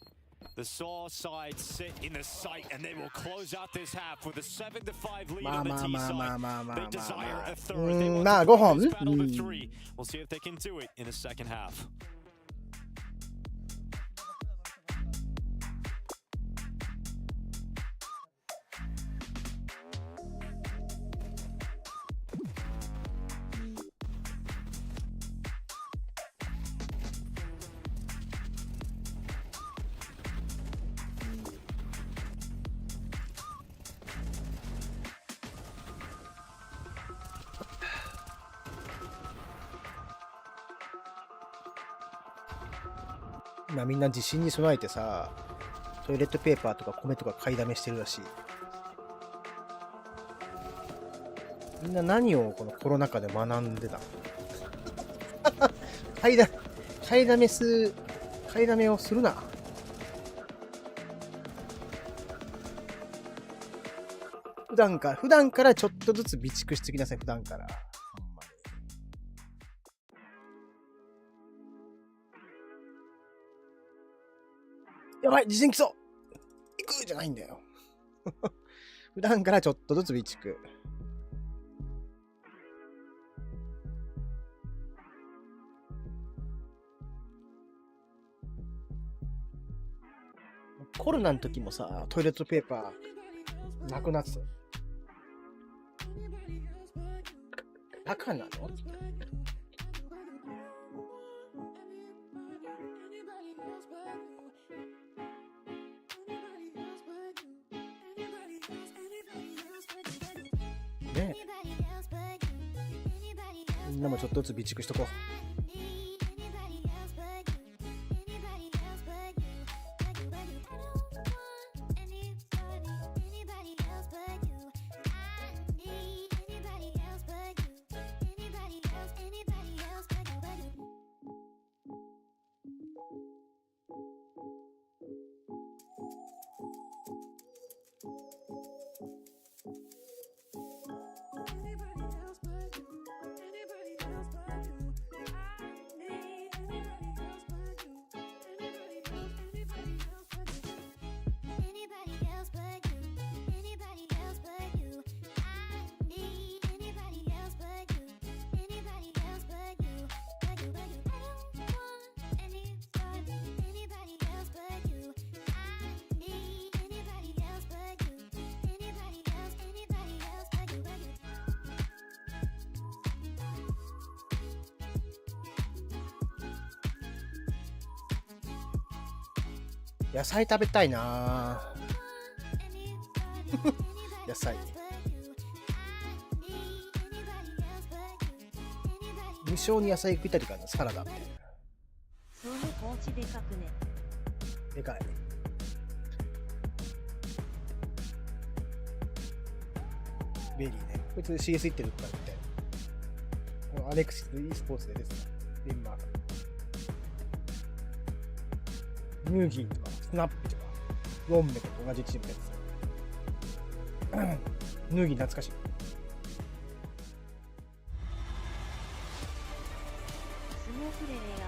The SAW side sit in the sight, and they will close out this half with a 7-5 lead on the T side. They desire a third. They want to this battle to 3. We'll see if they can do it in the second half.今みんな地震に備えてさ、トイレットペーパーとか米とか買いだめしてるらしい。みんな何をこのコロナ禍で学んでた買いだめをするな。普段からちょっとずつ備蓄してきなさい、普段から。やばい、地震来そう行くじゃないんだよ。普段からちょっとずつ備蓄。コロナの時もさ、トイレットペーパーなくなってた。バカなの？ねえ。みんなもちょっとずつ備蓄しとこう。野菜食べたいな野菜無性に野菜食いたいとかサラダみたいな。そのポーチでかくね。でかい。ベリーね。こいつ CS 行ってるとかみたいな。このアレクシス e スポーツでですね。デンマーク。ヌーギーとか、スナップとか、ロンメと同じチームです。ヌーギー懐かしい。スモープレイヤ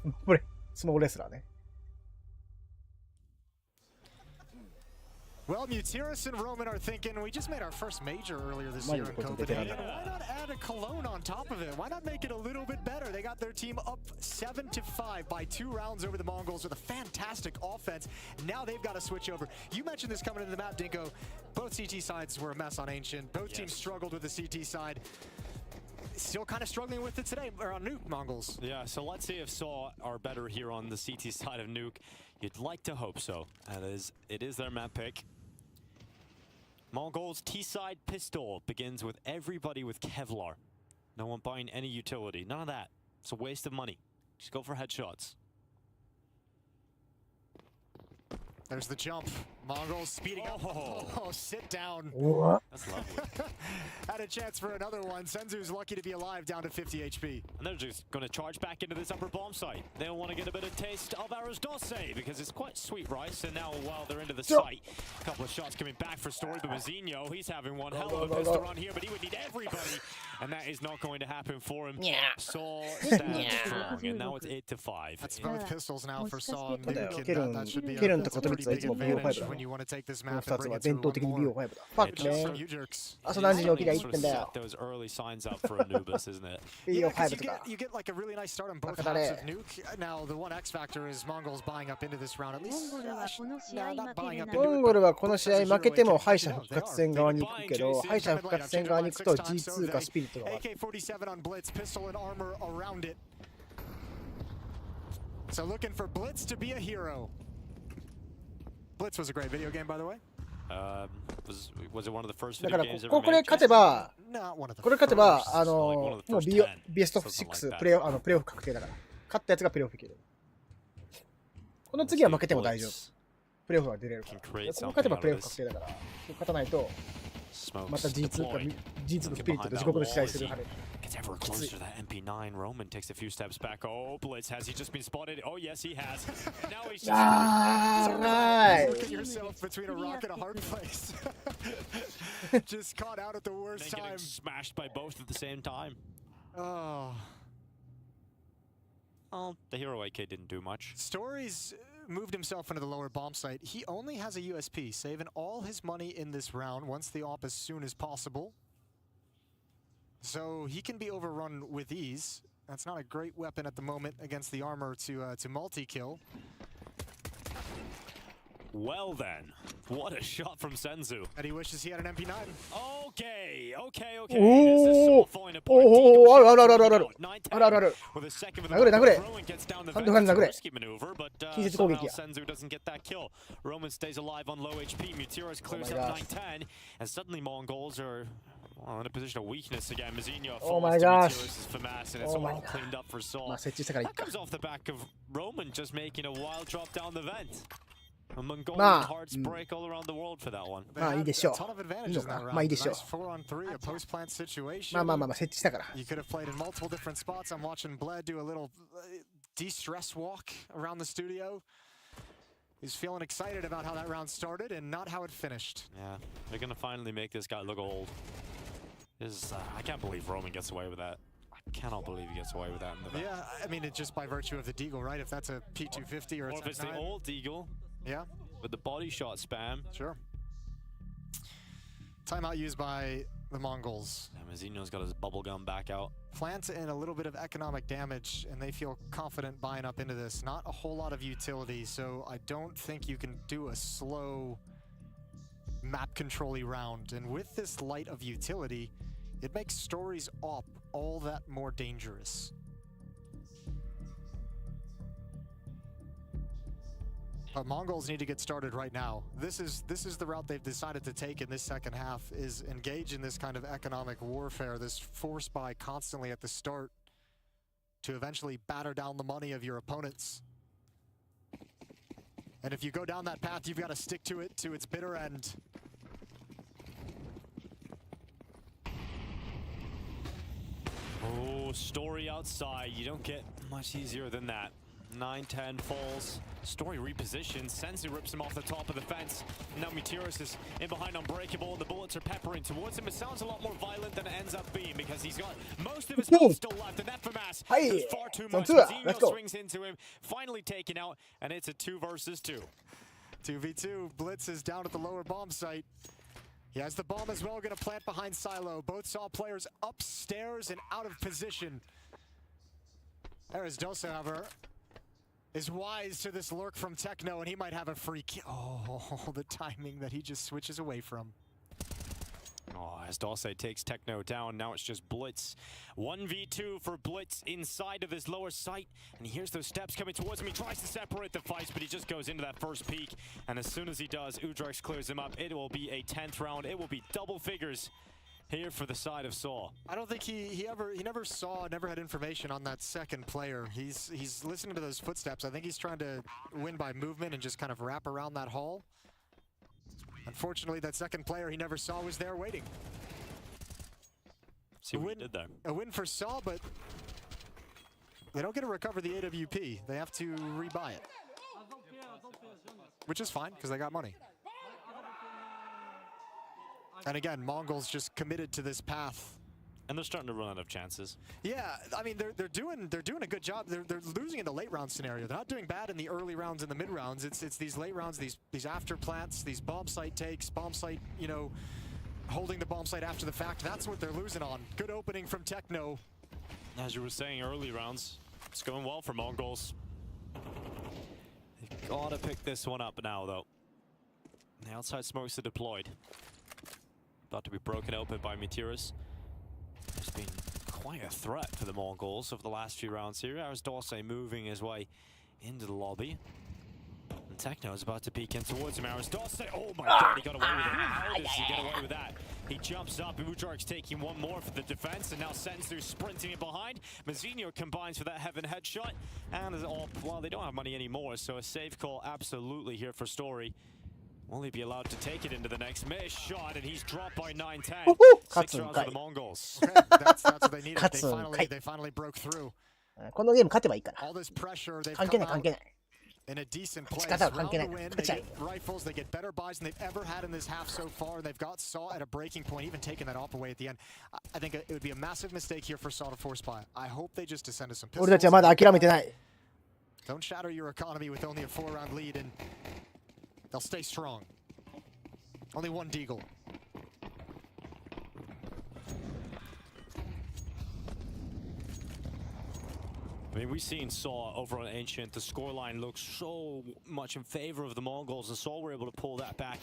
ー。これ、スモーレスラーね。Well, Mutiris and Roman are thinking, we just made our first major earlier this year in Copenhagen. Why not add a Cologne on top of it? Why not make it a little bit better? They got their team up 7-5 by 2 rounds over the Mongols with a fantastic offense. Now they've got to switch over. You mentioned this coming into the map, Dinko. Both CT sides were a mess on Ancient. Both teams struggled with the CT side. Still kind of struggling with it today, or on Nuke, Mongols. Yeah, so let's see if SAW are better here on the CT side of Nuke. You'd like to hope so. It is their map pick. Mongols T-side pistol begins with everybody with Kevlar. No one buying any utility. None of that. It's a waste of money. Just go for headshots. There's the jump. Mongols speeding up. Oh, sit down. What? That's lovely. Had a chance for another one. Senzu's lucky to be alive, down to 50 HP. And they're just going to charge back into this upper bomb site. They want to get a bit of taste of ARTISAN because it's quite sweet rice. And now while they're into the site, a couple of shots coming back for Story, but Mazinho, he's having one hell of a pistol run here, but he would need everybody. And that is not going to happen for him. SAW stands strong, and now it's 8-5. That's both pistols now for SAW and Nuke, and that should be a pretty big advantage when you want to take this map and bring it to a little more. Fuck, man. 朝何時に起きりゃいいってんだよ。 Those early signs up for Anubis, isn't it? Yeah, 'cause you get like a really nice start on both halves of Nuke. Now the one X factor is Mongols buying up into this round. At least not buying up into it. モンゴルはこの試合負けても敗者復活戦側に行くけど、敗者復活戦側に行くと G2 かスピリットがある。 AK-47 on Blitz, pistol and armor around it. So looking for Blitz to be a hero. Blitz was a great video game, by the way. Was it one of the first だ video から games ever これ made? 勝てば、 Not one of the これ勝てば、 first. もうベスト6プレーオフ確定だから。勝ったやつがプレーオフいける。この次は負けても大丈夫。プレーオフは出れるから。ここ勝てばプレーオフ確定だから。勝たないと、また G2 のスピリットと地獄の試合するはめ。 Gets ever closer to that MP9. Roman takes a few steps back. Oh, Blitz, has he just been spotted? Oh, yes, he has. And now he's just... Look at yourself between a rock and a hard place. Just caught out at the worst time. Getting smashed by both at the same time. Oh. Well, the Hero AK didn't do much. Stories moved himself into the lower bomb site. He only has a USP, saving all his money in this round, once the op as soon as possible. So he can be overrun with ease. That's not a great weapon at the moment against the armor to multi-kill. Well then, what a shot from Senzu. And he wishes he had an MP9. Okay. This is all falling apart. With a second with the Roman gets down the vent. Risky maneuver, but somehow Senzu doesn't get that kill. Roman stays alive on low HP. Mutiris clears up 910, and suddenly Mongols are in a position of weakness again. Mazinho falls to Mutiris' FAMAS, and it's all cleaned up for SAW. That comes off the back of Roman just making a wild drop down the vent. A Mongolian hearts break all around the world for that one. まあいいでしょう。いいのか。まあいいでしょう。4-on-3, a post-plant situation. まあ設置したから。 You could have played in multiple different spots. I'm watching Bled do a little de-stress walk around the studio. He's feeling excited about how that round started and not how it finished. Yeah, they're gonna finally make this guy look old. I can't believe Roman gets away with that. I cannot believe he gets away with that in the back. Yeah, I mean, it's just by virtue of the Deagle, right? If that's a P250 or if it's the old Deagle. Yeah. With the body shot spam. Sure. Timeout used by the Mongols. Yeah, Mazinho's got his bubblegum back out. Plant in a little bit of economic damage, and they feel confident buying up into this. Not a whole lot of utility, so I don't think you can do a slow map control-y round. And with this light of utility, it makes Stories op all that more dangerous. But Mongols need to get started right now. This is the route they've decided to take in this second half, is engage in this kind of economic warfare, this force buy constantly at the start to eventually batter down the money of your opponents. And if you go down that path, you've got to stick to it to its bitter end. Oh, story outside. You don't get much easier than that. 9-10 falls. Story repositions. Senzu rips him off the top of the fence. Now Meteorus is in behind Unbreakable. The bullets are peppering towards him. It sounds a lot more violent than it ends up being because he's got most of his health still left. And that FAMAS does far too much. Zeno swings into him, finally taken out, and it's a 2 versus 2. 2v2. Blitz is down at the lower bomb site. He has the bomb as well, going to plant behind Silo. Both SAW players upstairs and out of position. ARTISAN, however, is wise to this lurk from Techno, and he might have a free kill. Oh, the timing that he just switches away from. Oh, as ARTISAN takes Techno down, now it's just Blitz. 1v2 for Blitz inside of his lower sight, and he hears those steps coming towards him. He tries to separate the fights, but he just goes into that first peak, and as soon as he does, Udrex clears him up. It will be a 10th round. It will be double figures here for the side of SAW. I don't think he never had information on that second player. He's listening to those footsteps. I think he's trying to win by movement and just kind of wrap around that hall. Unfortunately, that second player he never saw was there waiting. See what he did there. A win for SAW, but they don't get to recover the AWP. They have to rebuy it, which is fine because they got money. And again, Mongols just committed to this path. And they're starting to run out of chances. Yeah, I mean they're doing a good job. They're losing in the late round scenario. They're not doing bad in the early rounds and the mid rounds. It's these late rounds, these after plants, these bomb site takes, bomb site, you know, holding the bomb site after the fact. That's what they're losing on. Good opening from Techno. As you were saying, early rounds, it's going well for Mongols. They've got to pick this one up now, though. The outside smokes are deployed. About to be broken open by Meteorus. There's been quite a threat for the Mongols over the last few rounds here. ARTISAN moving his way into the lobby. And Techno is about to peek in towards him. ARTISAN, oh my god, he got away with it. How does he get away with that? He jumps up, Udrex taking one more for the defense, and now Senzu sprinting in behind. Mazinho combines for that heaven headshot. And well, they don't have money anymore, so a safe call absolutely here for Story. Will he be allowed to take it into the next missed shot, and he's dropped by 9-10. 6 rounds for the Mongols. Okay, that's what they needed. They finally broke through. このゲーム勝てばいいから。 All this pressure, they've 関係 come ない関係 out ない。 in a decent place. 勝ち方は関 Round 係な the い。 win, 勝 they ちゃい。 get rifles, they get better buys than they've ever had in this half so far. And they've got SAW at a breaking point, even taking that off away at the end. I think it would be a massive mistake here for SAW to force buy. I hope they just descend to some 俺たちは pistols. まだ諦めてない。 Don't shatter your economy with only a 4-round lead, and they'll stay strong. Only one Deagle. I mean, we've seen SAW over on Ancient. The scoreline looks so much in favor of the Mongols, and SAW were able to pull that back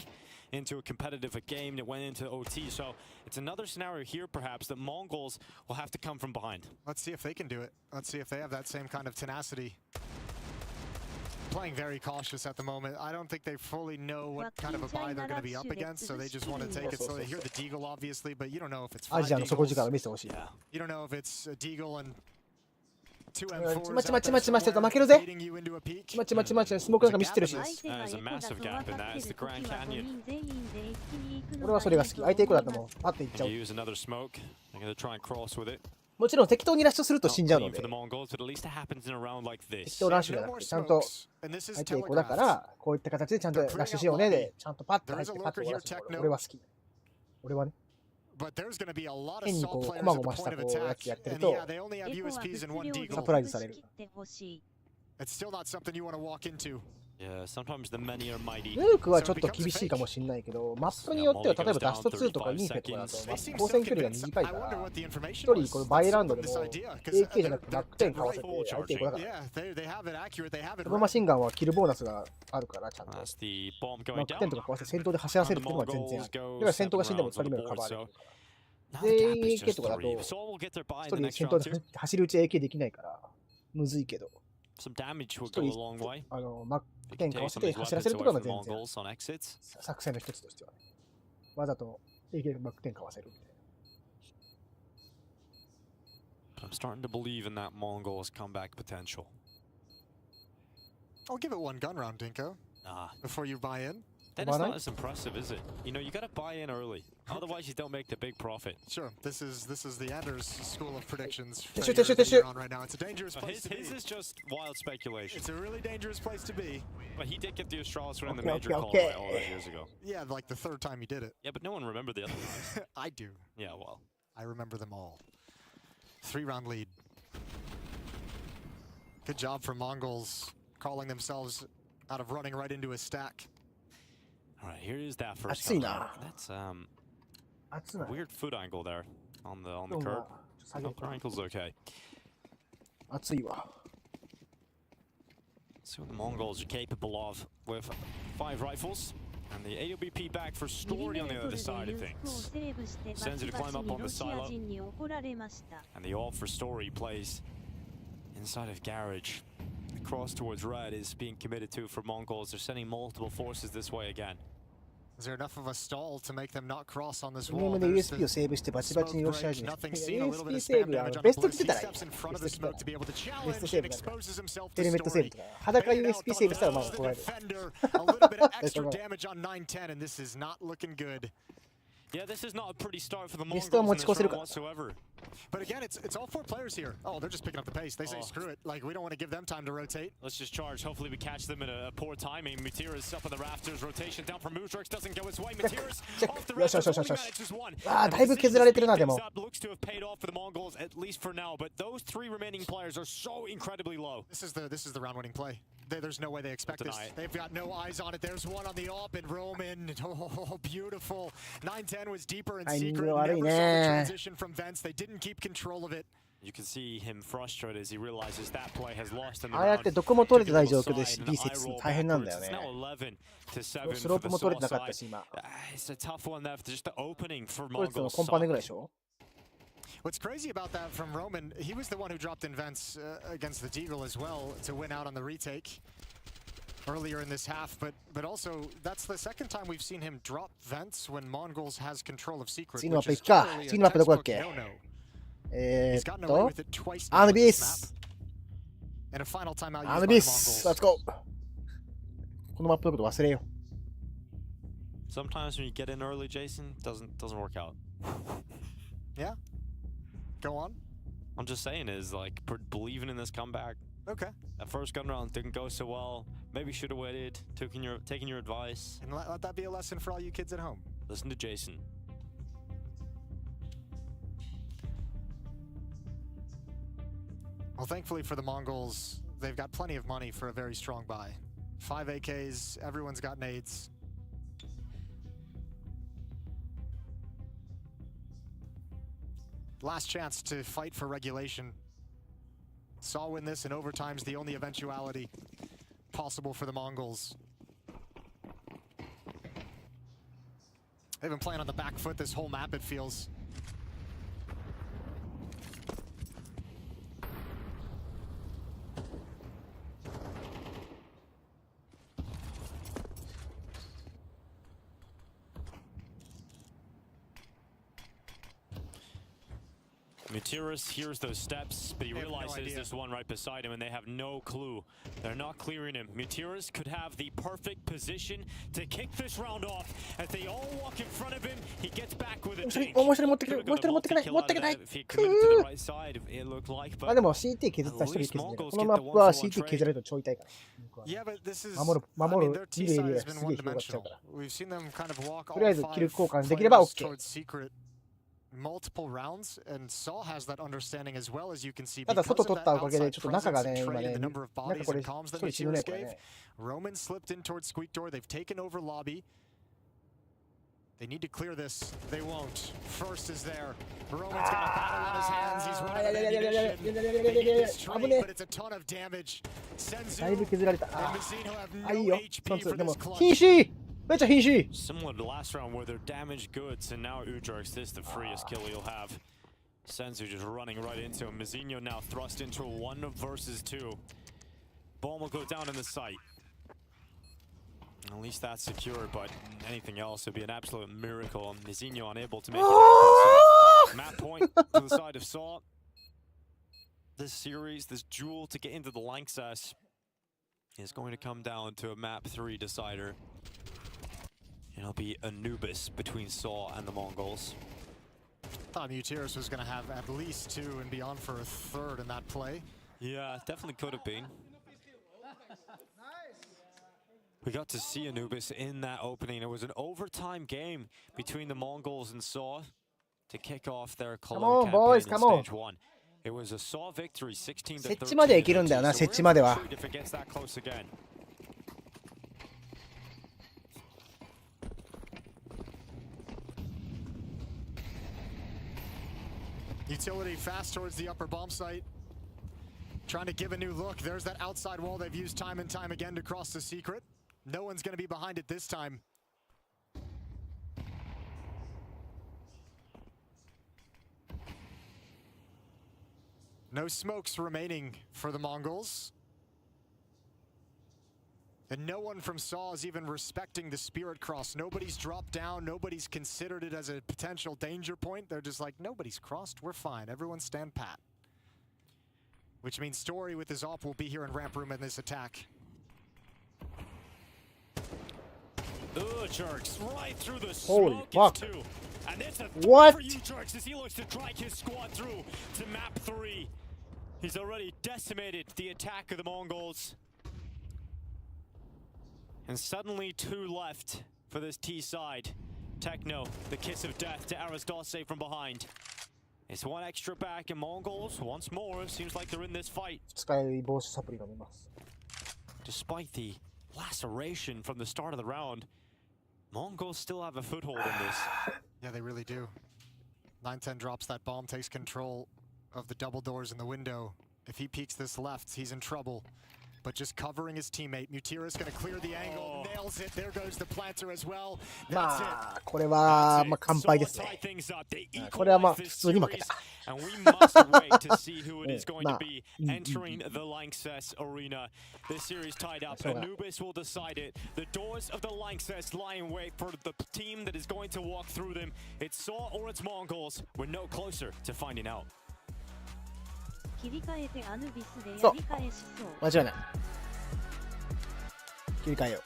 into a competitive game that went into OT. So it's another scenario here, perhaps, that Mongols will have to come from behind. Let's see if they can do it. Let's see if they have that same kind of tenacity. Playing very cautious at the moment. I don't think they fully know what kind of a buy they're going to be up against, so they just want to take it. So they hear the Deagle, obviously, but you don't know if it's ア 5 ジアの底 Deagles. 力を見せてほしい。 You don't know if it's a Deagle and 2 待ち待ち M4s 待ち待ち負けるぜ。 baiting you into a peak. 待ち待ち待ち、スモークなんか見せてるし。 There's a massive gap in that. It's the Grand Canyon. 俺はそれが好き。相手エコだったもん。パッていっちゃう。 Use another smoke. They're going to try and cross with it. もちろん適当にラッシュすると死んじゃうの Clean で for the。Mongols, but at least it happens in a round like 適 this. 当ラッシュじゃなくて、ちゃんと And this is 相手エコだか telegraphed. ら、こういった形でちゃんとラッシュしようねで、ちゃんとパッと入ってパッと終わらせる。俺は好き。俺はね。 But there's going to be a lot of 変に SAW こう、 players こま at ご the ました point of こうや attack. つやってる And と、 yeah, they only have エコは USPs and 1物量 Deagle. サプライズされる。てほしい。 It's still not something you want to walk into. Yeah, sometimes the many are mighty. ヌークはちょっと厳しいかもしれないけど、マップによっては例えばダスト2とかインフェとかだと、光線距離が短いから、一人このバイランドでも AK じゃなくてバック10かわせて相手エコだから。 Yeah, they have it accurate. They have it サブマシンガンはキルボーナスがあるからちゃんと。 That's the bomb バ going ック down. 10とか壊して先頭で走らせるっていうのは全然ある。だから先頭が死んでも2人目がカバーできる。 Now the gap is AK just とかだと、 3. SAW will get their buy 一 in the 人 next 先頭 round で too. 走り打ち AK できないから、むずいけど。Some damage would go a long way. マック点かわせて走らせるとかは全然作戦の一つとしてはね。わざとできるマック点かわせるみたいな。I'm starting to believe in that Mongol's comeback potential. I'll give it one gun round, Dinko. Before you buy in. Then it's not as impressive, is it? You know, you got to buy in early. Otherwise, you don't make the big profit. Sure. This is the Anders school of predictions. On right now. It's a dangerous place to be. His is just wild speculation. It's a really dangerous place to be. But he did get the Australis win in the major call all those years ago. Yeah, like the third time he did it. Yeah, but no one remembered the other times. I do. Yeah, well. I remember them all. 3-round lead. Good job for Mongols calling themselves out of running right into a stack. All right, here is that first. That's a weird foot angle there on the curb. Hope their ankle's okay. Let's see what the Mongols are capable of with 5 rifles. And the AWP back for Story on the other side of things. Sends it to climb up on the silo. And the ult for Story plays inside of Garage. The cross towards red is being committed to for Mongols. They're sending multiple forces this way again. Is there enough of a stall to make them not cross on this wall? USP をセーブしてバチバチにロシア人。USP セーブはベスト来てたらいい。ベスト来たら。ベストセーブなんか。ヘルメットセーブとか。裸 USP セーブしたらまあ怒られる。Yeah, this is not a pretty start for the Mongols whatsoever. But again, it's all 4 players here. Oh, they're just picking up the pace. They say screw it. Like, we don't want to give them time to rotate. Let's just charge. Hopefully we catch them in a poor timing. Mutiras up on the rafters. Rotation down from Mudrix doesn't go his way. Mutiras off the rafters. Only manages 1. だいぶ削られてるなでも。 Looks to have paid off for the Mongols at least for now. But those 3 remaining players are so incredibly low. This is the round-winning play. There's no way they expect this. They've got no eyes on it. There's one on the op and Roman. Oh, beautiful. 9-10 was deeper and secret. Never saw the transition from Vents. They didn't keep control of it. You can see him frustrated as he realizes that play has lost in the ああやってどこも取れてない状況で B6 大変なんだよね。スロープも取れてなかったし今。これそのコンパネぐらいでしょ What's crazy about that from Roman, he was the one who dropped in Vents against the Deagle as well to win out on the retake earlier in this half, but also that's the second time we've seen him drop Vents when Mongols has control of Secret. 次のマップ行くか。次のマップどこだっけアヌビス And a final timeout アヌビス Let's go このマップのこと忘れよ Sometimes when you get in early, Jason, doesn't work out. Yeah? Go on. I'm just saying is like believing in this comeback. Okay. That first gun round didn't go so well. Maybe should have waited, taking your advice. And let that be a lesson for all you kids at home. Listen to Jason. Well, thankfully for the Mongols, they've got plenty of money for a very strong buy. 5 AKs, everyone's got nades. Last chance to fight for regulation. SAW win this in overtime's the only eventuality possible for the Mongols. They've been playing on the back foot this whole map, it feels. Mutiras hears those steps, but he realizes there's one right beside him and they have no clue. They're not clearing him. Mutiras could have the perfect position to kick this round off. As they all walk in front of him, he gets back with a tank. もう一人持ってくる。もう一人持ってくれ。持ってくれない。でも CT 削った一人削る。このマップは CT 削られると超痛いから。守る見るエリアがすげえ広がっちゃうから。とりあえずキル交換できれば OK。multiple rounds, and SAW has that understanding as well, as you can see. ただ外取ったおかげでちょっと中がね今ねなんかこれ一人死ぬねこれね。Roman slipped in towards Squeak Door. They've taken over lobby. They need to clear this. They won't. First is there. Roman's got a battle on his hands. He's running out of ammunition. They need this trade, but it's a ton of damage. Senzu and Mizzino have no HP for this clutch. Similar to last round where they're damaged goods, and now Udrix, this is the freest kill he'll have. Senzu just running right into him. Mizzino now thrust into a 1 versus 2. Bomb will go down in the site. At least that's secure, but anything else would be an absolute miracle. Mizinho unable to make it. Map point to the side of SAW. This series, this duel to get into the Lanxess is going to come down to a map 3 decider. It'll be Anubis between SAW and the Mongols. Thought Mutiris was going to have at least 2 and be on for a 3rd in that play. Yeah, definitely could have been. We got to see Anubis in that opening. It was an overtime game between the Mongols and SAW to kick off their Cologne campaign in stage 1. It was a SAW victory, 16 to 13. 設置まではいけるんだよな、設置までは。 If it gets that close again. Utility fast towards the upper bomb site. Trying to give a new look. There's that outside wall they've used time and time again to cross the secret. No one's going to be behind it this time. No smokes remaining for the Mongols. And no one from SAW is even respecting the Spirit Cross. Nobody's dropped down. Nobody's considered it as a potential danger point. They're just like, nobody's crossed. We're fine. Everyone stand pat. Which means Story with his op will be here in ramp room in this attack. Jerks right through the Holy smoke. fuck. And it's a What? for you, Jerks, as he looks to drag his squad through to map 3. He's already decimated the attack of the Mongols. And suddenly 2 left for this T side. Techno, the kiss of death to Aristose from behind. It's 1 extra back, and Mongols, once more, seems like they're in this fight. 使い防止サプリ飲みます。 Despite the laceration from the start of the round, Mongols still have a foothold in this. Yeah, they really do. 910 drops that bomb, takes control of the double doors in the window. If he peeks this left, he's in trouble. But just covering his teammate. Mutiris going to clear the angle, nails it. There goes the planter as well. That's it. まあ、これは、まあ、完敗ですね。これはまあ、普通に負けた。And we must wait to see who it is going to be entering the Lanxess arena. This series tied up. Anubis will decide it. The doors of the Lanxess lie in wait for the team that is going to walk through them. It's SAW or it's Mongols. We're no closer to finding out. 切り替えてアヌビスでやり返しそう。間違いない。切り替えよう。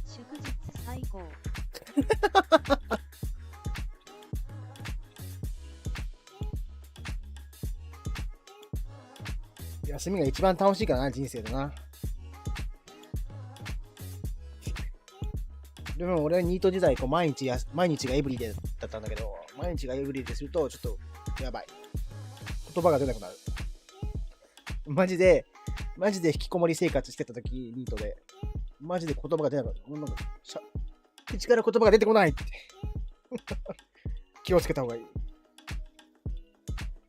祝日最高。休みが一番楽しいからな、人生でな。でも俺はニート時代、毎日がエブリデイだったんだけど、毎日がエブリデイするとちょっとやばい。言葉が出なくなる。マジで引きこもり生活してた時、ニートで。マジで言葉が出なかった。なんか口から言葉が出てこないって。気をつけた方がいい。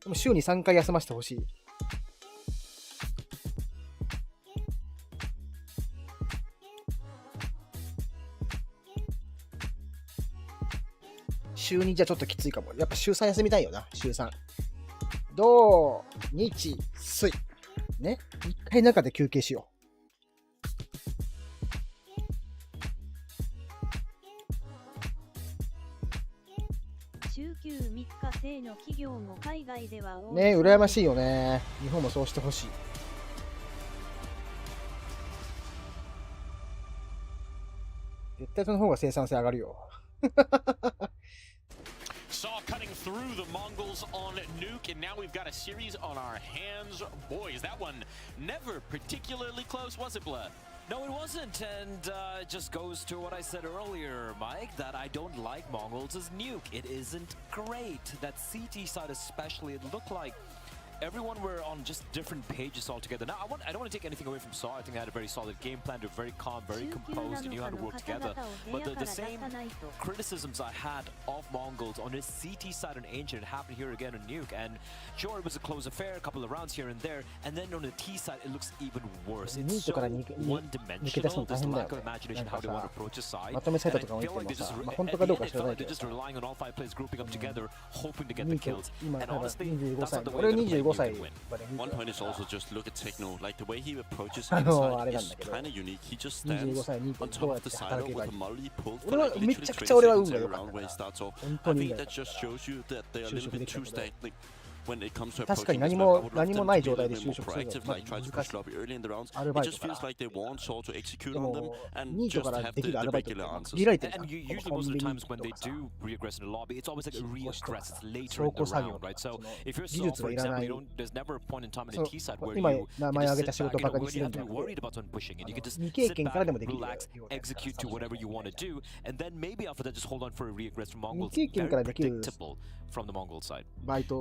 でも週に3回休ませてほしい。週2じゃちょっときついかも。やっぱ週3休みたいよな、週3。土、日、水。ね。一回中で休憩しよう。週休3日制の企業も海外では多い。ね、羨ましいよね。日本もそうしてほしい。絶対その方が生産性上がるよ。SAW cutting through the Mongols on Nuke, and now we've got a series on our hands. Boys, that one never particularly close, was it, Blood? No, it wasn't, and it just goes to what I said earlier, Mike, that I don't like MongolZ's Nuke. It isn't great. That CT side especially, it looked like everyone were on just different pages altogether. Now, I don't want to take anything away from SAW. I think they had a very solid game plan. They're very calm, very composed, and knew how to work together. But the same criticisms I had of Mongols on his CT side on Ancient happened here again on Nuke. And sure, it was a close affair, a couple of rounds here and there. And then on the T side, it looks even worse. It's so one-dimensional. There's a lack of imagination how they want to approach a side. And I feel like they're just relying on all 5 players grouping up together, hoping to get the kills. And honestly, that's not the way they're playing. One point is also just look at Techno. Like the way he approaches inside is kind of unique. He just stands on top of the silo with a molly pulled for like literally 20 seconds every round where he starts off. I think that just shows you that they're a little bit too stagnant when it comes to approaching this map. I would love them to be a little bit more proactive, like try to push lobby early in the rounds. It just feels like they want SAW to execute on them and just have the regular answers. And usually most of the times when they do re-aggress in the lobby, it's always like a re-aggress. It's later in the round, right? So if you're SAW, for example, there's never a point in time in the T side where you just sit back, you don't have to be worried about someone pushing it. You can just sit back, relax, execute to whatever you want to do, and then maybe after that just hold on for a re-aggress from Mongols. Very predictable from the Mongol side.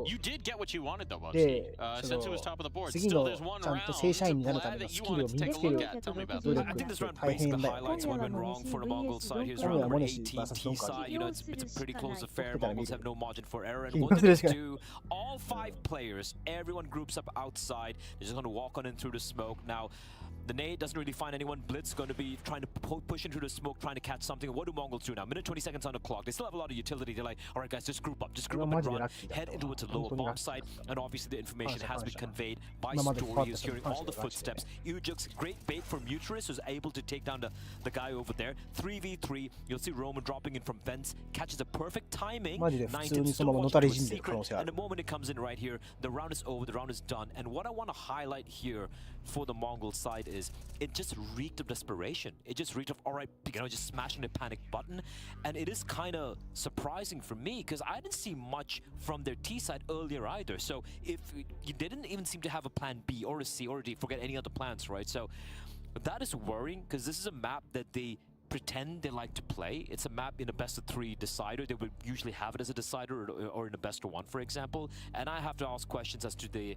You did get what you wanted though, VAXEE. Since it was top of the board, still there's one round that you wanted to take a look at. Tell me about that. I think this round brings the highlights what went wrong for the Mongol side. Here's round number 18, T side. You know, it's a pretty close affair. Mongols have no margin for error. And what did they do? All 5 players, everyone groups up outside. They're just going to walk on in through the smoke. Now, the nade doesn't really find anyone. Blitz going to be trying to push into the smoke, trying to catch something. What do Mongols do now? Minute 20 seconds on the clock. They still have a lot of utility. They're like, all right, guys, just group up and run. Head into its lower bomb site. And obviously the information has been conveyed by Story. He's hearing all the footsteps. Ujuk's great bait from Muturis, who's able to take down the guy over there. 3v3. You'll see Roman dropping in from vents. Catches a perfect timing. 19 still watching for secret. And the moment it comes in right here, the round is over. The round is done. And what I want to highlight here for the Mongol side is it just reeked of desperation. It just reeked of, all right, you know, just smashing the panic button. And it is kind of surprising for me because I didn't see much from their T side earlier either. So if you didn't even seem to have a plan B or a C or a D, forget any other plans, right? So that is worrying because this is a map that they pretend they like to play. It's a map in a best of 3 decider. They would usually have it as a decider or in a best of 1, for example. And I have to ask questions as to the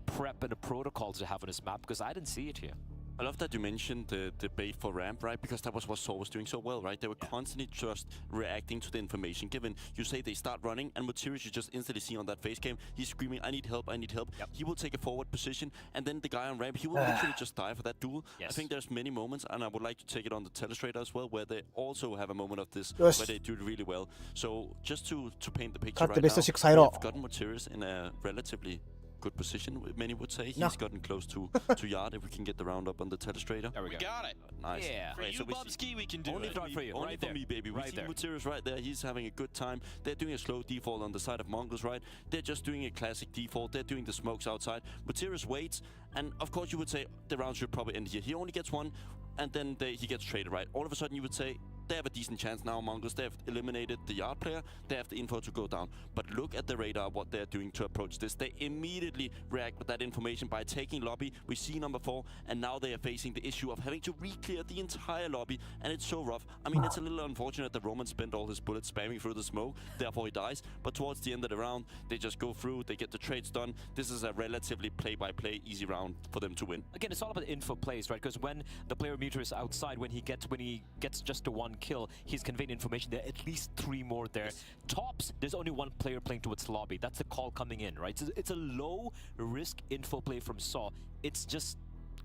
prep and the protocols they have on this map because I didn't see it here. I love that you mentioned the bait for ramp, right? Because that was what SAW was doing so well, right? They were constantly just reacting to the information given. You say they start running, and Mutirus you just instantly see on that face cam, he's screaming, I need help, I need help. Yep. He will take a forward position, and then the guy on ramp, he will literally just die for that duel. Yes. I think there's many moments, and I would like to take it on the telestrator as well, where they also have a moment of this, where they do it really well. So just to paint the picture right now, they've gotten Mutirus in a relatively good position, many would say. He's gotten close to yard if we can get the round up on the telestrator. There we got it. Nice. Yeah. For you, Bobski, we can do only it. For you. Only right for me, baby. We see Mutirus right there. He's having a good time. They're doing a slow default on the side of Mongols, right? They're just doing a classic default. They're doing the smokes outside. Mutirus waits, and of course you would say the round should probably end here. He only gets one, and then he gets traded, right? All of a sudden you would say, they have a decent chance now, Mongols. They have eliminated the yard player. They have the info to go down. But look at the radar, what they're doing to approach this. They immediately react with that information by taking lobby. We see number 4, and now they are facing the issue of having to re-clear the entire lobby, and it's so rough. I mean, it's a little unfortunate that Roman spent all his bullets spamming through the smoke, therefore he dies. But towards the end of the round, they just go through, they get the trades done. This is a relatively play-by-play easy round for them to win. Again, it's all about info plays, right? Because when the player meter is outside, when he gets just the 1 kill, he's conveying information. There are at least 3 more there. Yes. Tops, there's only 1 player playing towards lobby. That's the call coming in, right? So it's a low risk info play from SAW. It's just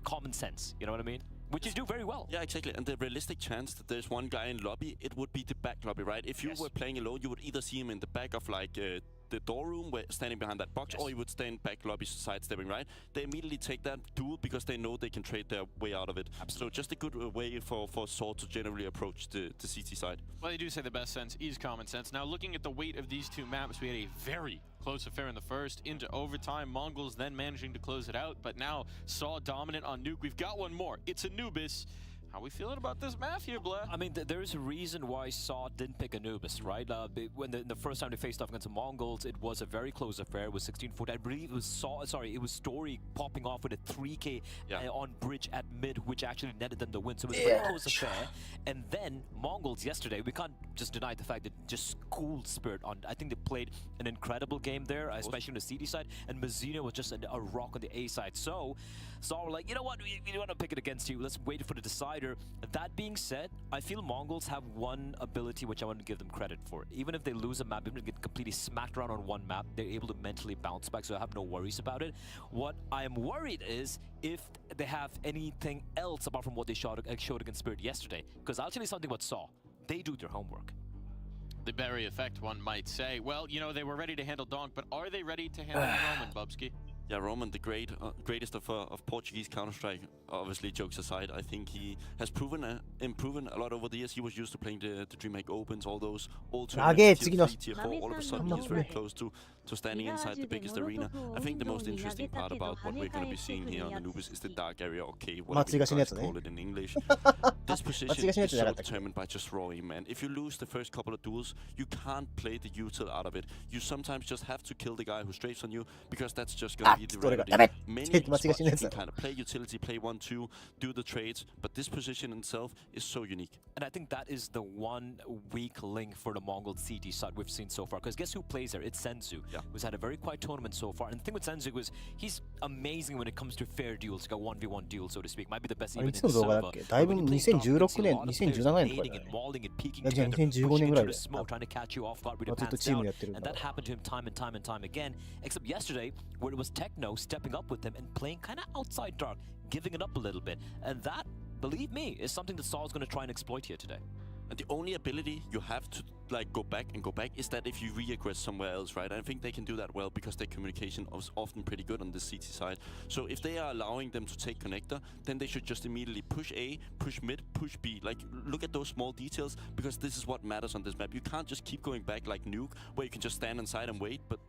common sense, you know what I mean? which you do very well. Yeah, exactly. And the realistic chance that there's one guy in lobby, it would be the back lobby, right? If you were playing alone, you would either see him in the back of like the door room, where standing behind that box, or you would stand back lobby sidestepping, right? They immediately take that duel because they know they can trade their way out of it. So just a good way for SAW to generally approach the CT side. Well, they do say the best sense is common sense. Now, looking at the weight of these two maps, we had a very close affair in the first, into overtime. Mongols then managing to close it out, but now SAW dominant on Nuke. We've got one more. It's Anubis. How are we feeling about this map here, Blair? I mean, there is a reason why SAW didn't pick Anubis, right? When the first time they faced off against the Mongols, it was a very close affair. It was 16-40. I believe it was it was Story popping off with a 3K on bridge at mid, which actually netted them the win. So it was a very close affair. And then Mongols yesterday, we can't just deny the fact that just schooled Spirit on. I think they played an incredible game there, especially on the CD side. And Mazzino was just a rock on the A side. So SAW were like, you know what, we don't want to pick it against you. Let's wait for the decider. That being said, I feel Mongols have one ability which I want to give them credit for. Even if they lose a map, even if they get completely smacked around on one map, they're able to mentally bounce back, so I have no worries about it. What I am worried is if they have anything else apart from what they showed against Spirit yesterday. Because I'll tell you something about SAW. They do their homework. The Barry effect, one might say. Well, you know, they were ready to handle Donk, but are they ready to handle Roman, Bubsky? Yeah, Roman, the greatest of Portuguese Counter-Strike, obviously jokes aside, I think he has improved a lot over the years. He was used to playing the DreamHack Opens, all those old tournaments, tier 3, tier 4. All of a sudden, he's very close to standing inside the biggest arena. I think the most interesting part about what we're going to be seeing here on Anubis is the dark area, or K, whatever you guys call it in English. This position is so determined by just raw aim, man. If you lose the first couple of duels, you can't play the util out of it. You sometimes just have to kill the guy who strafes on you, because that's just going to be the reality. Many spots you can kind of play utility, play 1-2, do the trades, but this position itself is so unique. And I think that is the one weak link for the Mongol CT side we've seen so far. Because guess who plays there? It's Senzu, who's had a very quiet tournament so far. And the thing with Senzu is he's amazing when it comes to fair duels, like a 1v1 duel, so to speak. Might be the best even in the server. だいぶ2016年、2017年とかだね。いや、じゃあ2015年ぐらいだよ。trying to catch you off guard with ずっとチームやってるん and だ。 that happened to him time and time and time again. Except yesterday, where it was Techno stepping up with him and playing kind of outside dark, giving it up a little bit. And that, believe me, is something that SAW is going to try and exploit here today. And the only ability you have to like go back is that if you re-aggress somewhere else, right? I think they can do that well because their communication is often pretty good on the CT side. So if they are allowing them to take connector, then they should just immediately push A, push mid, push B. Like, look at those small details, because this is what matters on this map. You can't just keep going back like Nuke, where you can just stand inside and wait, but...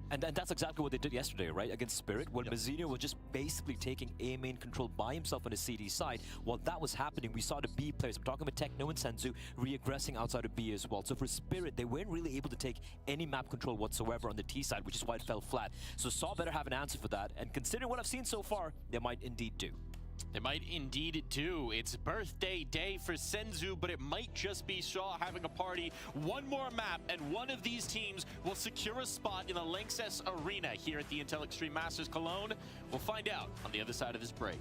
And that's exactly what they did yesterday, right? Against Spirit, when Mazzino was just basically taking A main control by himself on the CD side. While that was happening, we saw the B players, I'm talking about Techno and Senzu, re-aggressing outside of B as well. So for Spirit, they weren't really able to take any map control whatsoever on the T side, which is why it fell flat. So SAW better have an answer for that, and considering what I've seen so far, they might indeed do. They might indeed do. It's birthday day for Senzu, but it might just be SAW having a party. One more map, and one of these teams will secure a spot in the Lanxess Arena here at the Intel Extreme Masters Cologne. We'll find out on the other side of this break. .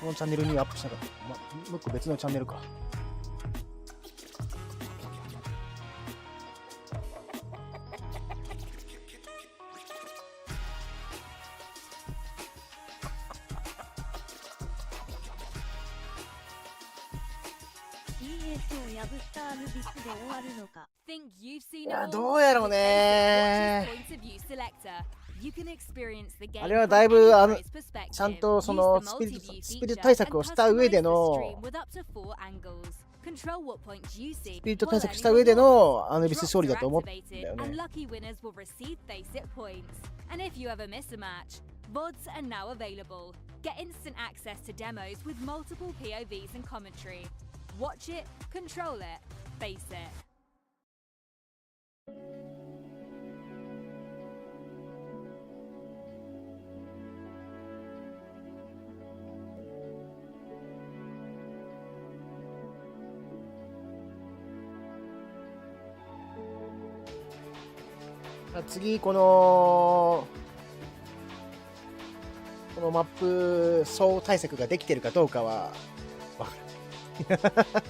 このチャンネルにアップしなかった。まあ、もう一個別のチャンネルか。いや、どうやろうね。あれはだいぶちゃんとそのスピリット対策をした上でのアヌビス勝利だと思うんだよね。VODs are now available. Get instant access to demos with multiple POVs and commentary. Watch it, control it, face it. 次このマップ総対策ができてるかどうかはわかる。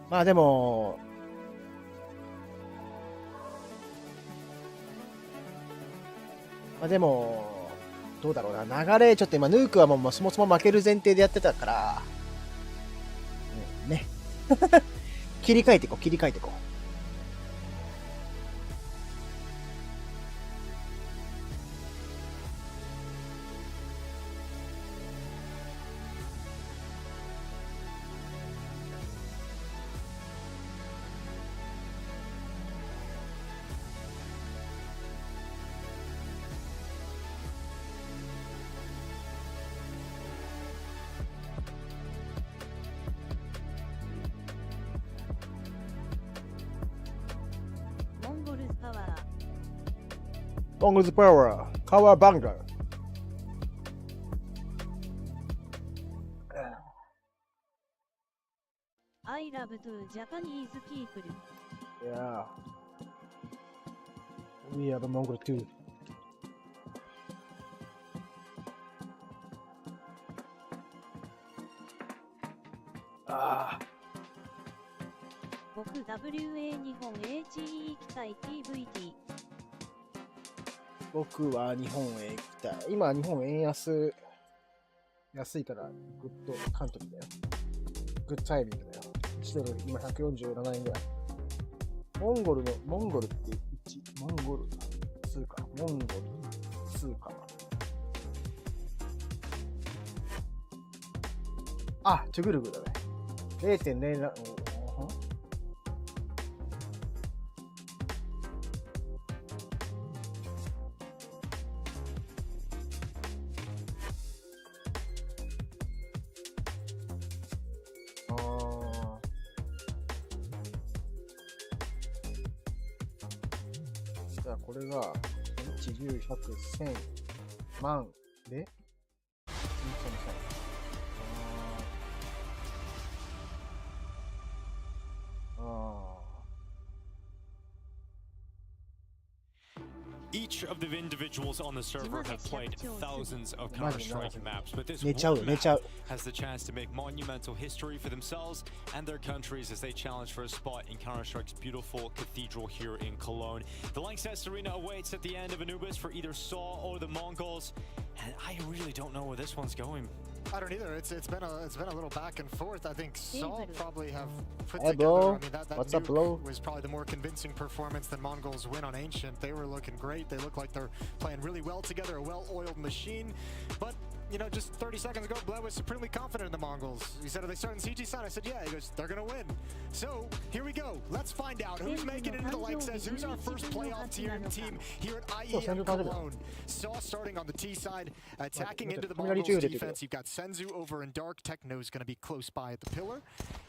まあでも、どうだろうな。流れ、ちょっと今、ヌークはもうそもそも負ける前提でやってたから、ね。切り替えていこう。MongolZパワー、カワーバンガー。I love to Japanese people. Yeah. We are the Mongol too. ああ。僕 WA 日本 HE 行きたい TVT。僕は日本へ行きたい。今日本円安いからグッドカントリーだよ。グッドタイミングだよ。1ドル今147円ぐらい。モンゴルってモンゴル通貨。あ、チュグルグだね。0.07。じゃあこれが1、10、100、1000万でEach of the individuals on the server have played thousands of Counter-Strike maps, but this 寝ちゃう has the chance to make monumental history for themselves and their countries as they challenge for a spot in Counter-Strike's beautiful cathedral here in Cologne. The LANXESS Arena awaits at the end of Anubis for either SAW or the Mongols, and I really don't know where this one's going. I don't either. It's been a little back and forth. I think SAW probably have put hey, together. bro. I mean, that What's up, bro? was probably the more convincing performance than Mongols win on Ancient. They were looking great. They look like they're playing really well together, a well-oiled machine. But you know, just 30 seconds ago, Bled was supremely confident in the Mongols. He said, "Are they starting CG side?" I said, "Yeah." He goes, "They're gonna win." So here we go. Let's find out who's making it into the LANXESS. Who's our first playoff team here at IEM Cologne? SAW starting on the T side, attacking into the Mongols defense. You've got Senzu over in Dark. Techno's gonna be close by at the pillar,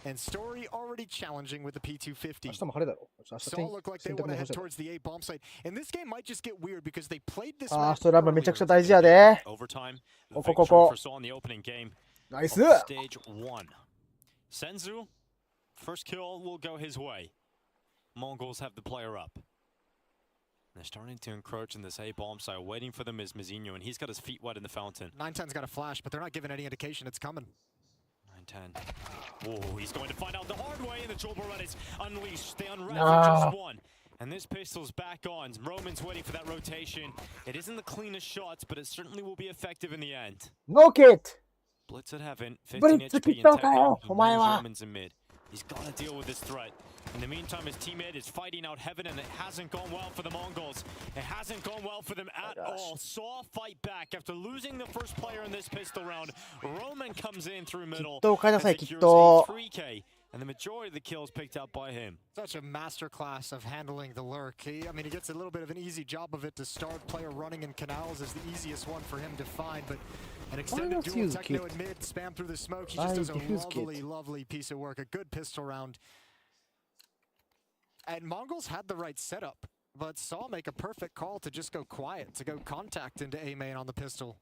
and Story already challenging with the P250. SAW look like they want to head towards the A bomb site, and this game might just get weird because they played this match earlier. Overtime. ここ in the opening game. ナイス Stage 1. Senzu, first kill will go his way. Mongols have the player up. They're starting to encroach in this A bomb site. Waiting for them is Mizinho, and he's got his feet wet in the fountain. 910's got a flash, but they're not giving any indication it's coming. 910. Oh, he's going to find out the hard way, and the Jewel Barrette is unleashed. They unwrap for just one. And this pistol's back on. Roman's waiting for that rotation. It isn't the cleanest shots, but it certainly will be effective in the end. Knock it! Blitz at heaven, 15 Blitz HP 切っ in たの tech. かよ He お前 knows は Roman's in mid. He's got to deal with this threat. In the meantime, his teammate is fighting out heaven, and it hasn't gone well for the Mongols. It hasn't gone well for them at all. SAW fight back after losing the first player in this pistol round. Roman comes in through middle と買いな and さいきっ secures と a 3K, and the majority of the kills picked up by him. Such a masterclass of handling the lurk. I mean, he gets a little bit of an easy job of it to start. Player running in canals is the easiest one for him to find, but an extended dual techno in mid, spam through the smoke. He just does a lovely, lovely piece of work. A good pistol round. And Mongols had the right setup, but SAW make a perfect call to just go quiet, to go contact into A main on the pistol.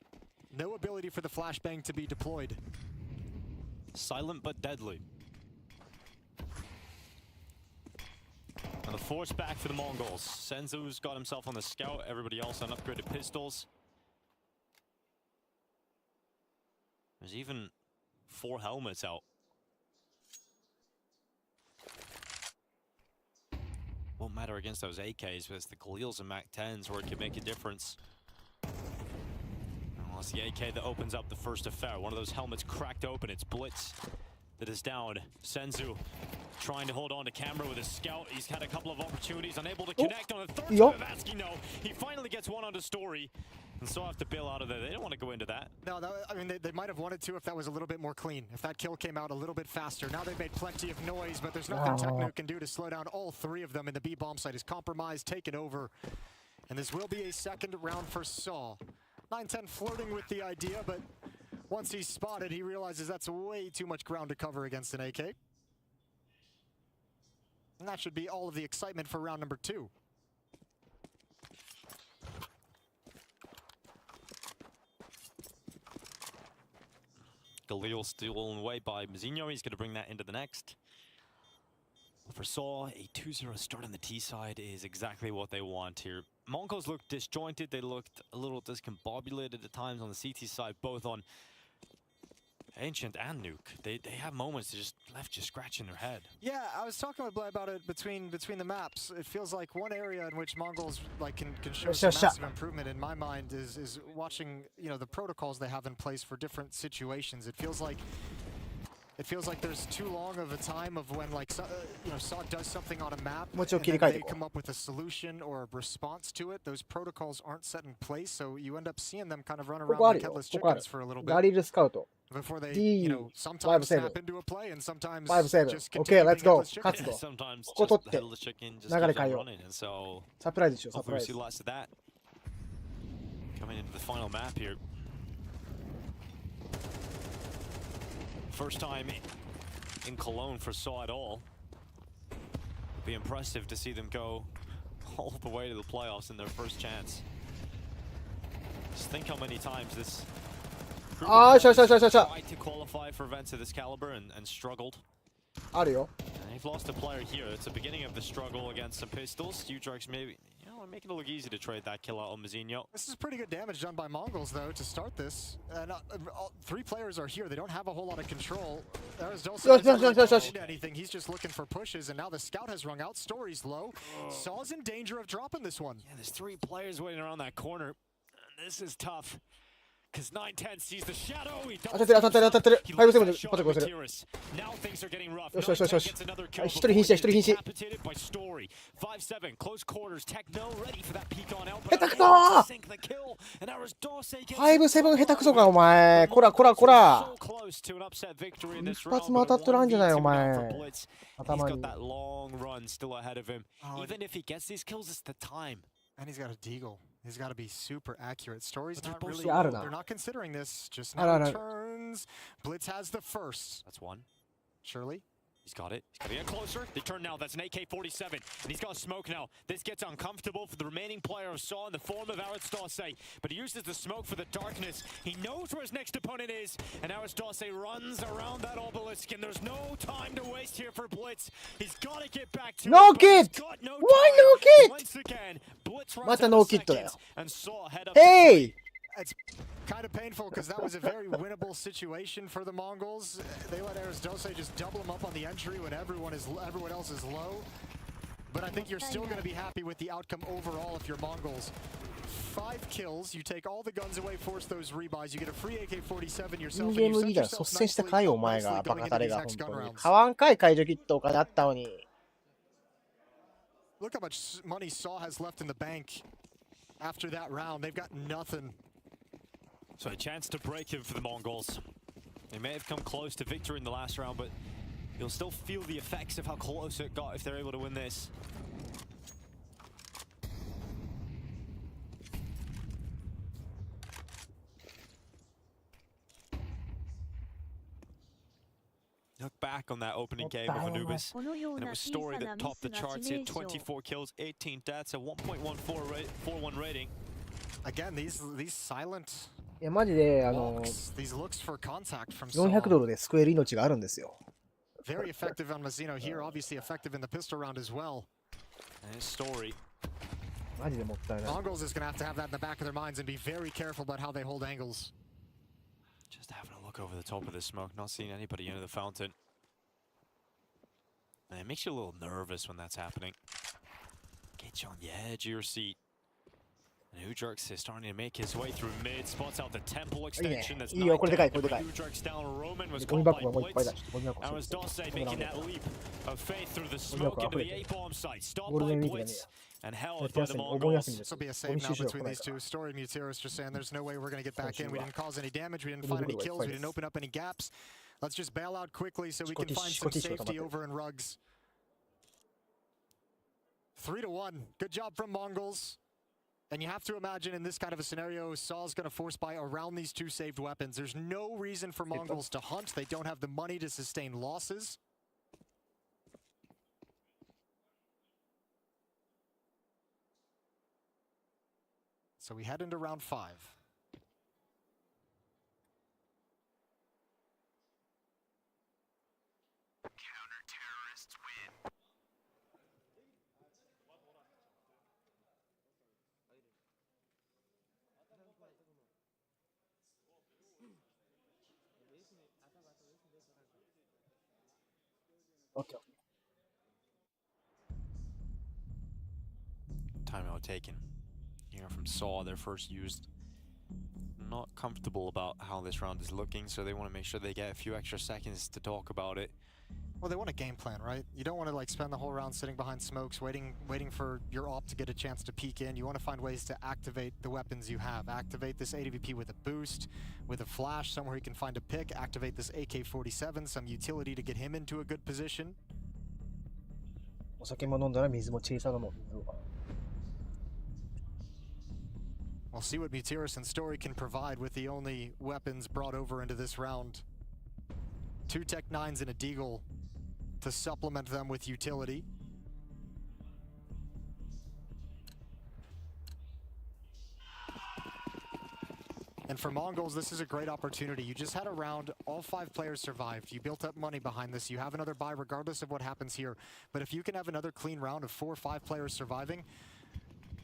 No ability for the flashbang to be deployed. Silent but deadly. And the force back for the Mongols. Senzu's got himself on the scout, everybody else on upgraded pistols. There's even 4 helmets out. Won't matter against those AKs, but it's the Galils and MAC-10s where it can make a difference. Well, it's the AK that opens up the first affair. One of those helmets cracked open. It's Blitz that is down. Senzu trying to hold on to camera with his scout. He's had a couple of opportunities, unable to connect on the third time of asking no. He finally gets one onto Story. And so have to bail out of there. They don't want to go into that. No, I mean, they might have wanted to if that was a little bit more clean. If that kill came out a little bit faster. Now they've made plenty of noise, but there's nothing Techno can do to slow down all 3 of them. And the B bomb site is compromised, taken over. And this will be a second round for SAW. 910 flirting with the idea, but once he's spotted, he realizes that's way too much ground to cover against an AK. And that should be all of the excitement for round number 2. Galil stolen away by Mazinho. He's going to bring that into the next. For SAW, a 2-0 start on the T side is exactly what they want here. Mongols looked disjointed. They looked a little discombobulated at times on the CT side, both on Ancient and Nuke. They have moments that just left you scratching their head. Yeah, I was talking with Blay about it between the maps. It feels like one area in which Mongols can show some massive improvement in my mind is watching, you know, the protocols they have in place for different situations. It feels like there's too long of a time of when, like, you know, SAW does something on a map and then they come up with a solution or a response to it. Those protocols aren't set in place, so you end up seeing them kind of run around like headless chickens for a little bit before they, you know, sometimes snap into a play and sometimes just continue being headless chickens. Sometimes just the headless chicken just keeps on running, and so hopefully we see lots of that coming into the final map here. First time in Cologne for SAW at all. It'd be impressive to see them go all the way to the playoffs in their first chance. Just think how many times this group tried to qualify for events of this caliber and struggled. And they've lost a player here. It's the beginning of the struggle against some pistols. Udrex maybe, you know, making it look easy to trade that kill out on Mazinho. This is pretty good damage done by Mongols, though, to start this. And 3 players are here. They don't have a whole lot of control. There's don't anything. He's just looking for pushes, and now the scout has rung out. Story's low. SAW's in danger of dropping this one. Yeah, there's 3 players waiting around that corner. And this is tough. Because 910 sees the shadow. He now things are getting rough. 1人 by Story. 5-7 close quarters. Techno ready for that peek on out. 下手くそ Sink the kill. And Arisdose gets 5-7 下手くそかお前こら so close to an upset victory in this 一 round. 発も当たっとらんじゃないお前 He's 頭 got に that long run still ahead of him. Even if he gets these kills, it's the time. And he's got a deagle. He's got to be super accurate. Story's not both really. so good. They're not considering this. Just now turns. Blitz has the first. That's one. Surely. He's got it. He's got to get closer. They turn now. That's an AK-47. And he's got smoke now. This gets uncomfortable for the remaining player of SAW in the form of Arisdose. But he uses the smoke for the darkness. He knows where his next opponent is. And Arisdose runs around that obelisk. And there's no time to waste here for Blitz. He's got to get back to No it, kid! No Why no kid? Once again, Blitz runs また out ノー of キットだよ seconds. And SAW head up Hey! It's kind of painful because that was a very winnable situation for the Mongols. They let Arisdose just double him up on the entry when everyone else is low. But I think you're still going to be happy with the outcome overall if you're Mongols. 5 kills, you take all the guns away, force those rebuys, you get a free AK-47 yourself, イン and ゲー you ム set リーダー率 yourself 先した nicely かいお up 前 nicely がバ going カ into タレ these が next 本 gun 当に rounds. 買わんかい解除キットお金あったのに。 Look how much money SAW has left in the bank after that round. They've got nothing. So a chance to break him for the Mongols. They may have come close to victory in the last round, but you'll still feel the effects of how close it got if they're able to win this. Look back on that opening game of Anubis, and it was Story that topped the charts. He had 24 kills, 18 deaths, a 1.1441 rating. Again, these silent いや、マジで、walks, these looks for contact from 400 SAW. ドルで救える命があるんですよ。 Very effective on Mazino here, obviously effective in the pistol round as well. And his Story. マジでもったいない。 Mongols is going to have that in the back of their minds and be very careful about how they hold angles. Just having a look over the top of the smoke, not seeing anybody into the fountain. And it makes you a little nervous when that's happening. Get you on the edge of your seat. And Udrux is starting to make his way through mid, spots out the temple extension. That's いいよ、これでかい、これでかい。 Udrux down. Roman was ゴミ caught 箱 by がもういっぱいだ Blitz. し、ゴミ箱 And was Dose ゴミ making 箱 that leap of faith through the smoke into the A-bomb site. Stopped by Blitz and held by the Mongols. This will be a save now between these two. Story and Mutiris just saying there's no way we're going to get back in. We didn't cause any damage, we didn't find any kills, we didn't open up any gaps. Let's just bail out quickly so we can find some safety over in rugs. 3-1. Good job from Mongols. And you have to imagine in this kind of a scenario, SAW's going to force buy around these two saved weapons. There's no reason for Mongols to hunt. They don't have the money to sustain losses. So we head into round 5. Counter-terrorists win. Okay. Timeout taken. Here from SAW, their first used. Not comfortable about how this round is looking, so they want to make sure they get a few extra seconds to talk about it. Well, they want a game plan, right? You don't want to like spend the whole round sitting behind smokes, waiting for your op to get a chance to peek in. You want to find ways to activate the weapons you have. Activate this AWP with a boost, with a flash, somewhere he can find a pick. Activate this AK-47, some utility to get him into a good position. お酒も飲んだら水も小さなもん。 We'll see what Mutiris and Story can provide with the only weapons brought over into this round. 2 Tech 9s and a Deagle to supplement them with utility. And for Mongols, this is a great opportunity. You just had a round, all 5 players survived. You built up money behind this. You have another buy regardless of what happens here. But if you can have another clean round of 4 or 5 players surviving,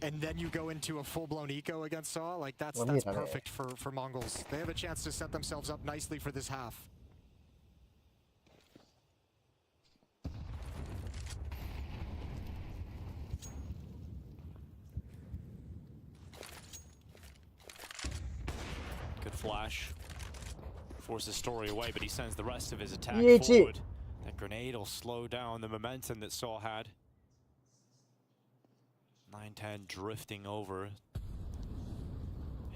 and then you go into a full-blown eco against SAW, like that's perfect for Mongols. They have a chance to set themselves up nicely for this half. Good flash. Forces Story away, but he sends the rest of his attack EHE. forward. That grenade will slow down the momentum that SAW had. 9-10 drifting over.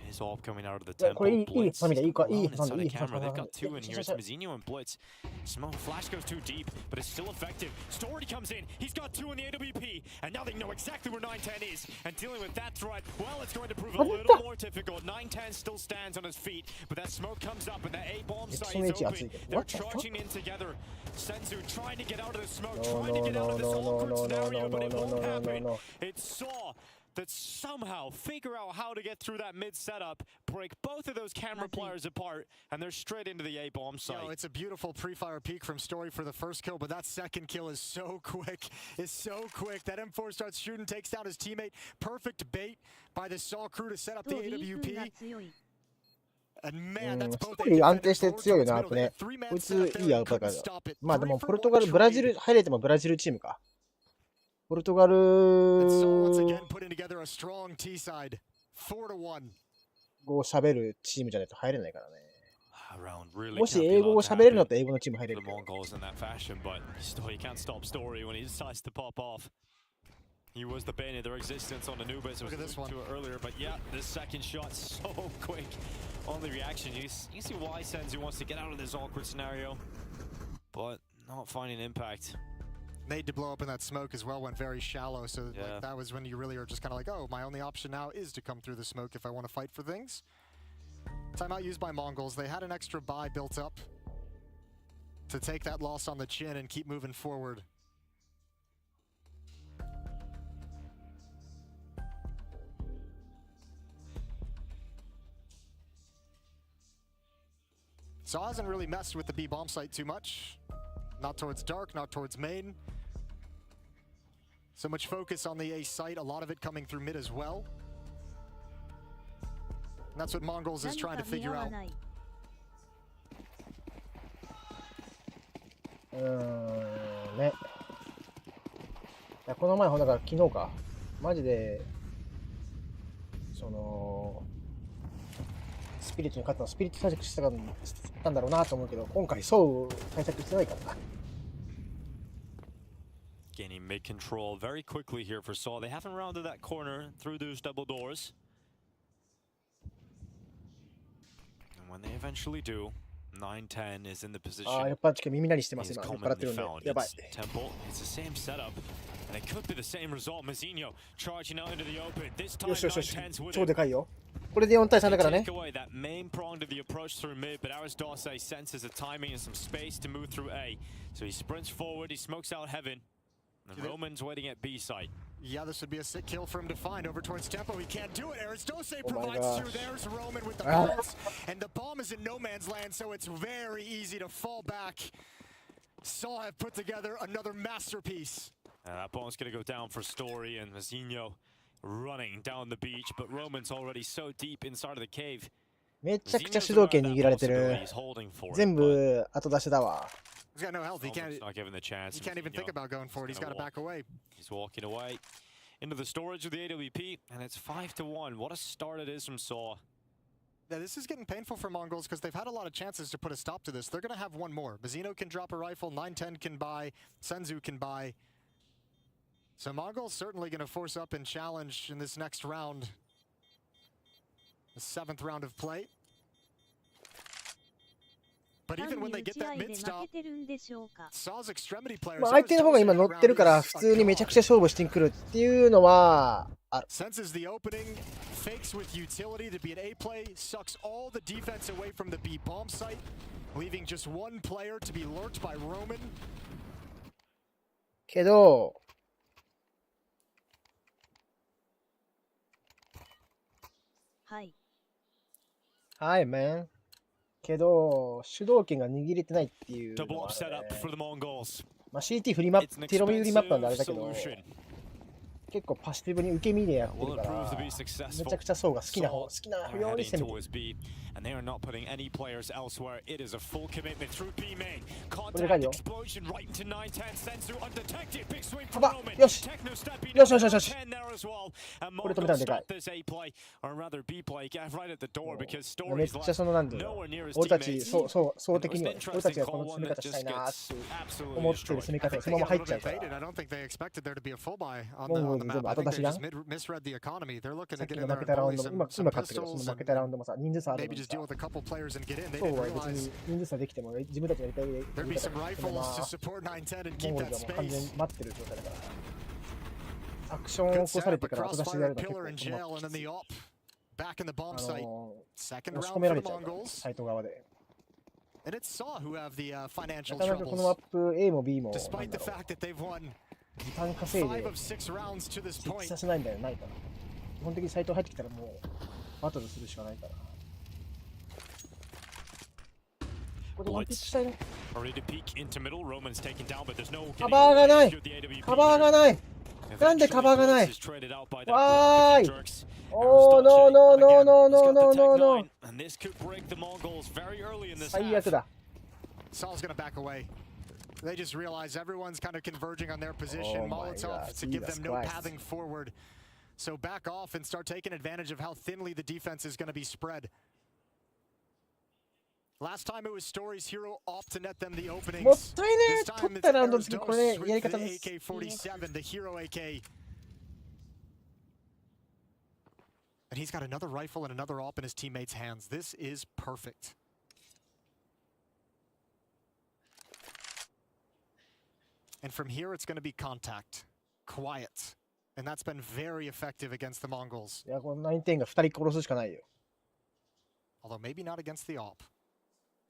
His AWP coming out of the temple. Blitz alone inside the camera. They've got 2 in here. It's Mazino and Blitz. Smoke flash goes too deep, but it's still effective. Story comes in. He's got 2 in the AWP, and now they know exactly where 9-10 is. And dealing with that threat, well, it's going to prove a little more difficult. 9-10 still stands on his feet, but that smoke comes up, and that A-bomb site is open. They're charging in together. Senzu trying to get out of the smoke, trying to get out of this awkward scenario, but it won't happen. It's SAW that somehow figure out how to get through that mid setup, break both of those camera players apart, and they're straight into the A-bomb site. It's a beautiful pre-fire peek from Story for the first kill, but that second kill is so quick. That M4 starts shooting, takes down his teammate. Perfect bait by the SAW crew to set up the AWP. And man, that's both 安定して強いよね、アウトね。こいついいアウトだから。まあでも、ポルトガル、ブラジル、入れてもブラジルチームか。ポルトガル 4-1. 語を喋るチームじゃないと入れないからね。 Round really もし can't be 英語 allowed を to 喋れる happen のだったら英語のチーム入れ for る the けど。 Mongols in that fashion, but still he can't stop Story when he decides to pop off. He was the bane of their existence on the Anubis. Look at this one. To it earlier, but yeah, this second shot so quick on the reaction. You see why Senzu wants to get out of this awkward scenario, but not finding impact. Made to blow up in that smoke as well, went very shallow, so like, that was when you really are just kind of like, oh, my only option now is to come through the smoke if I want to fight for things. Timeout used by Mongols. They had an extra buy built up to take that loss on the chin and keep moving forward. SAW hasn't really messed with the B bomb site too much. Not towards dark, not towards main. So much focus on the A site, a lot of it coming through mid as well. And that's what Mongols is trying to figure out. ね。いやこの前ほんだから昨日か。マジでそのスピリットに勝ったのスピリット対策したんだろうなと思うけど、今回そう対策してないからな。Gaining mid control very quickly here for SAW. They haven't rounded that corner through those double doors. And when they eventually do, 9-10 is in the position. ああ、やっぱり耳鳴りしてます今。 He's 酔っ払ってるんで。 commonly found. やばい。 It's Temple. It's the same setup. And it could be the same result. Mazinho charging out into the open. This time よしよしよし。 9-10's with 超 it. でかいよ。これで4対3だからね。 Take away that main prong to the approach through mid, but Arisdose senses a timing and some space to move through A. So he sprints forward, he smokes out heaven. And Roman's waiting at B site. Yeah, this would be a sick kill for him to find over towards Tempo. He can't do it. Arisdose Oh my provides gosh. through. There's Roman with the pulse. And the bomb is in no man's land, so it's very easy to fall back. SAW have put together another masterpiece. That bomb's going to go down for Story and Mazinho running down the beach, but Roman's already so deep inside of the cave. めちゃくちゃ主導権握られてる。全部後出しだわ。 He's got no health. He can't. Not given the chance. He can't even think about going for it. He's got to back away. He's walking away into the storage of the AWP, and it's 5-1. What a start it is from SAW. Yeah, this is getting painful for Mongols because they've had a lot of chances to put a stop to this. They're going to have one more. Mazinho can drop a rifle. 9-10 can buy. Senzu can buy. So Mongols certainly going to force up and challenge in this next round. The 7th round of play. But even when they get that mid stop, SAW's extremity players. まあ相手の方が今乗ってるから普通にめちゃくちゃ勝負してくるっていうのはある。 Senses the opening, fakes with utility to be an A play, sucks all the defense away from the B bomb site, leaving just one player to be lurked by Roman. けどはいはい、man。けど、主導権が握れてないっていうの Double は up あるね setup for the Mongols. まあ CT 振りマッ It's an プ、テロミ振りマップなんであれだけ expensive ど、 solution. 結構パッシブに受け身でやって Will るか it prove to ら、 be め successful? ちゃくちゃ層が好きな方、好 SAW きな are ように heading 攻めてる。 towards B, and they are not putting any players elsewhere. It is a full commitment through B main. これでかい Contact よ。 explosion right into 9-10. Sensu undetected. Big swing や from ば Roman. よし Techno stepping よしよしよしよし 10 there as well. And これ止めた Mongols んでかい stop this A play, or rather B play, get right at the door because めっ Story's ちゃ left そのなんていうの nowhere near his 俺たち teammates. 層的には It was an 俺たち interesting がこの call, 攻め one 方 that したい just なー gets って absolutely 思ってる destroyed. 攻め I 方 think そ they のまま got a 入っちゃ little うか bit ら baited. I don't think they expected there to be a full buy on モン the ゴル map. 全部 I 後 think 出 they しが just misread the economy. They're looking さ to っ get き in の there 負 and けたラウン bully ドも some 今勝ったけど、そ pistols の負けたラウンドもさ、人数差あるの maybe に just さ deal with a couple players and get in. They そう didn't は別 realize に人数差できても自分たちがやりたい there'd be some その rifles ま to あ support 9-10 and モン keep ゴル that がもう完全 space. に待ってる状態だからアクションを Good 起こされ setup, て a から後出しでや crossfire るのは結構 pillar in 困 jail, って and then the op back in the bomb あ site. の Second 押し round 込めら for れ the ちゃうから Mongols. サイト側で And it's SAW who have the な financial かなかこのマッ troubles. プ A も B もなん Despite だ the ろう fact that they've won 時間稼い 5 で of 6 rounds to this 設置 point. させないんだよないから基本的にサイト入ってきたらもうバトルするしかないからここでワンピッチしたいね Ready to peek into middle. Roman's taken down, but there's no カバーがない getting away with the AWP カバーがない なんでカバーがない Eventually, Blitz is traded out by that Why? group of jerks. Oh no no no no no He's got no the no Tech no Nine, and this could break the Mongols very early in this 最 half. 悪だ SAW's gonna back away. They just realize everyone's kind of converging on their position. Oh my Molotov God, to give Jesus them no Christ. pathing forward. So back off and start taking advantage of how thinly the defense is going to be spread. Last time it was Story's hero opt to net them the openings. もったいねえ。 This 取 time っ it's たラウンド Error's 次これ Dose やり with 方 the です。 AK-47, the hero AK. And he's got another rifle and another op in his teammates' hands. This is perfect. And from here, it's going to be contact. Quiet. And that's been very effective against the Mongols. いや、この9点が2人殺すしかないよ。 Although maybe not against the op.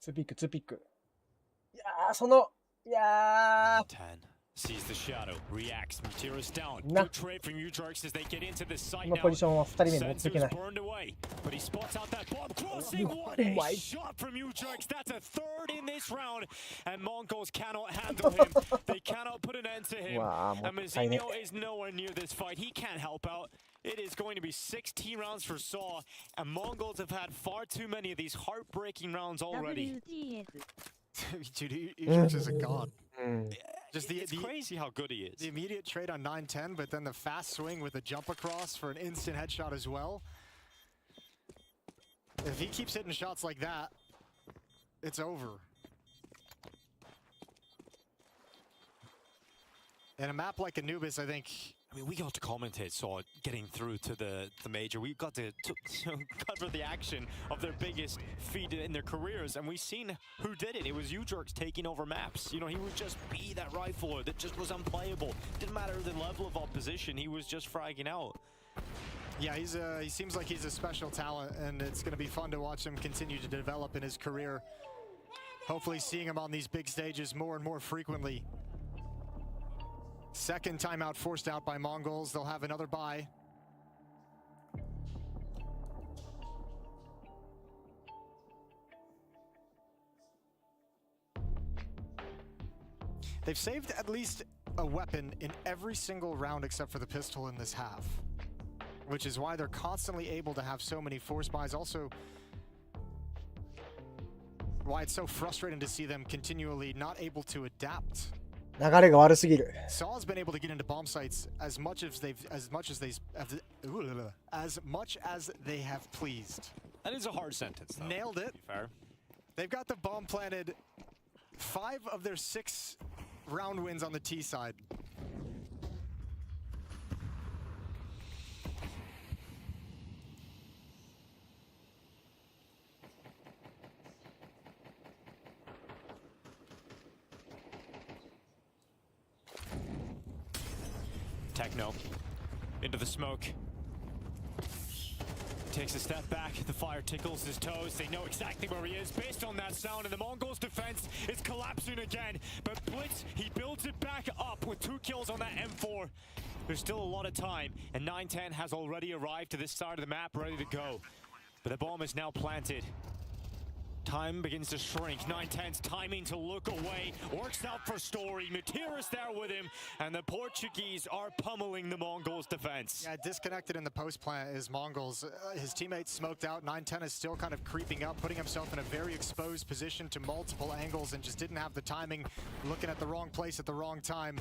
2ピック、2ピック。いやー、その、いやー。 10 sees the shadow, reacts, Materis down. Nah. Good trade from Ujarks as they get into the こ site の now. ポジションは2人目に持っていけない。 Senzu's burned away, but he spots out that bomb crossing. What a shot from Ujarks. That's a third in this round, and Mongols cannot handle him. They cannot put an end to him. And Mazinho is nowhere near this fight. He can't help out. It is going to be 16 rounds for SAW, and Mongols have had far too many of these heartbreaking rounds already. Dude, Ujarks is a god. Just It's crazy how good he is. The immediate trade on 9-10, but then the fast swing with the jump across for an instant headshot as well. If he keeps hitting shots like that, it's over. And a map like Anubis, I think... I mean, we got to commentate SAW getting through to the major. We got to cover the action of their biggest feat in their careers, and we've seen who did it. It was Ujarks taking over maps. You know, he would just be that rifler that just was unplayable. Didn't matter the level of opposition, he was just fragging out. Yeah, he seems like he's a special talent, and it's going to be fun to watch him continue to develop in his career. Hopefully seeing him on these big stages more and more frequently. Second timeout forced out by Mongols. They'll have another bye. They've saved at least a weapon in every single round except for the pistol in this half, which is why they're constantly able to have so many force buys. Also, why it's so frustrating to see them continually not able to adapt. 流れが悪すぎる。 SAW's been able to get into bomb sites as much as they have pleased. That is a hard sentence, though. Nailed it. To be fair. They've got the bomb planted 5 of their 6 round wins on the T side. Techno into the smoke. Takes a step back, the fire tickles his toes. They know exactly where he is based on that sound, and the Mongols' defense is collapsing again. But Blitz, he builds it back up with 2 kills on that M4. There's still a lot of time, and 910 has already arrived to this side of the map, ready to go. But the bomb is now planted. Time begins to shrink. 910's timing to look away. Works out for Story. Materis there with him. And the Portuguese are pummeling the Mongols' defense. Yeah, disconnected in the post plant is Mongols. His teammates smoked out. 910 is still kind of creeping up, putting himself in a very exposed position to multiple angles and just didn't have the timing, looking at the wrong place at the wrong time.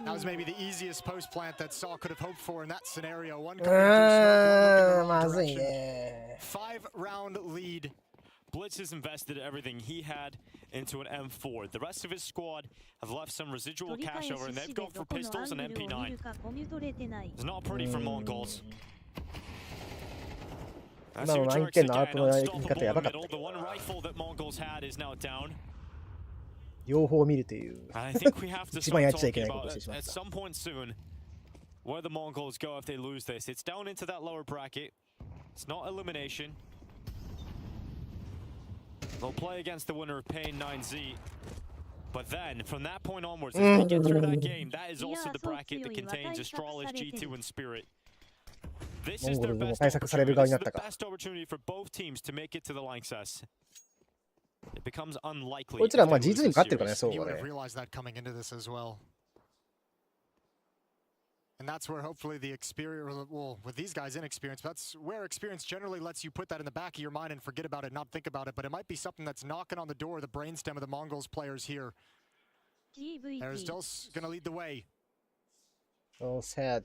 That was maybe the easiest post plant that SAW could have hoped for in that scenario. One coming through smoke, one looking in the wrong direction. 5-round lead. Blitz has invested everything he had into an M4. The rest of his squad have left some residual cash over, and they've gone for pistols and MP9. It's not pretty for Mongols. That's Ujarks again, unstoppable in the middle. The one rifle that Mongols had is now down. 両方見るという。 I think we have to 一番やっ start ちゃいけ talking ないことを about してしまっ at た。 some point soon where the Mongols go if they lose this. It's down into that lower bracket. It's not elimination. They'll play against the winner of Pain 9Z. But then, from that point onwards, if they get through that game, that is also the bracket that contains Astralis, G2, and Spirit. This is their best opportunity. This is the best opportunity for both teams to make it to the Lanxess. It becomes unlikely. こいつらまあ G2 に勝ってるからね、そう You は would ね have。realized that coming into this as well. And that's where hopefully the experience, well, with these guys inexperienced, that's where experience generally lets you put that in the back of your mind and forget about it, not think about it. But it might be something that's knocking on the door of the brainstem of the Mongols players here. There's Dulce going to lead the way. So sad.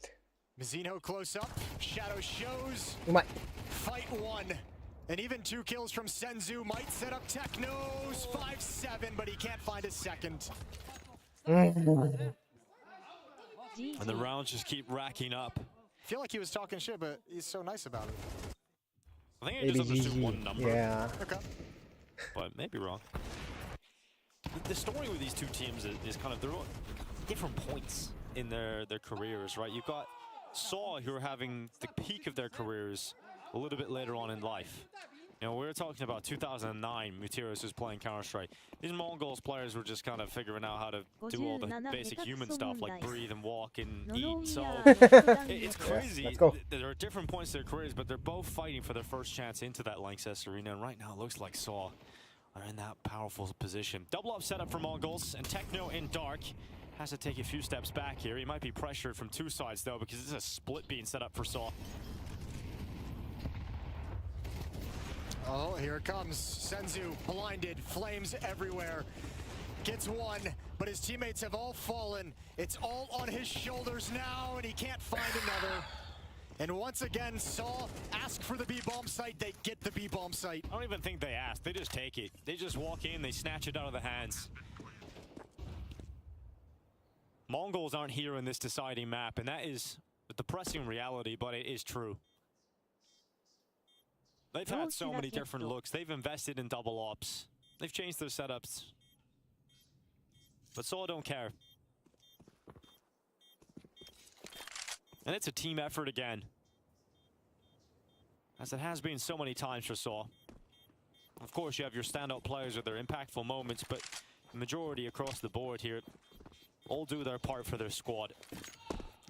Mizzino close up. Shadow shows. うまい。 Fight one. And even 2 kills from Senzu might set up Technos. 5-7, but he can't find a second. And the rounds just keep racking up. I feel like he was talking shit, but he's so nice about it. I think I just understood one number. Yeah. Okay. But maybe wrong. The story with these two teams is kind of they're on different points in their careers, right? You've got SAW who are having the peak of their careers a little bit later on in life. You know, we were talking about 2009, Mutiros was playing Counter-Strike. These Mongols players were just kind of figuring out how to do all the basic human stuff like breathe and walk and eat. So it's crazy. There are different points in their careers, but they're both fighting for their first chance into that Lanxess arena. And right now, it looks like SAW are in that powerful position. Double up setup for Mongols, and Techno in dark has to take a few steps back here. He might be pressured from two sides, though, because it's a split being set up for SAW. Oh, here it comes. Senzu blinded, flames everywhere. Gets one, but his teammates have all fallen. It's all on his shoulders now, and he can't find another. And once again, SAW ask for the B-bomb site. They get the B-bomb site. I don't even think they ask. They just take it. They just walk in, they snatch it out of the hands. Mongols aren't here in this deciding map, and that is a depressing reality, but it is true. They've had so many different looks. They've invested in double ops. They've changed their setups. But SAW don't care. And it's a team effort again, as it has been so many times for SAW. Of course, you have your standout players with their impactful moments, but the majority across the board here all do their part for their squad.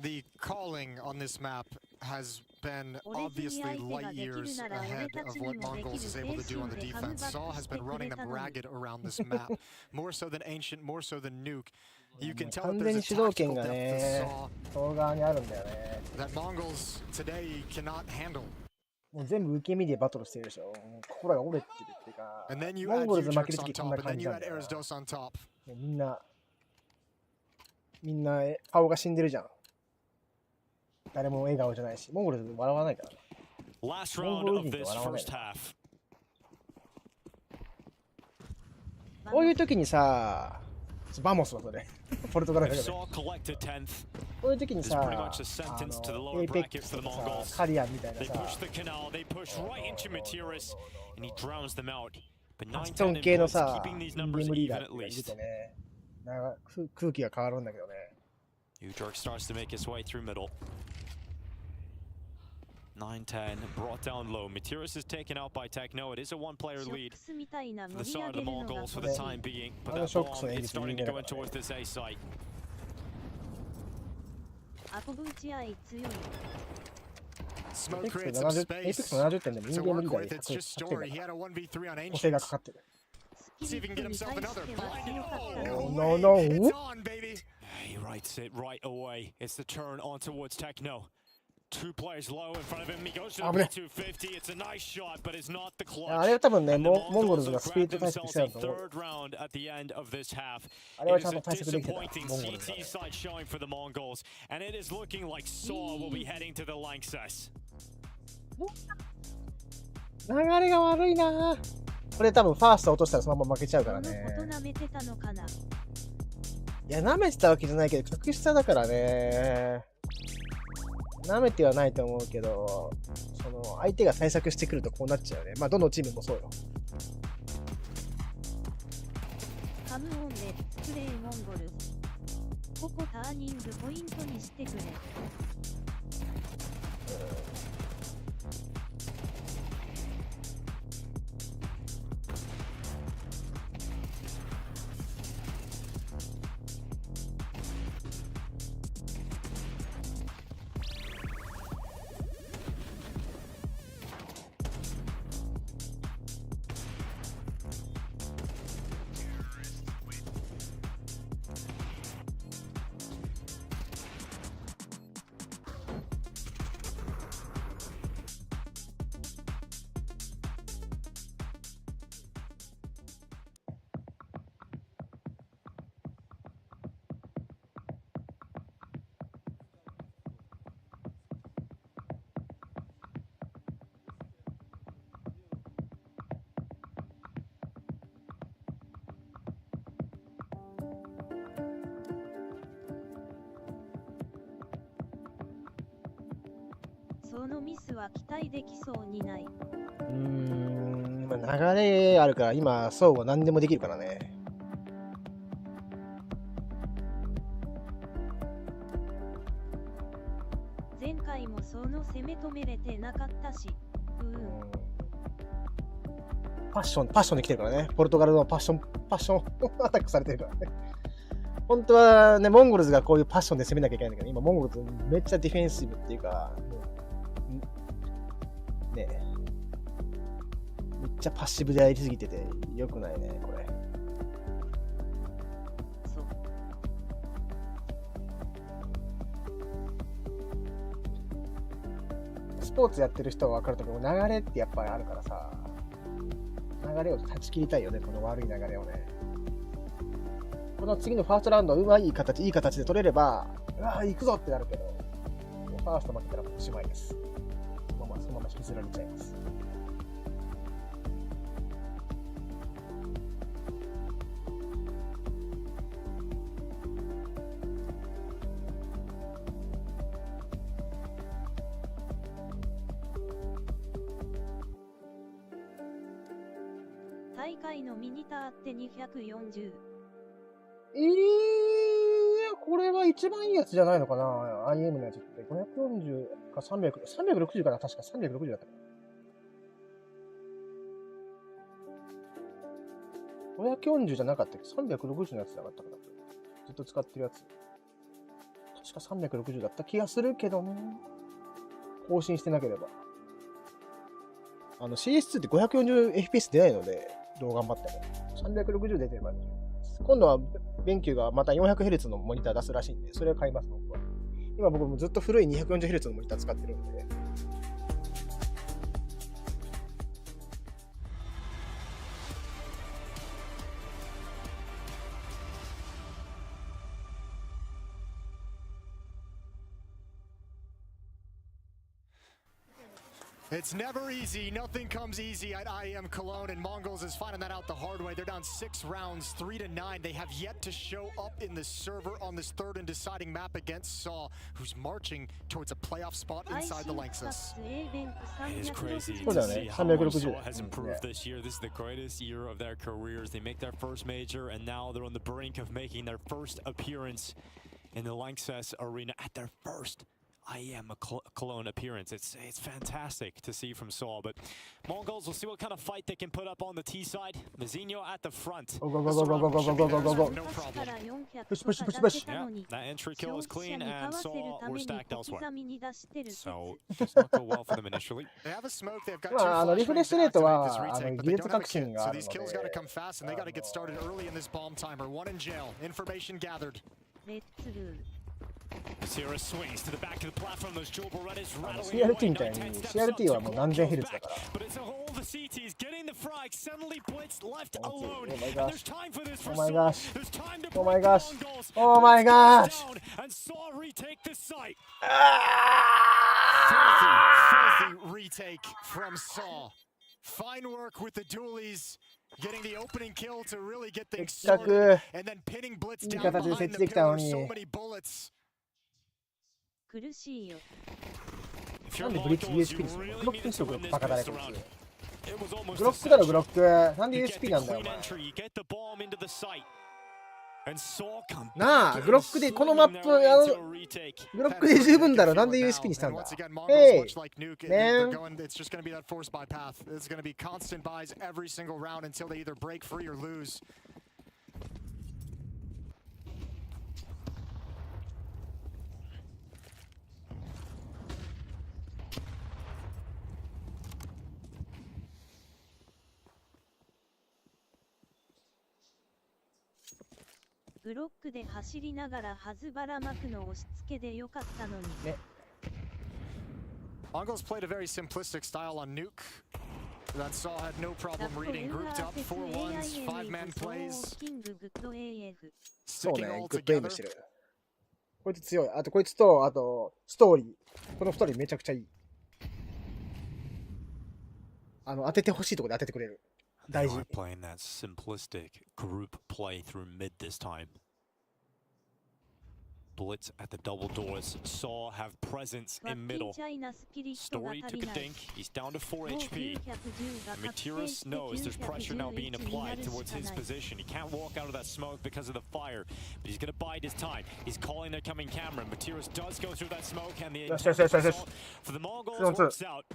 The calling on this map has been obviously light years ahead of what Mongols is able to do on the defense. SAW has been running them ragged around this map, more so than Ancient, more so than Nuke. You can tell that there's a tactical depth to SAW that Mongols today cannot handle. もう全部受け身でバトルしてるでしょ。心が折れてるっていうか、 And then you モン add ゴルズ負ける Utrux とき on こんな top, and 感 then じ you なん add だよ。 Erisdos on top. みんな顔が死んでるじゃん。誰も笑顔じゃないし、モンゴルズ笑わないからね。 Last round of this first half. こういう時にバモスはそれ。ポルトガルだけど。 SAW collected 10th. こういう時に This is pretty much a sentence to the lower bracket for the Mongols. カリアンみたいな They さ、 push the canal, they push right into Matiris, and he drowns them out. But アストン 9-10 in 系の points, さ、 keeping these ゲー numbers ムリー even ダー at って言っ least. てね、なんか空気が変わるんだけどね。Utrux starts to make his way through middle. 9-10, brought down low. Matiris is taken out by Techno. It is a one-player lead for the side of the Mongols for the time being. But that bomb is starting to go in towards this A site. 運ぶ打ち合い強い。 Smoke エイペ creates ッ some クス space 70点でもイン to ゲーム work リーダー with. で It's just 100点 story. He had a 1v3 on 補正が Ancient. かかってる。 See if he can get himself another. Blinded. No, No, no, way. no. It's on, baby. He writes it right away. It's the turn on towards Techno. Two players low in front of him. He goes to the B250. It's a nice shot, but it's not the clutch. あれは多分ね、 And the モンゴル Mongols ズが have スピー grabbed ド対策して themselves た a と思う。 third round at the end of this half. あれは It ちゃ is ん a と対策できてた。 disappointing モンゴルズは CT side showing for the Mongols, and it is looking like SAW will be heading to the Lanxess. 流れが悪いな。これ多分ファースト落としたらそのまま負けちゃうからね。このこと舐めてたのかな。いや、舐めてたわけじゃないけど、格下だからね。舐めてはないと思うけど、相手が対策してくるとこうなっちゃうね。まあ、どのチームもそうよ。カムオンレッツプレイモンゴル。ここターニングポイントにしてくれ。そのミスは期待できそうにない。まあ、流れあるから今そうは何でもできるからね。前回もその攻め止めれてなかったし。パッションで来てるからね。ポルトガルのパッションアタックされてるからね。本当はね、モンゴルズがこういうパッションで攻めなきゃいけないんだけど、今モンゴルズめっちゃディフェンシブっていうか、ね、めっちゃパッシブでやりすぎてて良くないね、これ。そう。スポーツやってる人は分かると思う。流れってやっぱりあるからさ、流れを断ち切りたいよね、この悪い流れをね。この次のファーストラウンドはいい形で取れれば、うわー行くぞってなるけど、ファースト負けたらもうおしまいです。そのまま引きずられちゃいます。大会のミニターって240。これは一番いいやつじゃないのかな ?IM のやつって。540か360かな確か360だった。540じゃなかったっけ ?360 のやつじゃなかったかなずっと使ってるやつ。確か360だった気がするけどね。更新してなければ。CS2 って 540fps 出ないので、どう頑張っても。360出てればいい。今度はBenQがまた 400Hz のモニター出すらしいんで、それを買います、僕は。今僕もずっと古い 240Hz のモニター使ってるんで。It's never easy. Nothing comes easy at IEM Cologne, and Mongols is finding that out the hard way. They're down 6 rounds, 3-9. They have yet to show up in the server on this third and deciding map against SAW, who's marching towards a playoff spot inside the Lanxess. It is crazy to see how much SAW has improved this year. This is the greatest year of their careers. They make their first major, and now they're on the brink of making their first appearance in the Lanxess arena at their first IEM Cologne appearance. It's fantastic to see from SAW, but Mongols will see what kind of fight they can put up on the T side. Mazinho at the front. Go. No problem. Push. Yeah, that entry kill is clean, and SAW were stacked elsewhere. So it does not go well for them initially. They have a smoke. They've got 2 flash bangs to activate this retake, but they don't have a kit, so these kills got to come fast, and they got to get started early in this bomb timer. 1 in jail. Information gathered. Sierra swings to the back of the platform. Those dual Berettas rattling CRT みたいに CRT はもう何千ヘルツだから。 But it's all the CTs getting the frag. Suddenly Blitz left alone. Oh my And gosh. there's time for this for Oh my SAW. gosh. There's time to Oh my break gosh. the Mongols. Oh my gosh. And SAW retake the site. Filthy retake from SAW. Fine work with the dualies. Getting the opening kill to really get things started, and then pinning Blitz down behind the pillar. So many bullets. 苦しいよ。 If な you're んでブリッジ Mongols, USP you にするの really ブロッ need クに to しろブロッ win ク this バカだね best こい round. つ。 It was almost ブロックだろブロック。なんで You get USP the なんだよ clean お前。 entry, you get the bomb into the site. And SAW come なあ back ブロ and ックでこのマッ slinging プ their way あ into の a retake. ブロックで十分だろなんで USP にしたん And だ。 once again, Mongols, Hey, much like Nuke, man. they're going, it's just going to be that force by path. It's going to be constant buys every single round until they either break free or lose. "ブロックで走りながらはずばらまくの押し付けでよかったのに。Mongols played a very simplistic style on Nuke. That SAW had no problem reading. Grouped up, 4-1s, 5-man plays. そう Sticking ね all グッドエイム together. してる。こいつ強い。あとこいつとあとストーリー。このストーリーめちゃくちゃいい。当ててほしいところで当ててくれる。大 They 事 are。playing that simplistic group play through mid this time. split at the double doors. SAW have presence in middle. Story took a dink. He's down to 4 HP. Materis knows there's pressure now being applied towards his position. He can't walk out of that smoke because of the fire, but he's going to bide his time. He's calling their coming camera. Materis does go through that smoke, and the assault for the Mongols works out.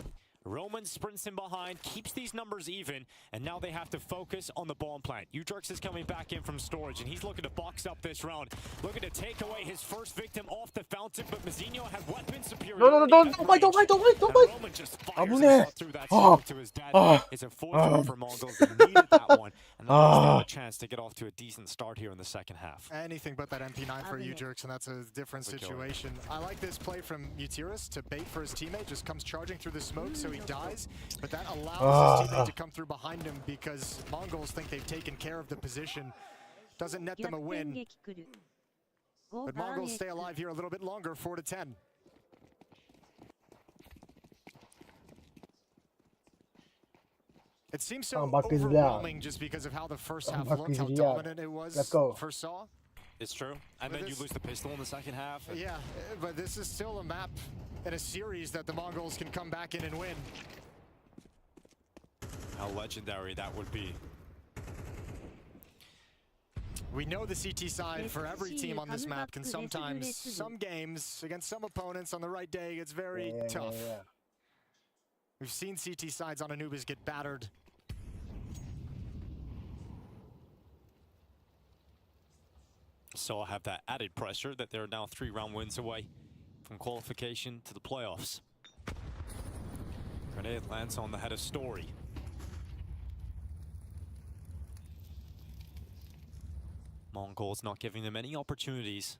Roman sprints in behind, keeps these numbers even, and now they have to focus on the bomb plant. Utrux is coming back in from storage, and he's looking to box up this round, looking to take away his first victim off the fountain, but Mazinho have weapon superiority. No, don't fight. Roman just fires himself through that smoke to his death. It's a fortunate for Mongols. They needed that one, and now they have a chance to get off to a decent start here in the second half. Anything but that MP9 for Utrux, and that's a different situation. I like this play from Materis to bait for his teammate, just comes charging through the smoke, so he dies, but that allows his teammate to come through behind him because Mongols think they've taken care of the position. Doesn't net them a win, but Mongols stay alive here a little bit longer, 4-10. It seems so overwhelming just because of how the first half looked, how dominant it was for SAW. It's true. And then you lose the pistol in the second half. Yeah, but this is still a map in a series that the Mongols can come back in and win. How legendary that would be. We know the CT side for every team on this map can sometimes, some games against some opponents on the right day, it's very tough. We've seen CT sides on Anubis get battered. SAW have that added pressure that they're now 3-round wins away from qualification to the playoffs. Grenade lands on the head of Story. Mongols not giving them any opportunities.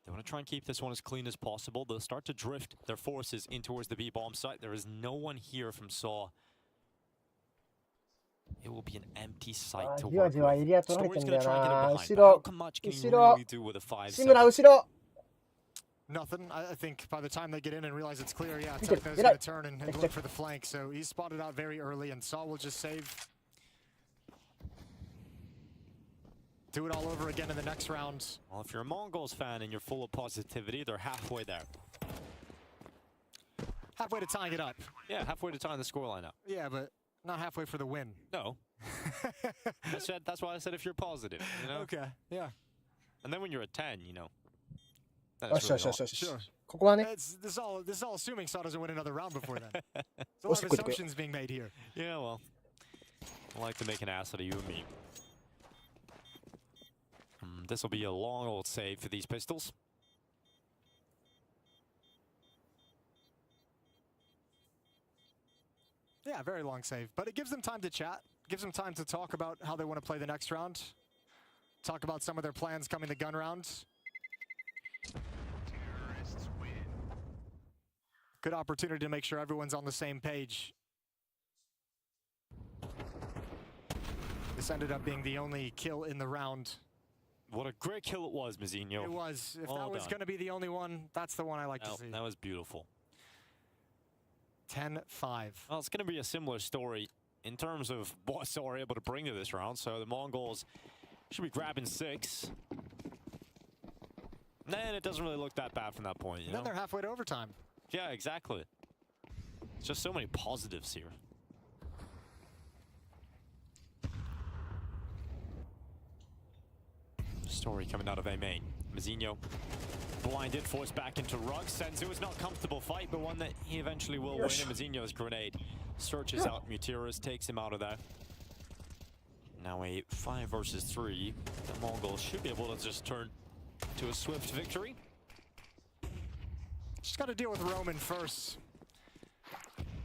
They want to try and keep this one as clean as possible. They'll start to drift their forces in towards the B-bomb site. There is no one here from SAW. It will be an empty site to work with. Story's going to try and get him behind, but how much can you really do with a 5-7? Nothing. I think by the time they get in and realize it's clear, yeah, Techno's going to turn and look for the flank. So he's spotted out very early, and SAW will just save. Do it all over again in the next round. Well, if you're a Mongols fan and you're full of positivity, they're halfway there. Halfway to tying it up. Yeah, halfway to tying the scoreline up. Yeah, but not halfway for the win. No. That's why I said if you're positive, you know? Okay, yeah. And then when you're at 10, you know. Sure. This is all assuming SAW doesn't win another round before then. There's a lot of assumptions being made here. Yeah, well, I like to make an ass out of you and me. This will be a long old save for these pistols. Yeah, very long save, but it gives them time to chat, gives them time to talk about how they want to play the next round, talk about some of their plans coming the gun round. Good opportunity to make sure everyone's on the same page. This ended up being the only kill in the round. What a great kill it was, Mazinho. It was. If that was going to be the only one, that's the one I like to see. That was beautiful. 10-5. Well, it's going to be a similar story in terms of what SAW are able to bring to this round. So the Mongols should be grabbing 6. And it doesn't really look that bad from that point, you know? Then they're halfway to overtime. Yeah, exactly. It's just so many positives here. Story coming out of A main. Mazinho blinded, forced back into Ruggs. Senzu is not a comfortable fight, but one that he eventually will win. And Mazinho's grenade searches out Materis, takes him out of there. Now a 5 versus 3. The Mongols should be able to just turn to a swift victory. Just got to deal with Roman first.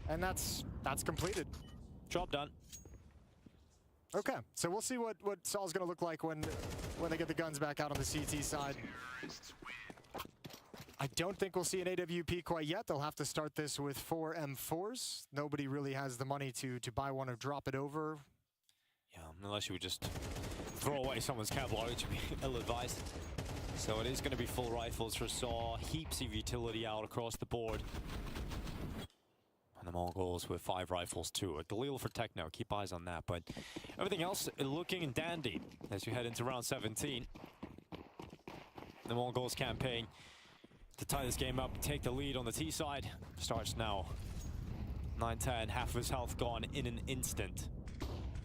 And that's completed. Job done. Okay, so we'll see what SAW's going to look like when they get the guns back out on the CT side. I don't think we'll see an AWP quite yet. They'll have to start this with 4 M4s. Nobody really has the money to buy one or drop it over. Yeah, unless you would just throw away someone's Kevlar, which would be ill-advised. So it is going to be full rifles for SAW. Heaps of utility out across the board. And the Mongols with 5 rifles too. A Galil for Techno, keep eyes on that. But everything else looking dandy as you head into round 17. the Mongols campaign to tie this game up, take the lead on the T side. Starts now. 9-10, half of his health gone in an instant.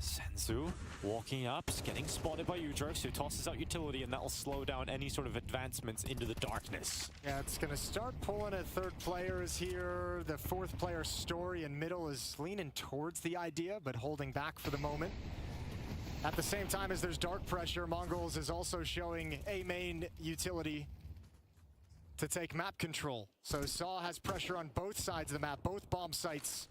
Senzu walking up, getting spotted by Ujurx, who tosses out utility, and that'll slow down any sort of advancements into the darkness. Yeah, it's going to start pulling at third players here. The fourth player Story in middle is leaning towards the idea, but holding back for the moment. At the same time as there's dark pressure, Mongols is also showing a main utility to take map control. So SAW has pressure on both sides of the map, both bomb sites.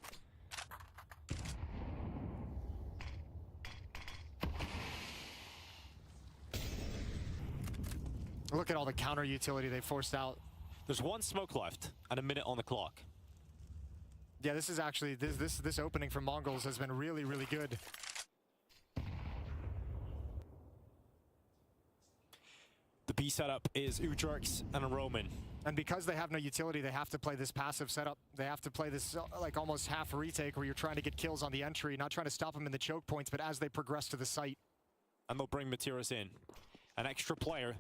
Look at all the counter utility they forced out. There's one smoke left and a minute on the clock. Yeah, this is actually, this opening from Mongols has been really, really good. The B setup is Ujurx and a Roman. And because they have no utility, they have to play this passive setup. They have to play this like almost half retake where you're trying to get kills on the entry, not trying to stop them in the choke points, but as they progress to the site. And they'll bring Materis in. An extra player.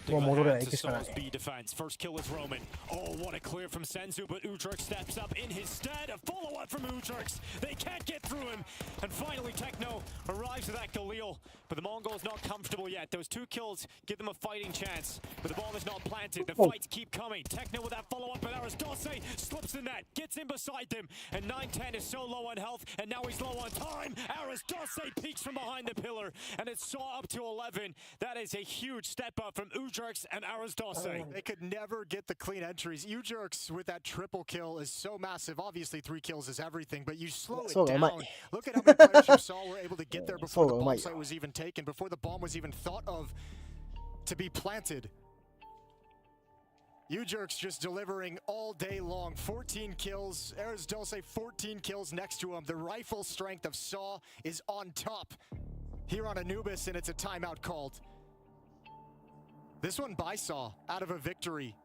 B defense. First kill is Roman. Oh, what a clear from Senzu, but Ujurx steps up in his stead. A follow-up from Ujurx. They can't get through him. And finally, Techno arrives at that Galil. But the Mongols not comfortable yet. Those 2 kills give them a fighting chance. But the bomb is not planted. The fights keep coming. Techno with that follow-up, but ARTISAN slips the net. Gets in beside them. And 9-10 is so low on health. And now he's low on time. ARTISAN peeks from behind the pillar. And it's SAW up to 11. That is a huge step up from Ujurx and ARTISAN. They could never get the clean entries. Ujurx with that triple kill is so massive. Obviously 3 kills is everything, but you slow it down. Look at how many players from SAW were able to get there before the bomb site was even taken, before the bomb was even thought of to be planted. Ujurx just delivering all day long. 14 kills. ARTISAN 14 kills next to him. The rifle strength of SAW is on top here on Anubis, and it's a timeout called. This one by SAW out of a victory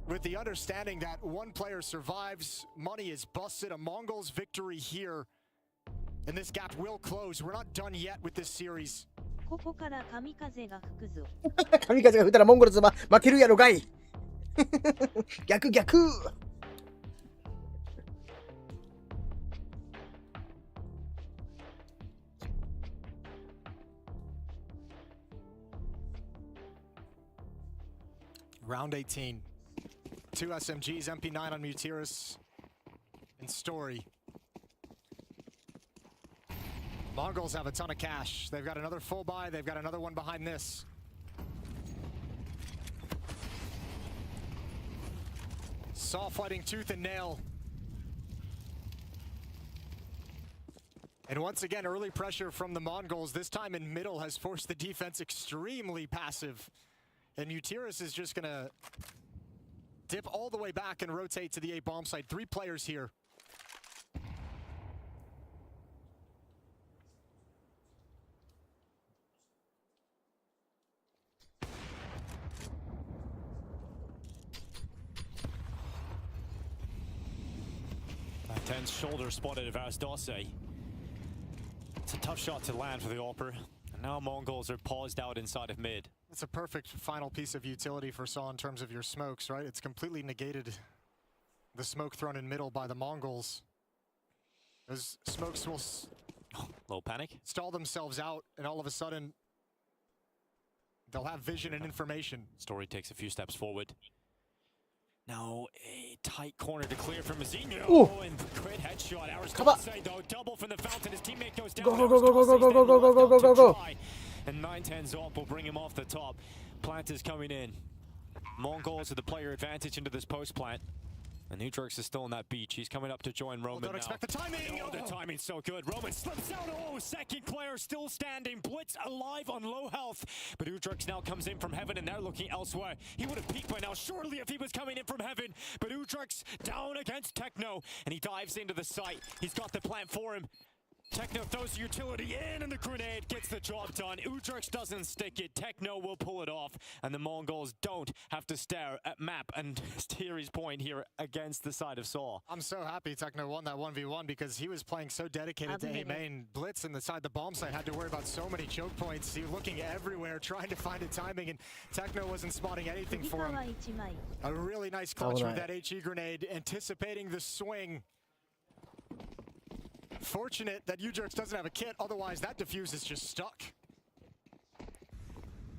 with the understanding that one player survives, money is busted, a Mongols victory here, and this gap will close. We're not done yet with this series. ここから神風が吹くぞ。神風が吹いたらモンゴルズ負けるやろがい。逆逆。Round 18. 2 SMGs, MP9 on Materis and Story. Mongols have a ton of cash. They've got another full buy. They've got another one behind this. SAW fighting tooth and nail. And once again, early pressure from the Mongols, this time in middle, has forced the defense extremely passive. And Materis is just gonna dip all the way back and rotate to the A bomb site. 3 players here. Ten's shoulder spotted of ARTISAN. It's a tough shot to land for the AWPer. And now Mongols are paused out inside of mid. It's a perfect final piece of utility for SAW in terms of your smokes, right? It's completely negated the smoke thrown in middle by the Mongols. Those smokes will little panic. Stall themselves out, and all of a sudden they'll have vision and information. Story takes a few steps forward. Now a tight corner to clear from Mazinho. And great headshot. ARTISAN though, double from the fountain. His teammate goes down. Go. And 9-10 ZOWIE will bring him off the top. Plant is coming in. Mongols with the player advantage into this post plant. And Ujurx is still on that beach. He's coming up to join Roman now. Don't expect the timing! Oh, the timing's so good. Roman slips out. Oh, second player still standing. Blitz alive on low health. But Ujurx now comes in from heaven, and they're looking elsewhere. He would have peeked by now, surely, if he was coming in from heaven. But Ujurx down against Techno, and he dives into the site. He's got the plant for him. Techno throws the utility in, and the grenade gets the job done. Udrix doesn't stick it. Techno will pull it off, and the Mongols don't have to stare at map and Thierry's point here against the side of SAW. I'm so happy Techno won that 1v1 because he was playing so dedicated to A main. Blitz inside the bomb site had to worry about so many choke points. He was looking everywhere, trying to find a timing, and Techno wasn't spotting anything for him. A really nice clutch with that HE grenade, anticipating the swing. Fortunate that Udrix doesn't have a kit, otherwise that defuse is just stuck.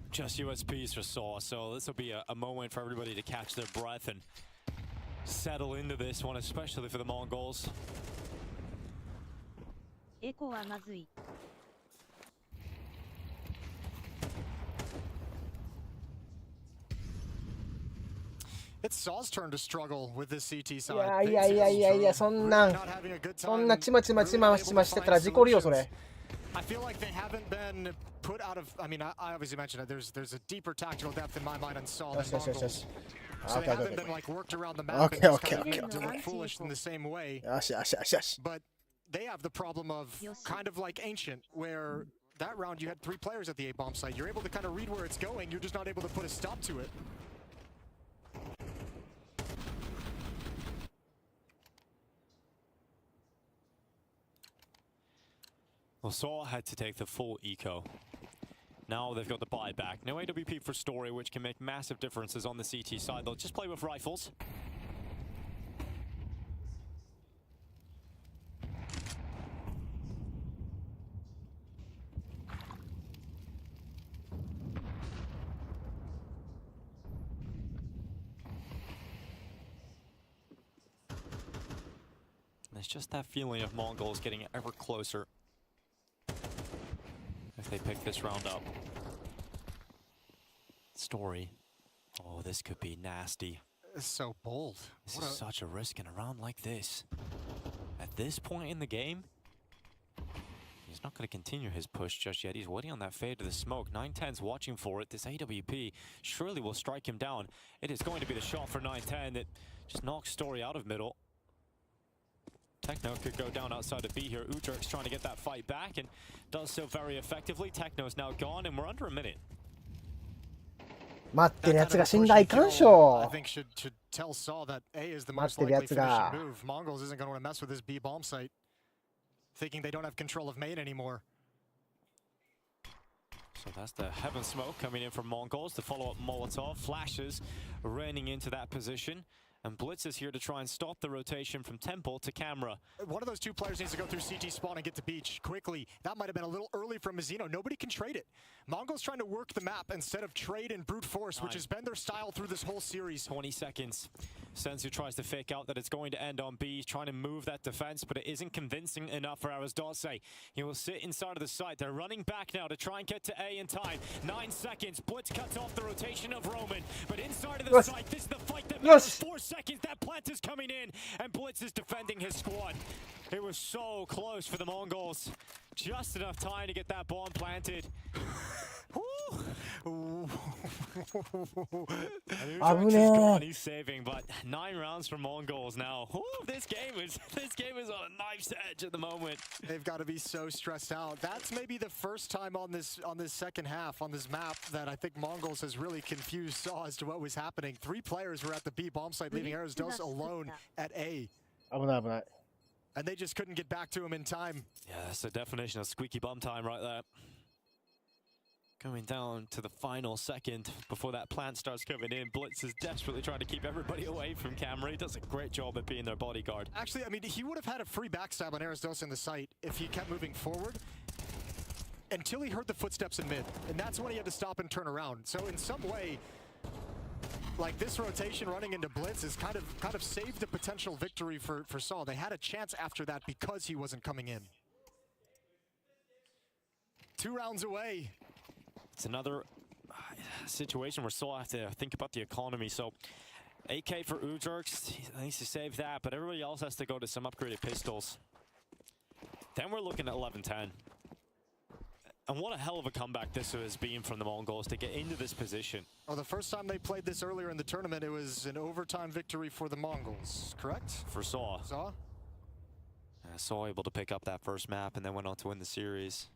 Just USPs for SAW, so this will be a moment for everybody to catch their breath and settle into this one, especially for the Mongols. It's SAW's turn to struggle with this CT side. いや、そんなちまちましてたら事故るよそれ。I feel like they haven't been put out of. I mean, I obviously mentioned it. There's a deeper tactical depth in my mind on SAW than Mongols. So they haven't been like worked around the map and just kind of made to look foolish in the same way. But they have the problem of kind of like Ancient, where that round you had 3 players at the A bomb site. You're able to kind of read where it's going. You're just not able to put a stop to it. Well, SAW had to take the full eco. Now they've got the buyback. No AWP for Story, which can make massive differences on the CT side. They'll just play with rifles. There's just that feeling of Mongols getting ever closer if they pick this round up. Story. Oh, this could be nasty. It's so bold. This is such a risk in a round like this. At this point in the game, he's not going to continue his push just yet. He's waiting on that fade to the smoke. 910's watching for it. This AWP surely will strike him down. It is going to be the shot for 910 that just knocks Story out of middle. Techno could go down outside of B here. Udrix trying to get that fight back and does so very effectively. Techno's now gone and we're under a minute. 待ってるやつが死んだらいかんしょ。 I think should tell SAW that A is the most likely finishing move. Mongols isn't going to want to mess with this B bomb site, thinking they don't have control of main anymore. So that's the heaven smoke coming in from Mongols. The follow-up Molotov flashes raining into that position. And Blitz is here to try and stop the rotation from Temple to Camera. One of those 2 players needs to go through CT spawn and get to beach quickly. That might have been a little early from Mizzino. Nobody can trade it. Mongols trying to work the map instead of trade and brute force, which has been their style through this whole series. 20 seconds. Senzu tries to fake out that it's going to end on B. He's trying to move that defense, but it isn't convincing enough for ARTISAN. He will sit inside of the site. They're running back now to try and get to A in time. 9 seconds. Blitz cuts off the rotation of Roman, but inside of the site, this is the fight that matters. 4 seconds. That plant is coming in, and Blitz is defending his squad. It was so close for the Mongols. Just enough time to get that bomb planted. He's saving, but 9 rounds for Mongols now. This game is on a knife's edge at the moment. They've got to be so stressed out. That's maybe the first time on this second half on this map that I think Mongols has really confused SAW as to what was happening. 3 players were at the B bomb site, leaving ARTISAN alone at A. And they just couldn't get back to him in time. Yeah, that's the definition of squeaky bum time right there. Coming down to the final second before that plant starts coming in. Blitz is desperately trying to keep everybody away from Camera. He does a great job at being their bodyguard. Actually, I mean, he would have had a free backstab on ARTISAN in the site if he kept moving forward until he heard the footsteps in mid. And that's when he had to stop and turn around. So in some way, like this rotation running into Blitz is kind of saved a potential victory for SAW. They had a chance after that because he wasn't coming in. 2 rounds away. It's another situation where SAW have to think about the economy. So AK for Udrix, he needs to save that, but everybody else has to go to some upgraded pistols. Then we're looking at 11-10. And what a hell of a comeback this has been from the Mongols to get into this position. Well, the first time they played this earlier in the tournament, it was an overtime victory for the Mongols, correct? For SAW. SAW? SAW able to pick up that first map and then went on to win the series.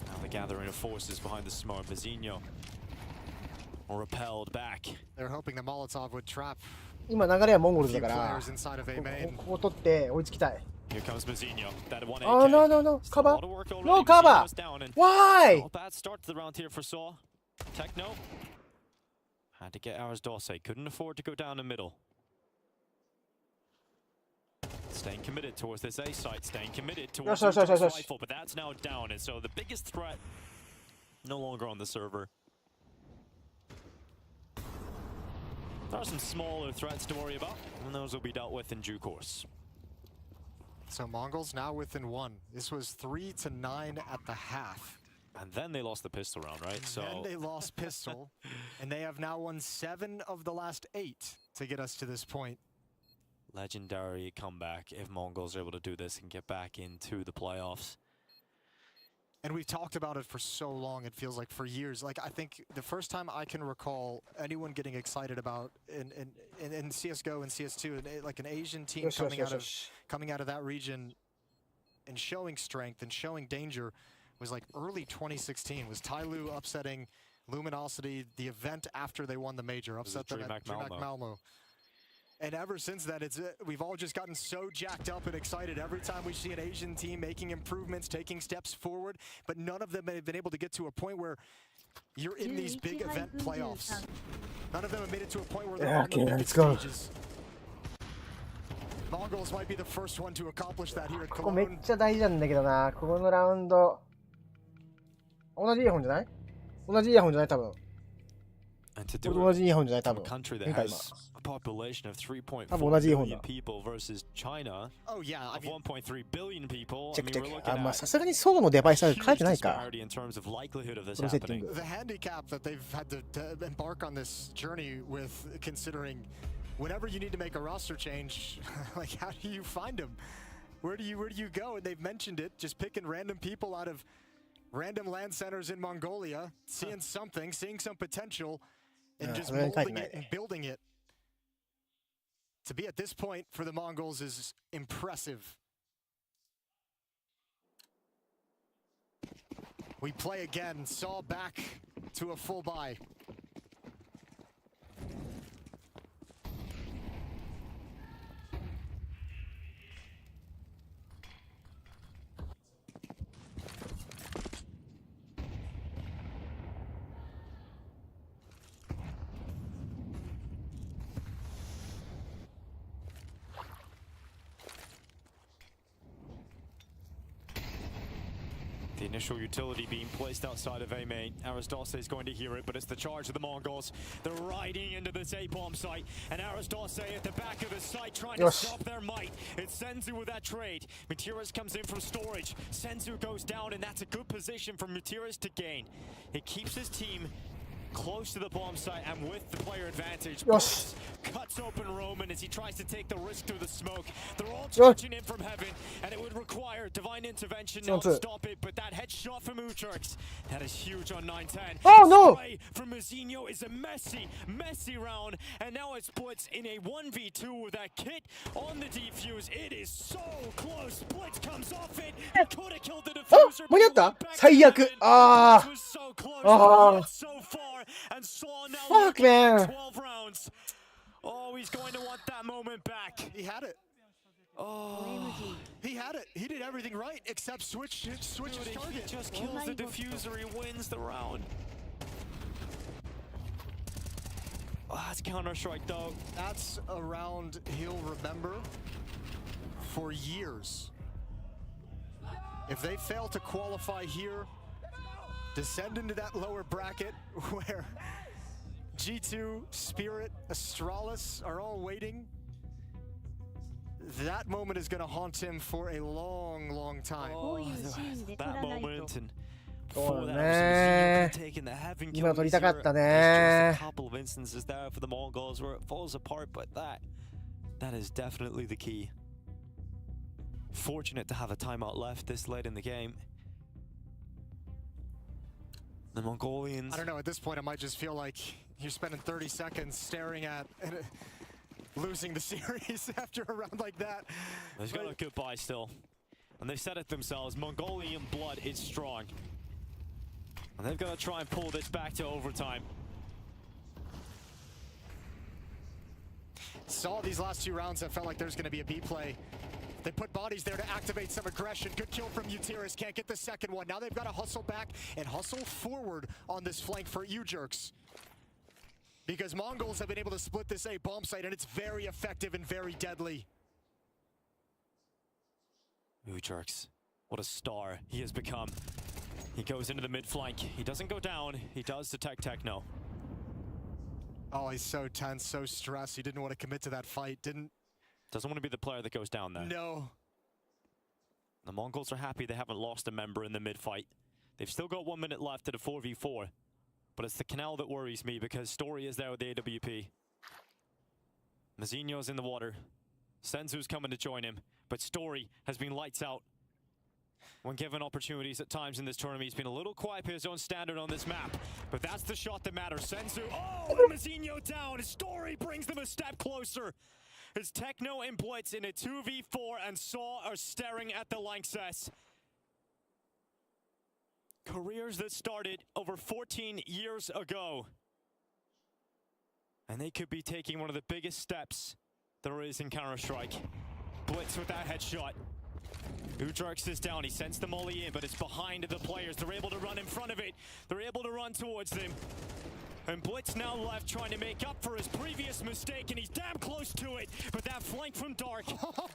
Now the gathering of forces behind the smoke. Vizinho repelled back. They're hoping the Molotov would trap 今流れはモンゴルズ few だから players inside of A main. ここ取って追いつきたい。 Here comes Vizinho. That one Oh AK. no no no cover A lot of work already. no cover Vizinho's down and why not a bad start to the round here for SAW. Techno had to get ours Dorsey. Couldn't afford to go down the middle. Staying committed towards this A site. Staying committed towards Yes. the rifle, but that's now down, and so the biggest threat no longer on the server. There are some smaller threats to worry about, and those will be dealt with in due course. So Mongols now within 1. This was 3-9 at the half. And then they lost the pistol round, right? And then they lost pistol, and they have now won 7 of the last 8 to get us to this point. Legendary comeback if Mongols are able to do this and get back into the playoffs. And we've talked about it for so long, it feels like for years. Like, I think the first time I can recall anyone getting excited about in CSGO and CS2, like an Asian team coming out of that region and showing strength and showing danger was like early 2016. Was Tyloo upsetting Luminosity, the event after they won the major, upset them at DreamHack Malmo. And ever since then, we've all just gotten so jacked up and excited every time we see an Asian team making improvements, taking steps forward, but none of them have been able to get to a point where you're in these big event playoffs. None of them have made it to a point where they're on the big stages. Mongols might be the first one to accomplish that here at ここめっ Cologne. ちゃ大事なんだけどな。このラウンド同じイヤホンじゃない？同じイヤホンじゃない多分。 And to これ do 同 it じイヤホンじゃない多 from a 分。 country that 変か今。 has a population of 3.4 多分同じイヤホン billion だ。 people versus China Oh yeah, I of mean, 1.3 billion people. チェ I ック mean, チェ we're ック。あ、 looking まあ at さすがにソロのデバイスは書い huge てないか。 disparity in terms of likelihood of this このセッティン happening. グ。 the handicap that they've had to embark on this journey with, considering whenever you need to make a roster change, like how do you find them? Where do you go? And they've mentioned it, just picking random people out of random land centers in Mongolia, seeing something, seeing some potential, and just molding it and building it. To be at this point for the Mongols is impressive. We play again, SAW back to a full buy. The initial utility being placed outside of A main. Arisdose is going to hear it, but it's the charge of the Mongols. They're riding into this A-bomb site, and Arisdose at the back of the site trying to stop their might. It's Senzu with that trade. Matiras comes in from storage. Senzu goes down, and that's a good position for Matiras to gain. It keeps his team close to the bomb site and with the player advantage. Yes. Cuts open Roman as he tries to take the risk through the smoke. They're all charging in from heaven, and it would require divine intervention not to stop it, but that headshot from Utrix, that is huge on 910. Oh no! Spray from Vizinho is a messy round, and now it splits in a 1v2 with that kit on the defuse. It is so close. Blitz comes off it. He could have killed the diffuser. 間に合った？最悪。ああ。 Was so close, ああ。 so far, and SAW now Fuck, man. 12 rounds. Oh, he's going to want that moment back. He had it. Oh, He had it. He did everything right except switch his target. he just kills the diffuser. He wins the round. Oh, that's Counter-Strike, though. That's a round he'll remember for years. If they fail to qualify here, descend into that lower bracket where G2, Spirit, Astralis are all waiting, that moment is going to haunt him for a long, long time. Oh, that moment, and そう before だ that, ね。 was taking the heaven 今 kill 取りたか this った year. There's ね just a couple of instances there for the Mongols where it falls apart, but that That is definitely the key. Fortunate to have a timeout left this late in the game. The Mongolians... I don't know, at this point I might just feel like you're spending 30 seconds staring at and losing the series after a round like that. They've got a good buy still. And they've said it themselves, Mongolian blood is strong. And they've got to try and pull this back to overtime. Saw these last 2 rounds, I felt like there's going to be a B play. They put bodies there to activate some aggression. Good kill from Utiris. Can't get the second one. Now they've got to hustle back and hustle forward on this flank for U-Jerks. Because Mongols have been able to split this A bomb site, and it's very effective and very deadly. U-Jerks, what a star he has become. He goes into the mid flank. He doesn't go down. He does detect Techno. Oh, he's so tense, so stressed. He didn't want to commit to that fight. Doesn't want to be the player that goes down there. No. The Mongols are happy they haven't lost a member in the mid fight. They've still got 1 minute left at a 4v4. But it's the canal that worries me because Story is there with the AWP. Mazinho's in the water. Senzu's coming to join him. But Story has been lights out. When given opportunities at times in this tournament, he's been a little quiet for his own standard on this map. But that's the shot that matters. Senzu, oh, and Mazinho down. His Story brings them a step closer. As Techno and Blitz in a 2v4 and SAW are staring at the Lanxess. Careers that started over 14 years ago. And they could be taking one of the biggest steps there is in Counter-Strike. Blitz with that headshot. U-Jerks is down, he sends the molly in, but it's behind the players. They're able to run in front of it. They're able to run towards them. And Blitz now left trying to make up for his previous mistake, and he's damn close to it. But that flank from Dark,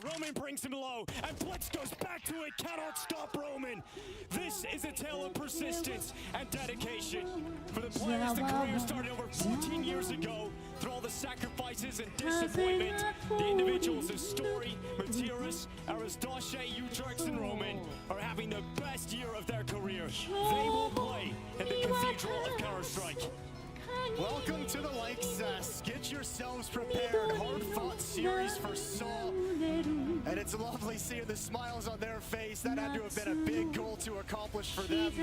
Roman brings him low, and Blitz goes back to it, cannot stop Roman. This is a tale of persistence and dedication. For the players, the career started over 14 years ago. Through all the sacrifices and disappointment, the individuals of Story, Matiris, Aristoche, U-Jerks, and Roman are having the best year of their career. They will play in the Cathedral of Counter-Strike. Welcome to the Lanxess. Get yourselves prepared. Hard-fought series for SAW. And it's lovely seeing the smiles on their face. That had to have been a big goal to accomplish for them.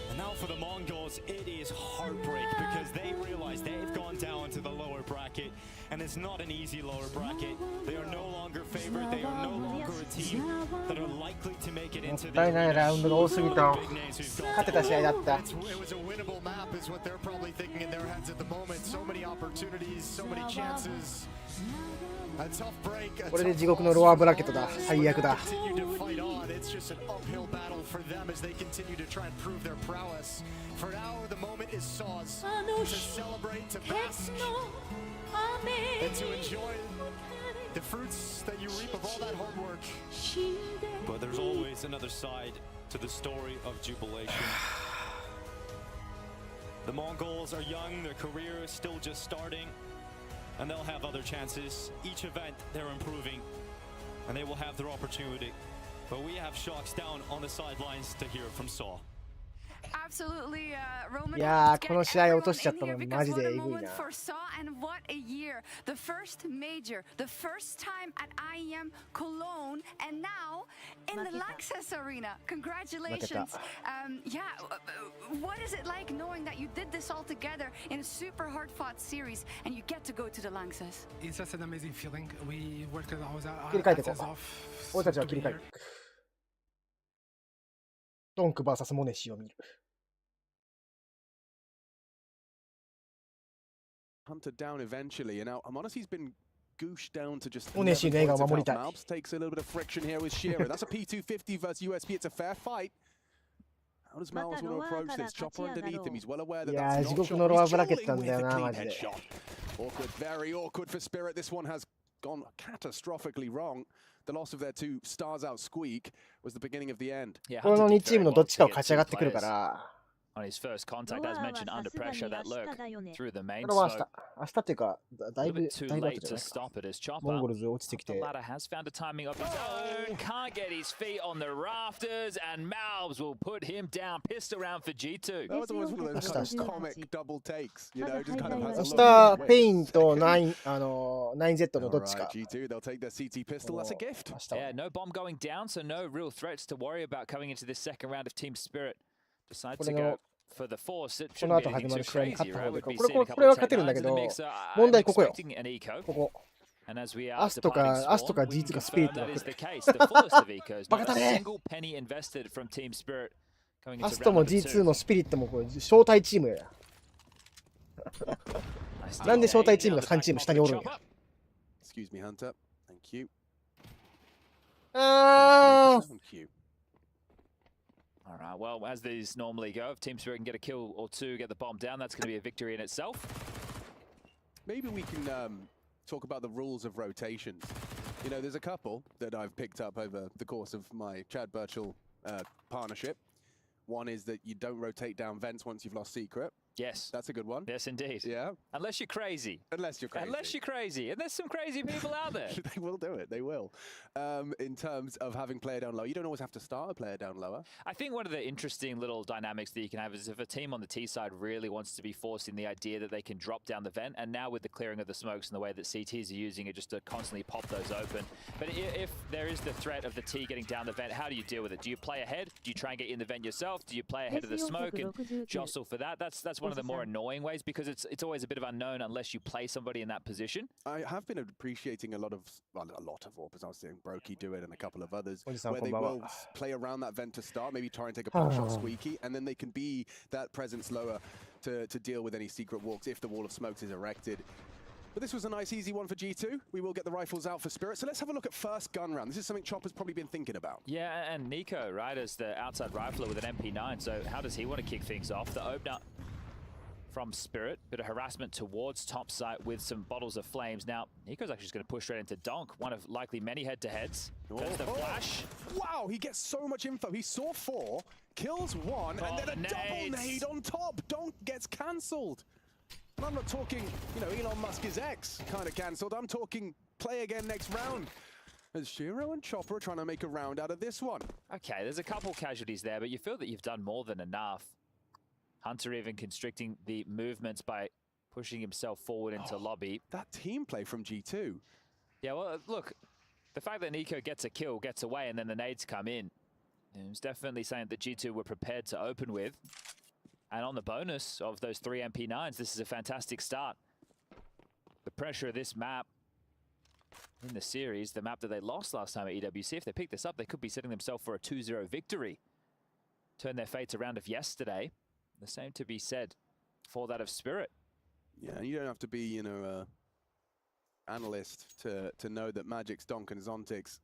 And now for the Mongols, it is heartbreak because they realize they've gone down to the lower bracket. And it's not an easy lower bracket. They are no longer favored. They are no longer a team that are likely to make it into the big names we've got. It was a winnable map is what they're probably thinking in their heads at the moment. So many opportunities, so many chances. A tough break. A tough loss. Continue to fight on. It's just an uphill battle for them as they continue to try and prove their prowess. For now, the moment is SAW's to celebrate, to bask, and to enjoy the fruits that you reap of all that hard work. But there's always another side to the story of jubilation. The Mongols are young, their career is still just starting, and they'll have other chances. Each event, they're improving, and they will have their opportunity. But we have Shocks down on the sidelines to hear from SAW. Absolutely, Roman. いやー、この試合落としちゃったのマジでエグいな。 For SAW, and what a year! The first major, the first time at IEM Cologne, and now in the Lanxess Arena. Congratulations! Yeah, what is it like knowing that you did this all together in a super hard-fought series, and you get to go to the Lanxess? It's just an amazing feeling. We worked our 切り替えていこうか。俺たちは切り替えていく。ドンク VS モネシを見る。Hunted down eventually, and now Monesy's been gooshed down to just. Moneshi の映画を守りたい。Malps takes a little bit of friction here with Shearer. That's a P250 versus USP. It's a fair fight. How does Malps want to approach this? Chopper underneath him. He's well aware that that's not shot. He's juggling with the clean headshot. Awkward, very awkward for Spirit. This one has gone catastrophically wrong. The loss of their two stars out Squeak was the beginning of the end. この2チームのどっちかを勝ち上がってくるから。on his first contact, as mentioned, under pressure. That lurk through the main これは明日。 smoke. 明日っていうか、だ A いぶ little bit too だいぶ後 late じゃ to ないか。 stop it as モン Chopper. ゴルズ落ちてき The て。 ladder has found a timing of his own. Can't get his feet on the rafters, and Malbs will put him down. Pistol round for G2. That was always one of those kind of comic double takes. You know, just kind of has 明 a 日 look. ペインと9Z のどっち Alright, か。 G2, they'll take their CT pistol. That's a gift. 明日は Yeah, no bomb going down, so no real threats to worry about coming into this second round if Team Spirit decide to go for the force. It この shouldn't 後 be 始ま anything る too 試合に勝っ crazy, た right? 方がいい We'd か。 be これ seeing a こ couple れは of 勝てるんだ takedowns け in the ど、 mix. 問題 I'm ここよ。 expecting an eco. ここ。 And as we ア are スとか departing アスとか spawn, we G2 か can スピリッ confirm トが that 来 is る。 the case. The fullest of ecos. バ Not カ a だね。 single penny invested from Team Spirit going ア into スト round も number G2 2. のスピリットもこれ招待チームや。なんで招待チームが3チーム下におるんや。 Excuse me, Hunter. Thank you. あー。 Thank you. All right, well, as these normally go, if Team Spirit can get a kill or two, get the bomb down, that's going to be a victory in itself. Maybe we can talk about the rules of rotations. You know, there's a couple that I've picked up over the course of my Chad Birchall partnership. One is that you don't rotate down vents once you've lost secret. Yes. That's a good one. Yes, indeed. Yeah. Unless you're crazy. Unless you're crazy. Unless you're crazy. And there's some crazy people out there. They will do it. They will. In terms of having player down low, you don't always have to start a player down lower. I think one of the interesting little dynamics that you can have is if a team on the T side really wants to be forcing the idea that they can drop down the vent, and now with the clearing of the smokes and the way that CTs are using it just to constantly pop those open. But if there is the threat of the T getting down the vent, how do you deal with it? Do you play ahead? Do you try and get in the vent yourself? Do you play ahead of the smoke and jostle for that? That's one of the more annoying ways because it's always a bit of unknown unless you play somebody in that position. I have been appreciating a lot of ARPs. I was seeing Brokey do it and a couple of others where they will play around that vent to start, maybe try and take a push shot squeaky, and then they can be that presence lower to deal with any secret walks if the wall of smokes is erected. But this was a nice, easy one for G2. We will get the rifles out for Spirit. So let's have a look at first gun round. This is something Chopper's probably been thinking about. Yeah, and Nico, right, as the outside rifler with an MP9. So how does he want to kick things off? The opener from Spirit, bit of harassment towards top site with some bottles of flames. Now, Nico's actually just going to push straight into Donk, one of likely many head-to-heads. There's the flash. Wow, he gets so much info. He saw 4, kills 1, and then a double nade on top. Donk gets cancelled. And I'm not talking, you know, Elon Musk is X kind of cancelled. I'm talking play again next round. As Shiro and Chopper are trying to make a round out of this one. Okay, there's a couple casualties there, but you feel that you've done more than enough. Hunter even constricting the movements by pushing himself forward into lobby. That team play from G2. Yeah, well, look, the fact that Nico gets a kill, gets away, and then the nades come in, it's definitely something that G2 were prepared to open with. And on the bonus of those 3 MP9s, this is a fantastic start. The pressure of this map in the series, the map that they lost last time at EWC, if they pick this up, they could be setting themselves for a 2-0 victory. Turn their fates around of yesterday. The same to be said for that of Spirit. Yeah, you don't have to be, you know, analyst to know that Magic's, Donk and Zontix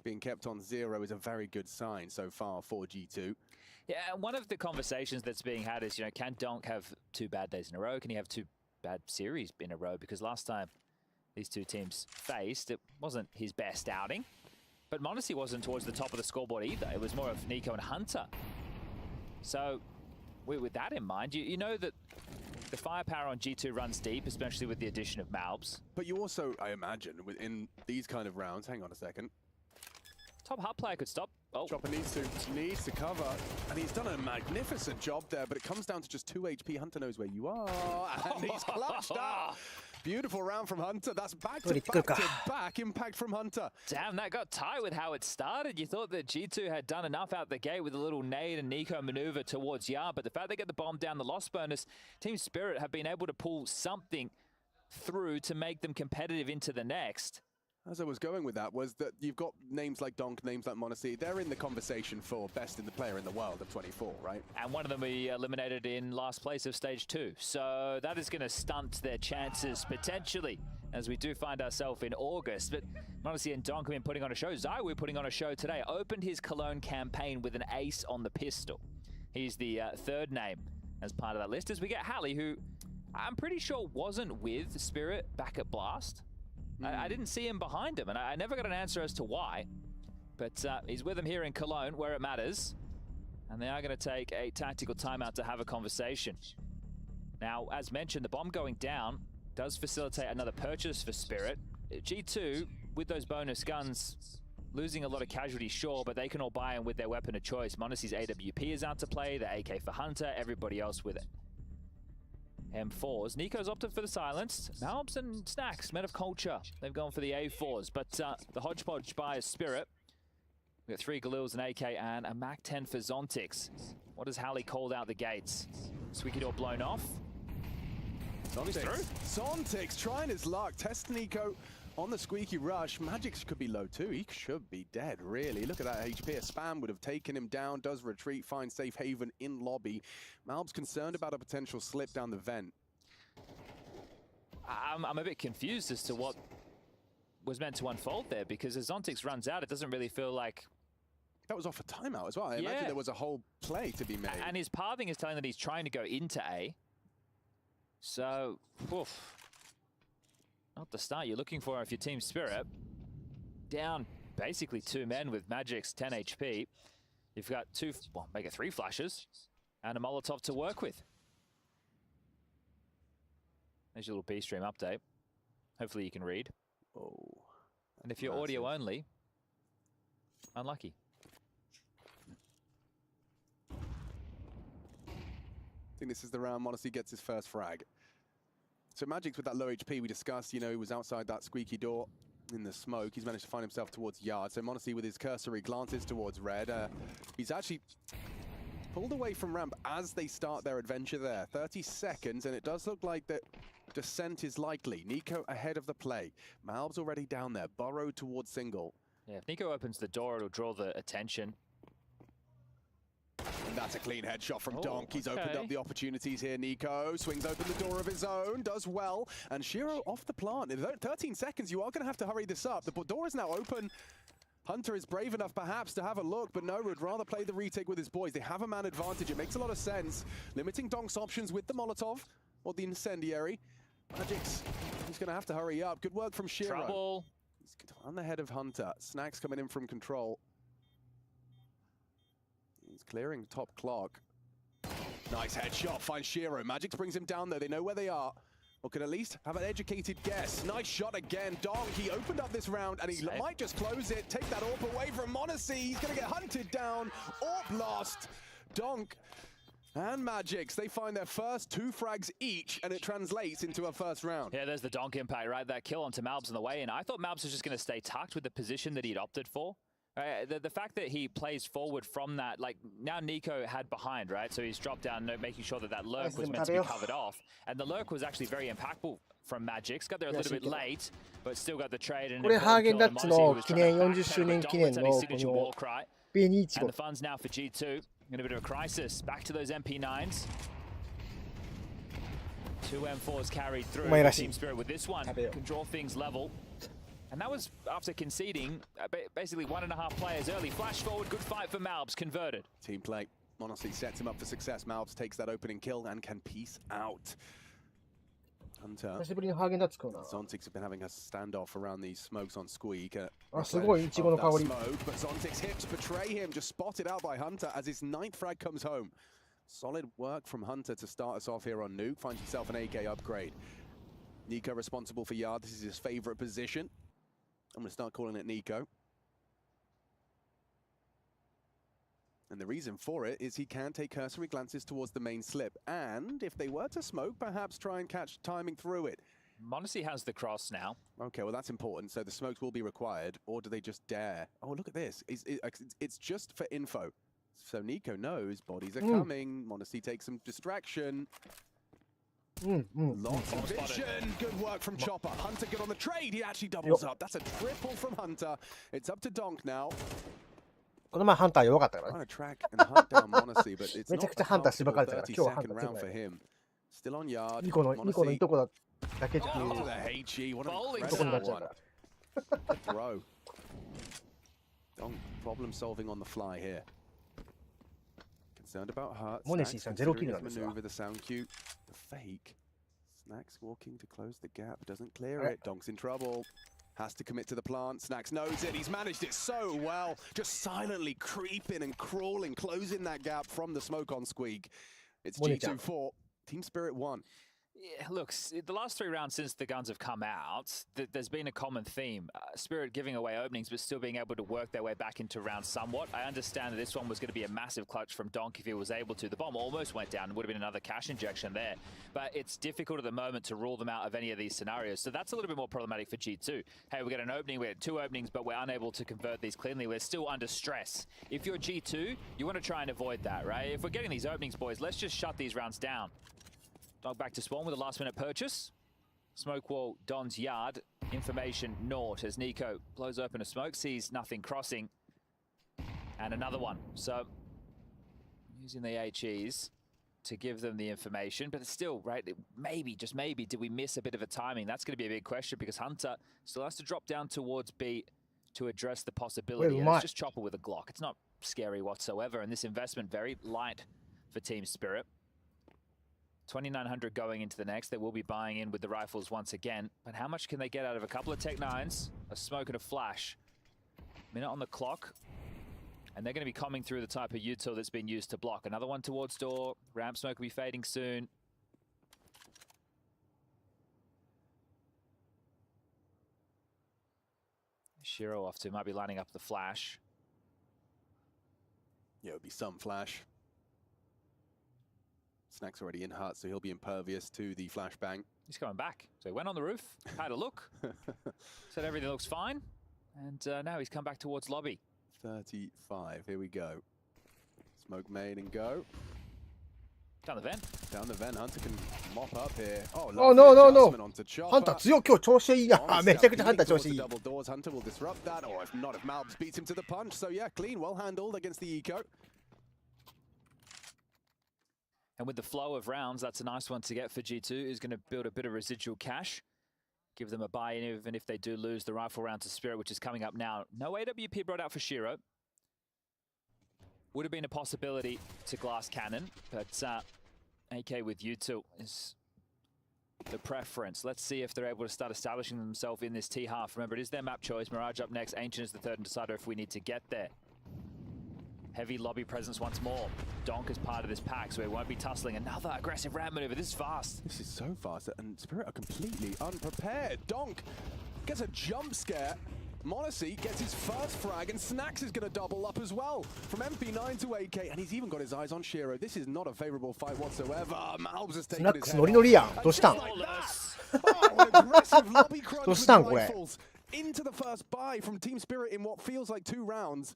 being kept on 0 is a very good sign so far for G2. Yeah, and one of the conversations that's being had is, you know, can Donk have 2 bad days in a row? Can he have 2 bad series in a row? Because last time these 2 teams faced, it wasn't his best outing. But Modesty wasn't towards the top of the scoreboard either. It was more of Nico and Hunter. So, with that in mind, you know that the firepower on G2 runs deep, especially with the addition of Malbs. But you also, I imagine, in these kind of rounds, hang on a second. Top hub player could stop. Oh. Chopper needs to cover, and he's done a magnificent job there, but it comes down to just 2 HP. Hunter knows where you are, and he's clutched up. Beautiful round from Hunter. That's back-to-back impact from Hunter. Damn, that got tight with how it started. You thought that G2 had done enough out the gate with a little nade and Nico maneuver towards Yar, but the fact they get the bomb down the loss bonus, Team Spirit have been able to pull something through to make them competitive into the next. As I was going with that was that you've got names like Donk, names like Modesty. They're in the conversation for best in the player in the world of 24, right? And one of them we eliminated in last place of stage 2. So that is going to stunt their chances potentially as we do find ourselves in August. But Modesty and Donk have been putting on a show. ZOWIE putting on a show today. Opened his Cologne campaign with an ace on the pistol. He's the 3rd name as part of that list. As we get Hallie, who I'm pretty sure wasn't with Spirit back at Blast. I didn't see him behind him, and I never got an answer as to why. But he's with him here in Cologne, where it matters. And they are going to take a tactical timeout to have a conversation. Now, as mentioned, the bomb going down does facilitate another purchase for Spirit. G2, with those bonus guns, losing a lot of casualties, sure, but they can all buy in with their weapon of choice. Monassy's AWP is out to play, the AK for Hunter, everybody else with it. M4s. Nico's opted for the silence. Malbs and Snacks, men of culture. They've gone for the A4s, but the hodgepodge buy is Spirit. We've got 3 Galils, an AK, and a MAC-10 for Zontix. What has Halley called out the gates? Squeaky door blown off. Zontix trying his luck. Test Nico on the squeaky rush. Magic's could be low too. He should be dead, really. Look at that HP. A spam would have taken him down. Does retreat, finds safe haven in lobby. Malb's concerned about a potential slip down the vent. I'm a bit confused as to what was meant to unfold there, because as Zontix runs out, it doesn't really feel like... That was off a timeout as well. I imagine there was a whole play to be made. And his pathing is telling that he's trying to go into A. So, oof. Not the start you're looking for if you're Team Spirit. Down basically 2 men with Magic's 10 HP. You've got 2, well, make it 3 flashes, and a Molotov to work with. There's your little B-stream update. Hopefully you can read. Oh. And if you're audio only, unlucky. I think this is the round Monacy gets his first frag. So Magic's with that low HP we discussed, you know, he was outside that squeaky door in the smoke. He's managed to find himself towards yard. So Monacy with his cursory glances towards red. He's actually pulled away from ramp as they start their adventure there. 30 seconds, and it does look like that descent is likely. Nico ahead of the play. Malb's already down there, burrowed towards single. Yeah, if Nico opens the door, it'll draw the attention. And that's a clean headshot from Donk. He's opened up the opportunities here. Nico swings open the door of his own, does well. And Shiro off the plant. In 13 seconds, you are going to have to hurry this up. The door is now open. Hunter is brave enough perhaps to have a look, but no, would rather play the retake with his boys. They have a man advantage. It makes a lot of sense. Limiting Donk's options with the Molotov, or the incendiary. Magic's, he's going to have to hurry up. Good work from Shiro. Trouble. He's on the head of Hunter. Snacks coming in from control. He's clearing top clock. Nice headshot, finds Shiro. Magix brings him down though, they know where they are. Or can at least have an educated guess. Nice shot again, Donk. He opened up this round and he might just close it. Take that AWP away from Monacy. He's gonna get hunted down. AWP lost. Donk and Magix, they find their first 2 frags each, and it translates into a first round. Yeah, there's the Donk impact, right? That kill onto Malbs on the way in. I thought Malbs was just gonna stay tucked with the position that he'd opted for. The fact that he plays forward from that, like, now Nico had behind, right? So he's dropped down, making sure that that lurk was meant to be covered off. And the lurk was actually very impactful from Magix. Got there a little bit late, but still got the trade. And これハーゲンダッツの記念40周年記念のこの B215 And the funds now for G2 in a bit of a crisis. Back to those MP9s. 2 M4s carried through. Team Spirit with this one can draw things level. And that was after conceding basically 1.5 players early. Flash forward, good fight for Malbs, converted. Team play. Monacy sets him up for success. Malbs takes that opening kill and can peace out. Hunter. Zontix have been having a standoff around these smokes on Squeak. Smoke, but Zontix hips betray him, just spotted out by Hunter as his 9th frag comes home. Solid work from Hunter to start us off here on Nuke. Finds himself an AK upgrade. Nico responsible for yard. This is his favorite position. I'm going to start calling it Nico. And the reason for it is he can take cursory glances towards the main slip. And if they were to smoke, perhaps try and catch timing through it. Monacy has the cross now. Okay, well, that's important. So the smokes will be required. Or do they just dare? Oh, look at this. It's just for info. So Nico knows bodies are coming. Monacy takes some distraction. Lots of vision. Good work from Chopper. Hunter good on the trade. He actually doubles up. That's a triple from Hunter. It's up to Donk now. この前ハンター弱かったから。 Trying to track and hunt down Monacy, but it's めちゃくちゃハンターしばかれてたから。今日はハンター round for him. Still on yard. ニコのいとこだけっていう。 Oh, the HE. What an incredible one. Good throw. Donk problem solving on the fly here. Concerned about Hurt. モネシーさん0キルなんですよ。 Maneuver the sound cue. The fake. Snacks walking to close the gap. Doesn't clear it. Donk's in trouble. Has to commit to the plant. Snacks knows it. He's managed it so well. Just silently creeping and crawling, closing that gap from the smoke on Squeak. It's G2 4, Team Spirit 1. Yeah, look, the last 3 rounds since the guns have come out, there's been a common theme. Spirit giving away openings, but still being able to work their way back into rounds somewhat. I understand that this one was going to be a massive clutch from Donk if he was able to. The bomb almost went down and would have been another cash injection there. But it's difficult at the moment to rule them out of any of these scenarios. So that's a little bit more problematic for G2. Hey, we get an opening, we had 2 openings, but we're unable to convert these cleanly. We're still under stress. If you're G2, you want to try and avoid that, right? If we're getting these openings, boys, let's just shut these rounds down. Dog back to spawn with a last-minute purchase. Smoke wall, Don's yard. Information naught as Nico blows open a smoke, sees nothing crossing. And another one. So, using the HEs to give them the information. But it's still, right, maybe, just maybe, did we miss a bit of a timing? That's going to be a big question because Hunter still has to drop down towards B to address the possibility. And it's just Chopper with a Glock. It's not scary whatsoever. And this investment, very light for Team Spirit. 2,900 going into the next. They will be buying in with the rifles once again. But how much can they get out of a couple of Tech 9s, a smoke and a flash? Minute on the clock. And they're going to be coming through the type of util that's been used to block. Another one towards door. Ramp smoke will be fading soon. Shiro off to, might be lining up the flash. Yeah, it would be some flash. Snack's already in hut, so he'll be impervious to the flashbang. He's coming back. So he went on the roof, had a look, said everything looks fine, and now he's come back towards lobby. 35, here we go. Smoke made and go. Down the vent. Down the vent, Hunter can mop up here. Oh, no, no, no. Hunter 強い、今日調子いいな。めちゃくちゃハンター調子いい。 Double doors, Hunter will disrupt that, or if not, if Malbs beats him to the punch. So yeah, clean, well handled against the eco. And with the flow of rounds, that's a nice one to get for G2, who's going to build a bit of residual cash. Give them a buy-in even if they do lose the rifle round to Spirit, which is coming up now. No AWP brought out for Shiro. Would have been a possibility to glass cannon, but AK with util is the preference. Let's see if they're able to start establishing themselves in this T-half. Remember, it is their map choice. Mirage up next. Ancient is the third and decider if we need to get there. Heavy lobby presence once more. Donk is part of this pack, so it won't be tussling. Another aggressive ramp maneuver. This is fast. This is so fast, and Spirit are completely unprepared. Donk gets a jump scare. m0NESY gets his first frag, and Snacks is going to double up as well. From MP9 to AK, and he's even got his eyes on Shiro. This is not a favorable fight whatsoever. Malbs has taken his head off. どうしたん? Oh, an aggressive lobby crunch どうしたんこれ? with rifles into the first buy from Team Spirit in what feels like 2 rounds.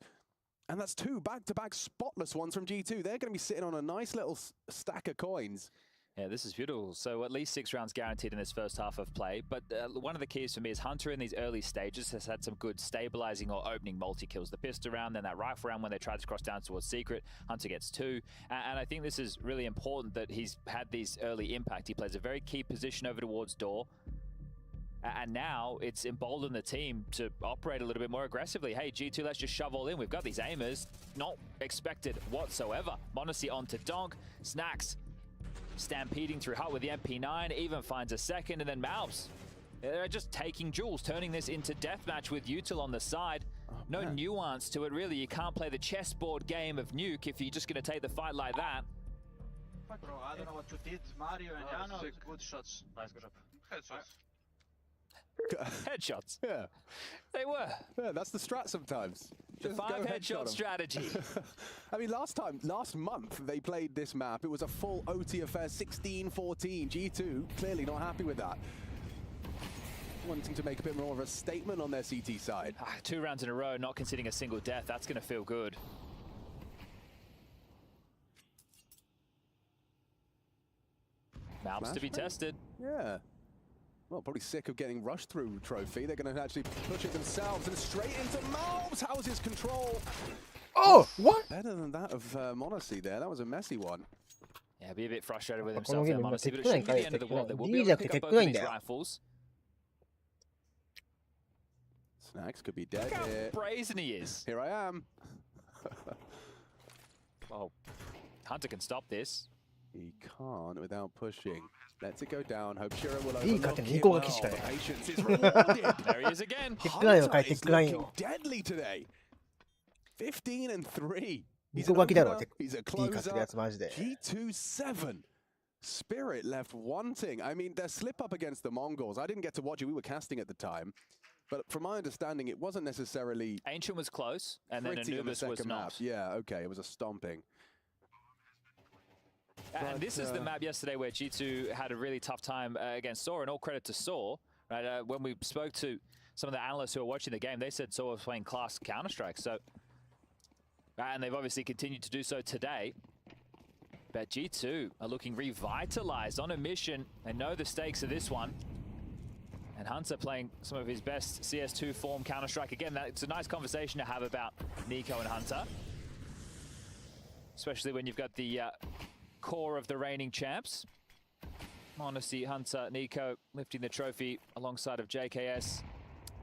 And that's 2 back-to-back spotless ones from G2. They're going to be sitting on a nice little stack of coins. Yeah, this is beautiful. So at least 6 rounds guaranteed in this first half of play. But one of the keys for me is Hunter in these early stages has had some good stabilizing or opening multi-kills. The pistol round, then that rifle round when they tried to cross down towards Secret. Hunter gets 2. And I think this is really important that he's had these early impact. He plays a very key position over towards door. And now it's emboldened the team to operate a little bit more aggressively. Hey, G2, let's just shove all in. We've got these aimers. Not expected whatsoever. m0NESY onto Donk. Snacks stampeding through hut with the MP9. Even finds a second. And then Malbs. They're just taking jewels, turning this into deathmatch with util on the side. No nuance to it, really. You can't play the chessboard game of Nuke if you're just going to take the fight like that. Bro, I don't know what you did, Mario and Jano. Good shots. Nice, good job. Headshots. Headshots. Yeah. They were. Yeah, that's the strat sometimes. The 5 headshot strategy. I mean, last month, they played this map. It was a full OT affair, 16-14. G2, clearly not happy with that. Wanting to make a bit more of a statement on their CT side. 2 rounds in a row, not conceding a single death. That's going to feel good. Malbs to be tested. Yeah. Well, probably sick of getting rushed through trophy. They're going to actually push it themselves and straight into Malbs. How's his control? Oh, what? Better than that of m0NESY there. That was a messy one. Yeah, be a bit frustrated with himself there, m0NESY, but it shouldn't be the end of the world. They will be able to pick up both of these rifles. Snacks could be dead Look how here. brazen he is. Here I am. Oh, Hunter can stop this. He can't without pushing. Lets it go down. Hope Shiro will overlook it. Well, patience is rewarded. There he is again. Hunter is looking deadly today. 15 and 3. He's a closer. G2-7. Spirit left wanting. I mean, their slip up against the Mongols. I didn't get to watch it. We were casting at the time. But from my understanding, it wasn't necessarily... Ancient was close, and then Anubis was not. Yeah, okay. It was a stomping. And this is the map yesterday where G2 had a really tough time against SAW, and all credit to SAW. Right? When we spoke to some of the analysts who were watching the game, they said SAW was playing class Counter-Strike. So, and they've obviously continued to do so today. But G2 are looking revitalized on a mission. They know the stakes of this one. And Hunter playing some of his best CS2 form Counter-Strike. Again, it's a nice conversation to have about NiKo and Hunter. Especially when you've got the core of the reigning champs. Honestly, Hunter, NiKo lifting the trophy alongside of JKS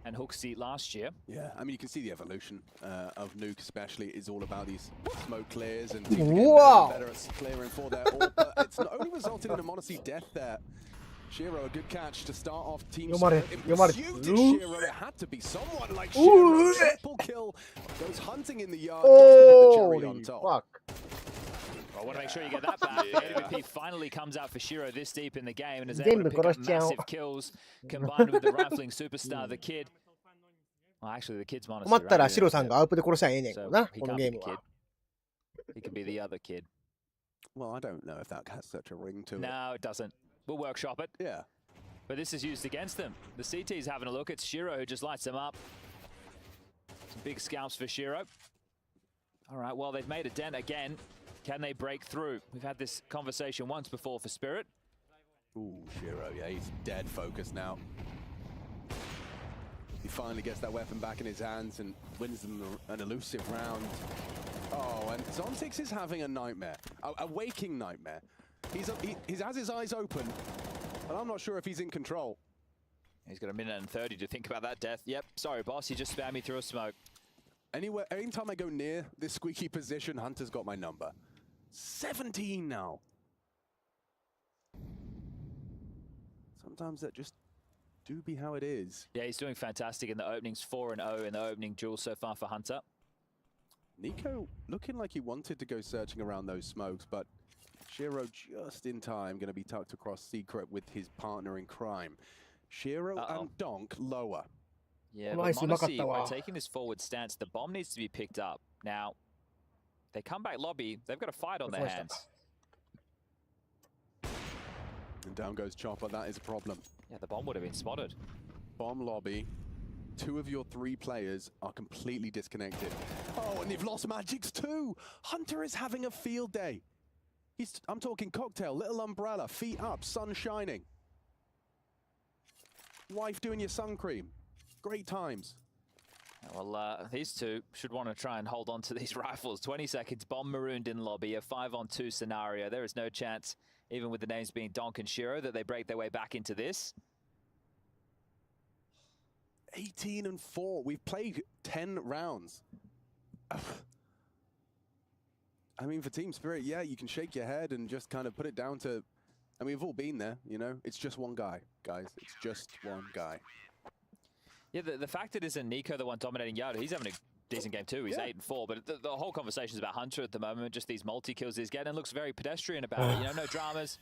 and HooXi last year. Yeah, I mean, you can see the evolution of Nuke especially is all about these smoke clears and teams getting better at clearing for their AWP, but it's not only resulted in a Monacy death there. Shiro, a good catch to start off team Spirit. In pursuit to Shiro, it had to be someone like Shiro. Triple kill goes hunting in the yard. Holy fuck. I want to make sure you get that back. The AWP finally comes out for Shiro this deep in the game and is able to pick up massive kills combined with the rifling superstar, the kid. Well, actually, the kid's Monacy. 困ったらシロさんがアウプで殺しゃええねんけどな、このゲームは。He can be the other kid. Well, I don't know if that has such a ring to it. No, it doesn't. We'll workshop it. Yeah. But this is used against them. The CT's having a look. It's Shiro who just lights them up. Some big scalps for Shiro. All right, well, they've made a dent again. Can they break through? We've had this conversation once before for Spirit. Ooh, Shiro, yeah, he's dead focused now. He finally gets that weapon back in his hands and wins them an elusive round. Oh, and Zontix is having a nightmare, a waking nightmare. He has his eyes open, but I'm not sure if he's in control. He's got a minute and 30 to think about that death. Yep, sorry, boss, you just spammed me through a smoke. Anytime I go near this squeaky position, Hunter's got my number. 17 now. Sometimes that just do be how it is. Yeah, he's doing fantastic in the openings, 4-0 in the opening duel so far for Hunter. NiKo looking like he wanted to go searching around those smokes, but Shiro just in time, going to be tucked across secret with his partner in crime. Shiro and Donk lower. Yeah, but Monacy, by taking this forward stance, the bomb needs to be picked up. Now, they come back lobby, they've got a fight on their hands. And down goes Chopper, that is a problem. Yeah, the bomb would have been spotted. Bomb lobby. 2 of your 3 players are completely disconnected. Oh, and they've lost Magics too! Hunter is having a field day. I'm talking cocktail, little umbrella, feet up, sun shining. Wife doing your sun cream. Great times. Well, these two should want to try and hold on to these rifles. 20 seconds, bomb marooned in lobby, a 5-on-2 scenario. There is no chance, even with the names being Donk and Shiro, that they break their way back into this. 18 and 4. We've played 10 rounds. I mean, for Team Spirit, yeah, you can shake your head and just kind of put it down to... I mean, we've all been there, you know? It's just one guy, guys. It's just one guy. Yeah, the fact that it isn't NiKo the one dominating Yoda, he's having a decent game too. He's 8 and 4, but the whole conversation is about Hunter at the moment, just these multi-kills he's getting, and looks very pedestrian about it. You know, no dramas,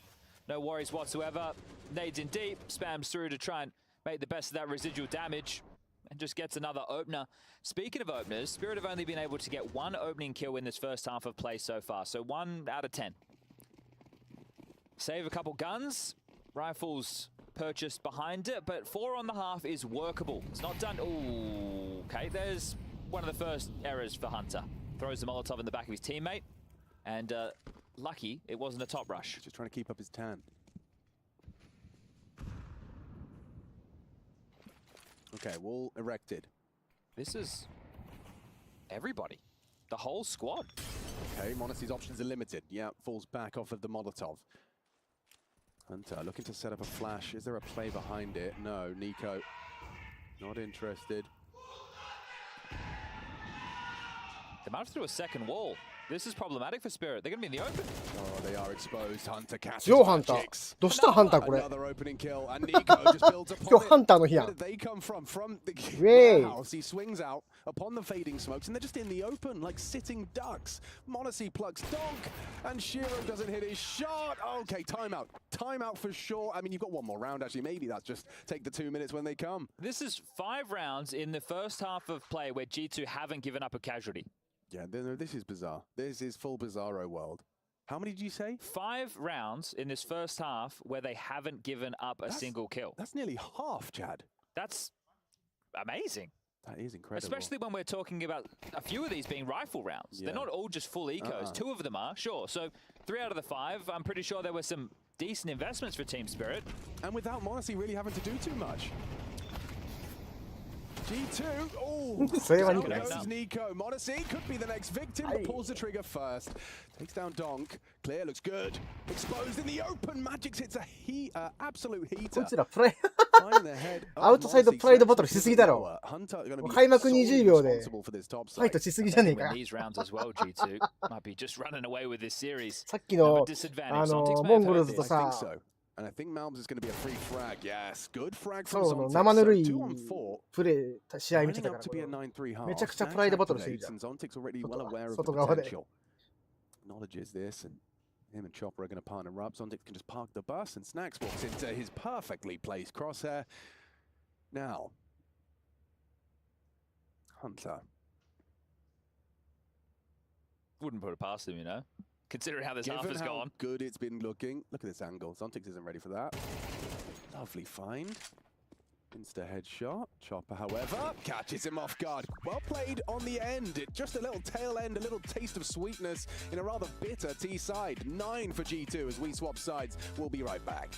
no worries whatsoever. Nades in deep, spams through to try and make the best of that residual damage, and just gets another opener. Speaking of openers, Spirit have only been able to get 1 opening kill in this first half of play so far, so 1 out of 10. Save a couple guns, rifles purchased behind it, but 4 on the half is workable. It's not done. Ooh, okay, there's one of the first errors for Hunter. Throws the Molotov in the back of his teammate, and lucky it wasn't a top rush. Just trying to keep up his tan. Okay, wall erected. This is everybody. The whole squad. Okay, Monacy's options are limited. Yeah, falls back off of the Molotov. Hunter looking to set up a flash. Is there a play behind it? No, NiKo not interested. They might have threw a second wall. This is problematic for Spirit. They're going to be in the open. Oh, they are exposed. Hunter catches 強ハンター。どうしたハンターこれ。Another opening kill, and Nico just builds upon 今日ハンターの日や Where ん。 did they come from? From the Way. warehouse. He swings out upon the fading smokes, and they're just in the open, like sitting ducks. Monacy plugs Donk, and Shiro doesn't hit his shot. Okay, timeout. Timeout for sure. I mean, you've got one more round, actually. Maybe that's just take the 2 minutes when they come. This is 5 rounds in the first half of play where G2 haven't given up a casualty. Yeah, this is bizarre. This is full bizarro world. How many did you say? 5 rounds in this first half where they haven't given up a single kill. That's nearly half, Chad. That's amazing. That is incredible. Especially when we're talking about a few of these being rifle rounds. Yeah. They're not all just full ecos. 2 of them are, sure. So 3 out of the 5, I'm pretty sure there were some decent investments for Team Spirit. And without Monacy really having to do too much. G2, oh, goes Nico. Monacy could be the next victim, but pulls the trigger first. Takes down Donk. Clear, looks good. Exposed in the open. Magix hits a absolute heater. こいつらプライアウトサイドプライドバトルしすぎだろ。開幕20秒でファイトしすぎじゃねえか。さっきのモンゴルズとさ、And I think Malms is going to be a free frag. Yes, good frag そう生ぬるいプレー試合見てたから、めちゃくちゃプライドバトルしてきた。外側で。Acknowledges this, and him and Chopper are going to partner up. Zontic can just park the bus, and Snacks walks into his perfectly placed crosshair. Now, Hunter. Wouldn't put it past him, you know? Considering how this half has Given gone. how good it's been looking. Look at this angle. Zontix isn't ready for that. Lovely find. Insta headshot. Chopper, however, catches him off guard. Well played on the end. Just a little tail end, a little taste of sweetness in a rather bitter T side. 9 for G2 as we swap sides. We'll be right back.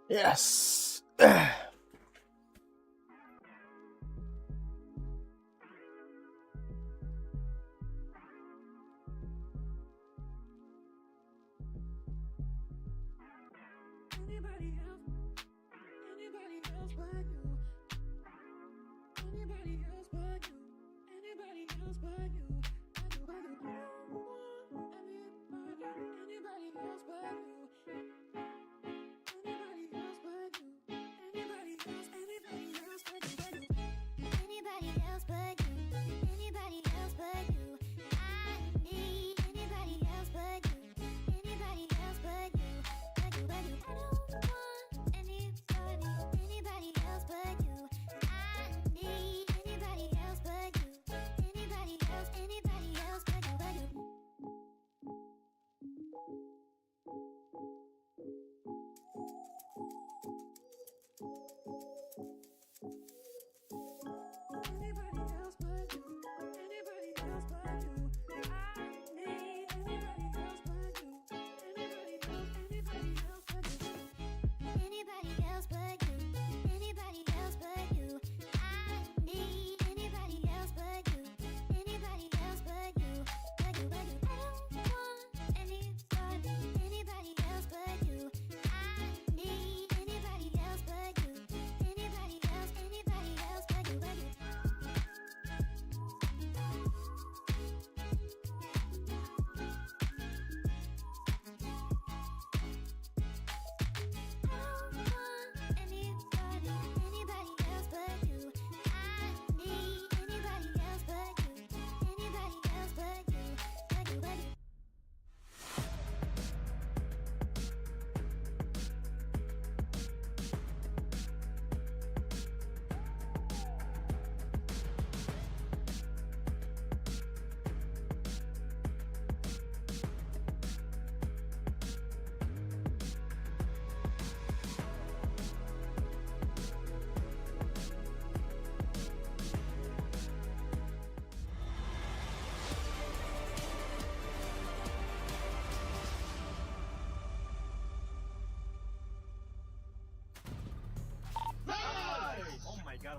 Yes.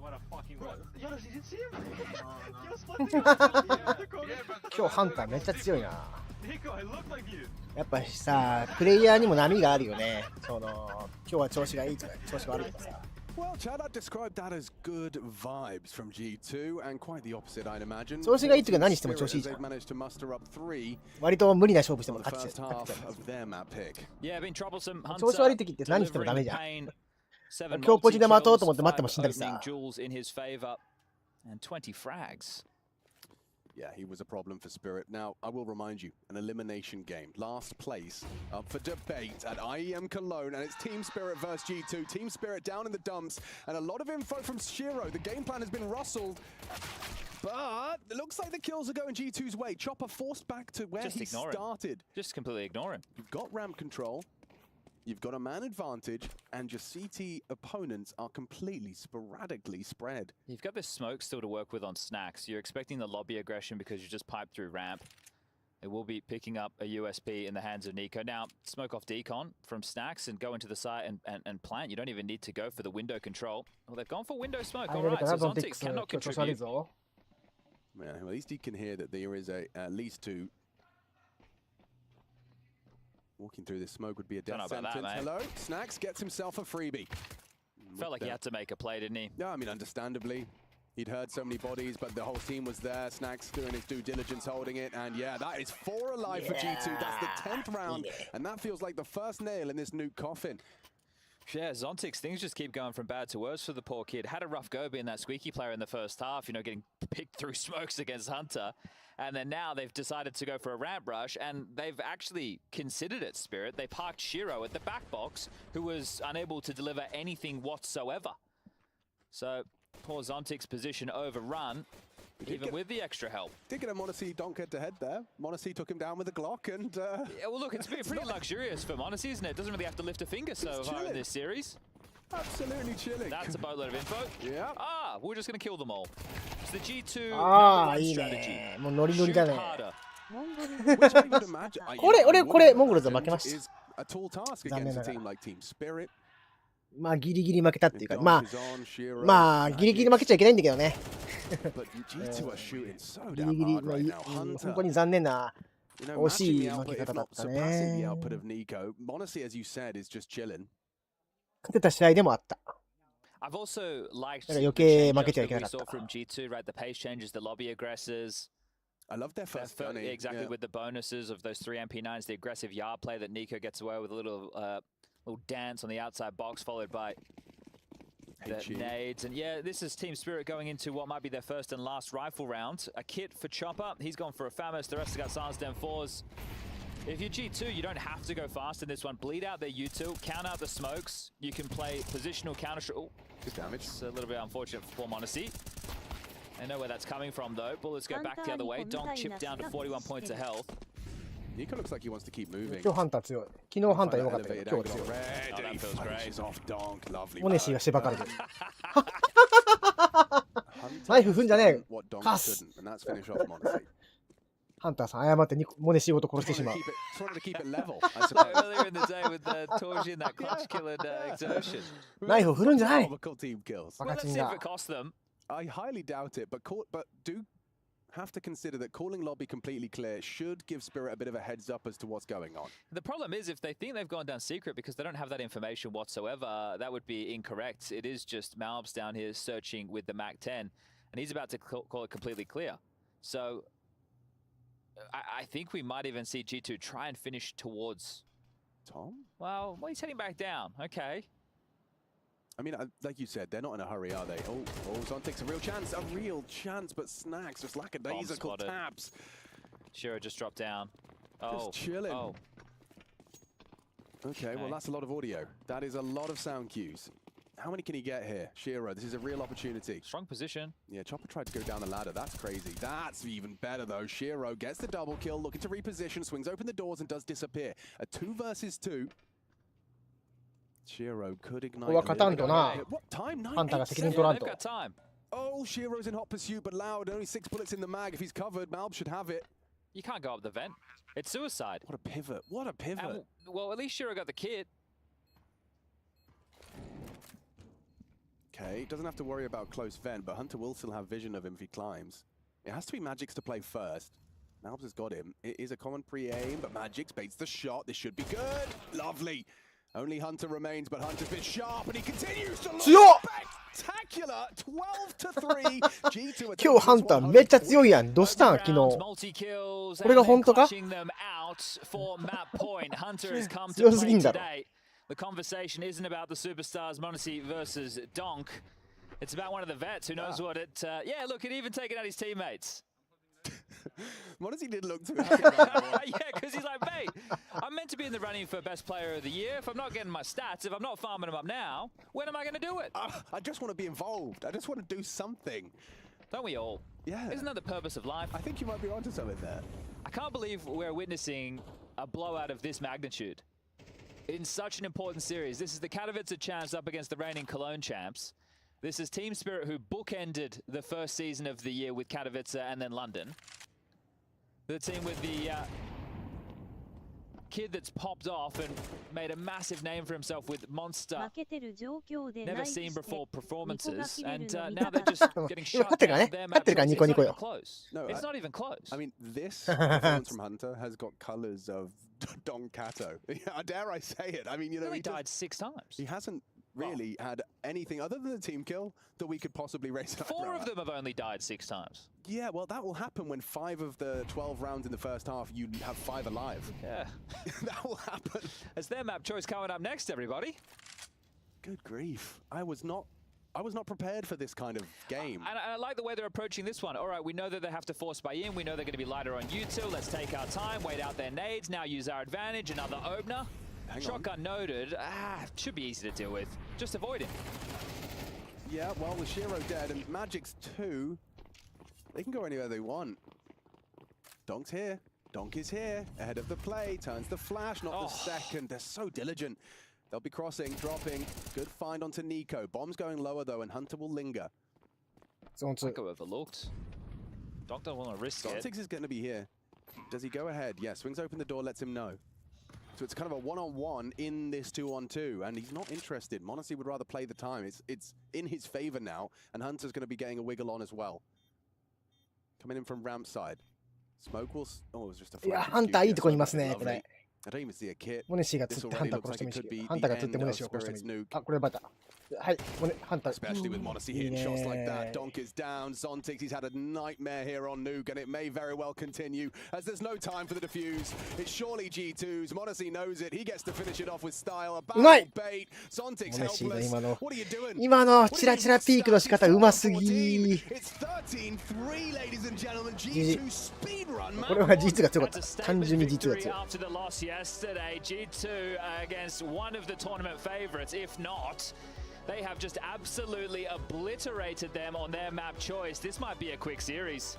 what a fucking run. Jonas, you didn't see him? He was 今日ハンターめっちゃ強いな。 Nico, I look like you. やっぱさ、プレイヤーにも波があるよね。その今日は調子がいいとか調子が悪いとかさ。 Well, Chad, I'd describe that as good vibes from G2, and quite the opposite, I'd imagine. 調子がいいっていうか何しても調子いいじゃん。 They've managed to muster up 3割と無理な勝負しても on the 勝っち first ゃう。 half of their map pick. Yeah, been troublesome. 調子悪い時って何してもダメじゃん。 Seven 今日ポジで待とうと思って multi-kills, 待っても死んだり five さ。 opening duels in his favor, and 20 frags. Yeah, he was a problem for Spirit. Now, I will remind you, an elimination game. Last place up for debate at IEM Cologne, and it's Team Spirit versus G2. Team Spirit down in the dumps, and a lot of info from Shiro. The game plan has been rustled, but it looks like the kills are going G2's way. Chopper forced back to where he started. Just completely ignore him. You've got ramp control. You've got a man advantage, and your CT opponents are completely sporadically spread. You've got this smoke still to work with on Snacks. You're expecting the lobby aggression because you just piped through ramp. It will be picking up a USP in the hands of Nico. Now, smoke off decon from Snacks and go into the site and plant. You don't even need to go for the window control. Well, they've gone for window smoke. All right, so Zontix cannot contribute. Yeah, well, at least he can hear that there is at least two. Walking through this smoke would be a death sentence. That, hello, Snacks gets himself a freebie. Felt like he had to make a play, didn't he? Yeah, I mean, understandably. He'd heard so many bodies, but the whole team was there. Snacks doing his due diligence, holding it. And yeah, that is 4 alive for G2. That's the 10th round. And that feels like the first nail in this nuke coffin. Yeah, Zontix, things just keep going from bad to worse for the poor kid. Had a rough go being that squeaky player in the first half, you know, getting picked through smokes against Hunter. And then now they've decided to go for a ramp rush, and they've actually considered it, Spirit. They parked Shiro at the back box, who was unable to deliver anything whatsoever. So, poor Zontix position overrun, even with the extra help. Did get a m0NESY donk head to head there. m0NESY took him down with a Glock, and yeah, well, look, it's been pretty luxurious for m0NESY, isn't it? Doesn't really have to lift a finger so far in this series. Absolutely chilling. That's a boatload of info. Yeah. Ah, we're just going to kill them all. It's the G2 strategy. もうノリノリだね。 Which I would imagine. これモンゴルズ負けました。 is a tall task against a team like Team Spirit. まあギリギリ負けたっていうか、まあギリギリ負けちゃいけないんだけどね。ギリギリ、本当に残念な惜しい負け方だったね。勝てた試合でもあった。 I've also liked the saw from G2, right? The pace changes, the lobby aggressors. I love their first gunning. Exactly, with the bonuses of those 3 MP9s, the aggressive yard play that Nico gets away with, a little dance on the outside box, followed by the nades. And yeah, this is Team Spirit going into what might be their first and last rifle round. A kit for Chopper. He's gone for a Famous. The rest have got Silenced M4s. If you're G2, you don't have to go fast in this one. Bleed out their U2, count out the smokes. You can play positional counter. Oh, good damage. It's a little bit unfortunate for poor m0NESY. I know where that's coming from though. Bullets go back the other way. Donk chipped down to 41 points of health. Nico looks like he wants to keep moving. 今日ハンター強い。昨日ハンター良かったけど、今日強い。m0NESYがしばかれてる。ナイフ踏んじゃねえ。カス。ハンターさん謝ってm0NESYごと殺してしまう。ナイフを振るんじゃない。バカチンが。I highly doubt it, but do have to consider that calling lobby completely clear should give Spirit a bit of a heads up as to what's going on. The problem is if they think they've gone down secret because they don't have that information whatsoever, that would be incorrect. It is just Malbs down here searching with the Mac 10, and he's about to call it completely clear. So I think we might even see G2 try and finish towards Tom. Well, he's heading back down. Okay. I mean, like you said, they're not in a hurry, are they? Oh, Zontix a real chance, but Snacks just lackadaisical taps. Shiro just dropped down. Just chilling. Okay, well, that's a lot of audio. That is a lot of sound cues. How many can he get here? Shiro, this is a real opportunity. Strong position. Yeah, Chopper tried to go down the ladder. That's crazy. That's even better, though. Shiro gets the double kill, looking to reposition, swings open the doors, and does disappear. A 2 versus 2. Shiro could ignite. What time? ハンターが責任取らんと。 Oh, Shiro's in hot pursuit, but Loud. Only 6 bullets in the mag. If he's covered, Malb should have it. You can't go up the vent. It's suicide. What a pivot. What a pivot. And, well, at least Shiro got the kit. Okay, doesn't have to worry about close vent, but Hunter will still have vision of him if he climbs. It has to be Magic's to play first. Nalbs has got him. It is a common pre-aim, but Magic's baits the shot. This should be good. Lovely. Only Hunter remains, but Hunter's been sharp, and he continues to look spectacular. 12-3. G2 今日ハンターめっちゃ強いやん。どうしたん昨日。これが本当か？強すぎんだろ。The conversation isn't about the superstars Monesi versus Donk. It's about one of the vets who knows what it. Yeah, look, it even taken out his teammates. Monesi did look too happy about yeah, because he's like, mate, I'm meant to be in the running for best player of the year. If I'm not getting my stats, if I'm not farming them up now, when am I going to do it? I just want to be involved. I just want to do something. Don't we all? Yeah. Isn't that the purpose of life? I think you might be onto something there. I can't believe we're witnessing a blowout of this magnitude in such an important series. This is the Katowice champs up against the reigning Cologne champs. This is Team Spirit, who bookended the first season of the year with Katowice and then London. The team with the kid that's popped off and made a massive name for himself with monster, never seen before performances, and now they're just getting shut down. Close. No, it's not even close. I mean, this performance from Hunter has got colors of Don Cato. Dare I say it? I mean, you know, he died 6 times. He hasn't really had anything other than the team kill that we could possibly raise an eyebrow 4 of them have only died 6 times. Yeah, well, that will happen when 5 of the 12 rounds in the first half, you have 5 alive. Yeah. That will happen. As their map choice coming up next, everybody. Good grief. I was not prepared for this kind of game. And I like the way they're approaching this one. All right, we know that they have to force buy in. We know they're going to be lighter on U2. Let's take our time, wait out their nades, now use our advantage. Another opener. Shotgun noted. Should be easy to deal with. Just avoid him. Yeah, well, with Shiro dead and Magic's 2, they can go anywhere they want. Donk's here. Donk is here. Ahead of the play. Turns the flash, not the second. They're so diligent. They'll be crossing, dropping. Good find onto Nico. Bomb's going lower, though, and Hunter will linger. Nico overlooked. Donk don't want to risk it. Zontix is going to be here. Does he go ahead? Yeah, swings open the door, lets him know. So it's kind of a one-on-one in this 2-on-2, and he's not interested. Monesi would rather play the time. It's in his favor now, and Hunter's going to be getting a wiggle on as well. Coming in from ramp side. Smoke will... Oh, it was just a flash. Hunter いいとこにいますね、これ。 I don't even see a kit. モネシーが釣ってハンター殺してもいいし、ハンターが釣ってモネシーを殺してもいい。あ、これバタ。はい、ハンター。 Especially with Monesi hitting shots like that. Donk is down. Zontix, he's had a nightmare here on Nuke, and it may very well continue, as there's no time for the defuse. It's surely G2's. Monesi knows it. He gets to finish it off with style. A battle bait. Zontix helpless. What are you doing? 今のチラチラピークの仕方うますぎ。 It's 13-3, ladies and gentlemen. G2 speed run. これは G2 が強かった。単純に G2 が強い。 Yesterday, G2 against one of the tournament favorites, if not, they have just absolutely obliterated them on their map choice. This might be a quick series.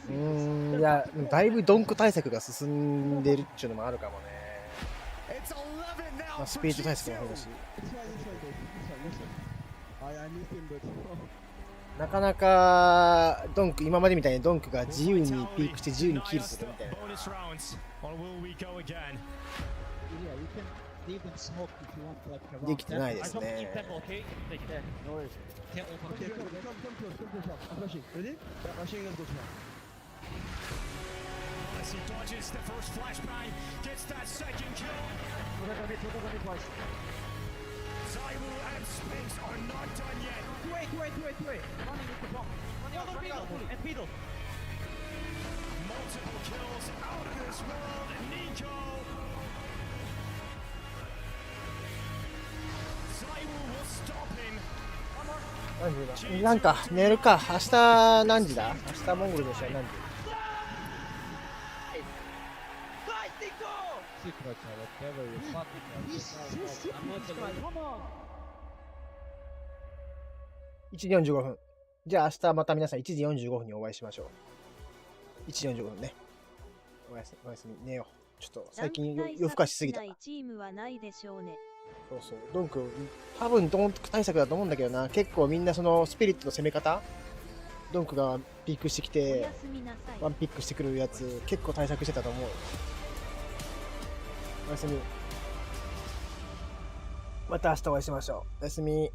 いや、だいぶドンク対策が進んでるっていうのもあるかもね。まあ、スピード対策もそうだし。なかなかドンク、今までみたいにドンクが自由にピークして自由にキルするみたいな。できてないですね。何時だなんか寝るか。明日何時だ？明日モンゴルの試合何時？1時45分。じゃあ明日また皆さん1時45分にお会いしましょう。1時45分ね。おやすみ。寝よう。ちょっと最近夜更かしすぎた。チームはないでしょうね。そうそう。ドンク、多分ドンク対策だと思うんだけどな。結構みんなそのスピリットの攻め方ドンクがピークしてきて、ワンピックしてくるやつ、結構対策してたと思う。おやすみ。また明日お会いしましょう。おやすみ。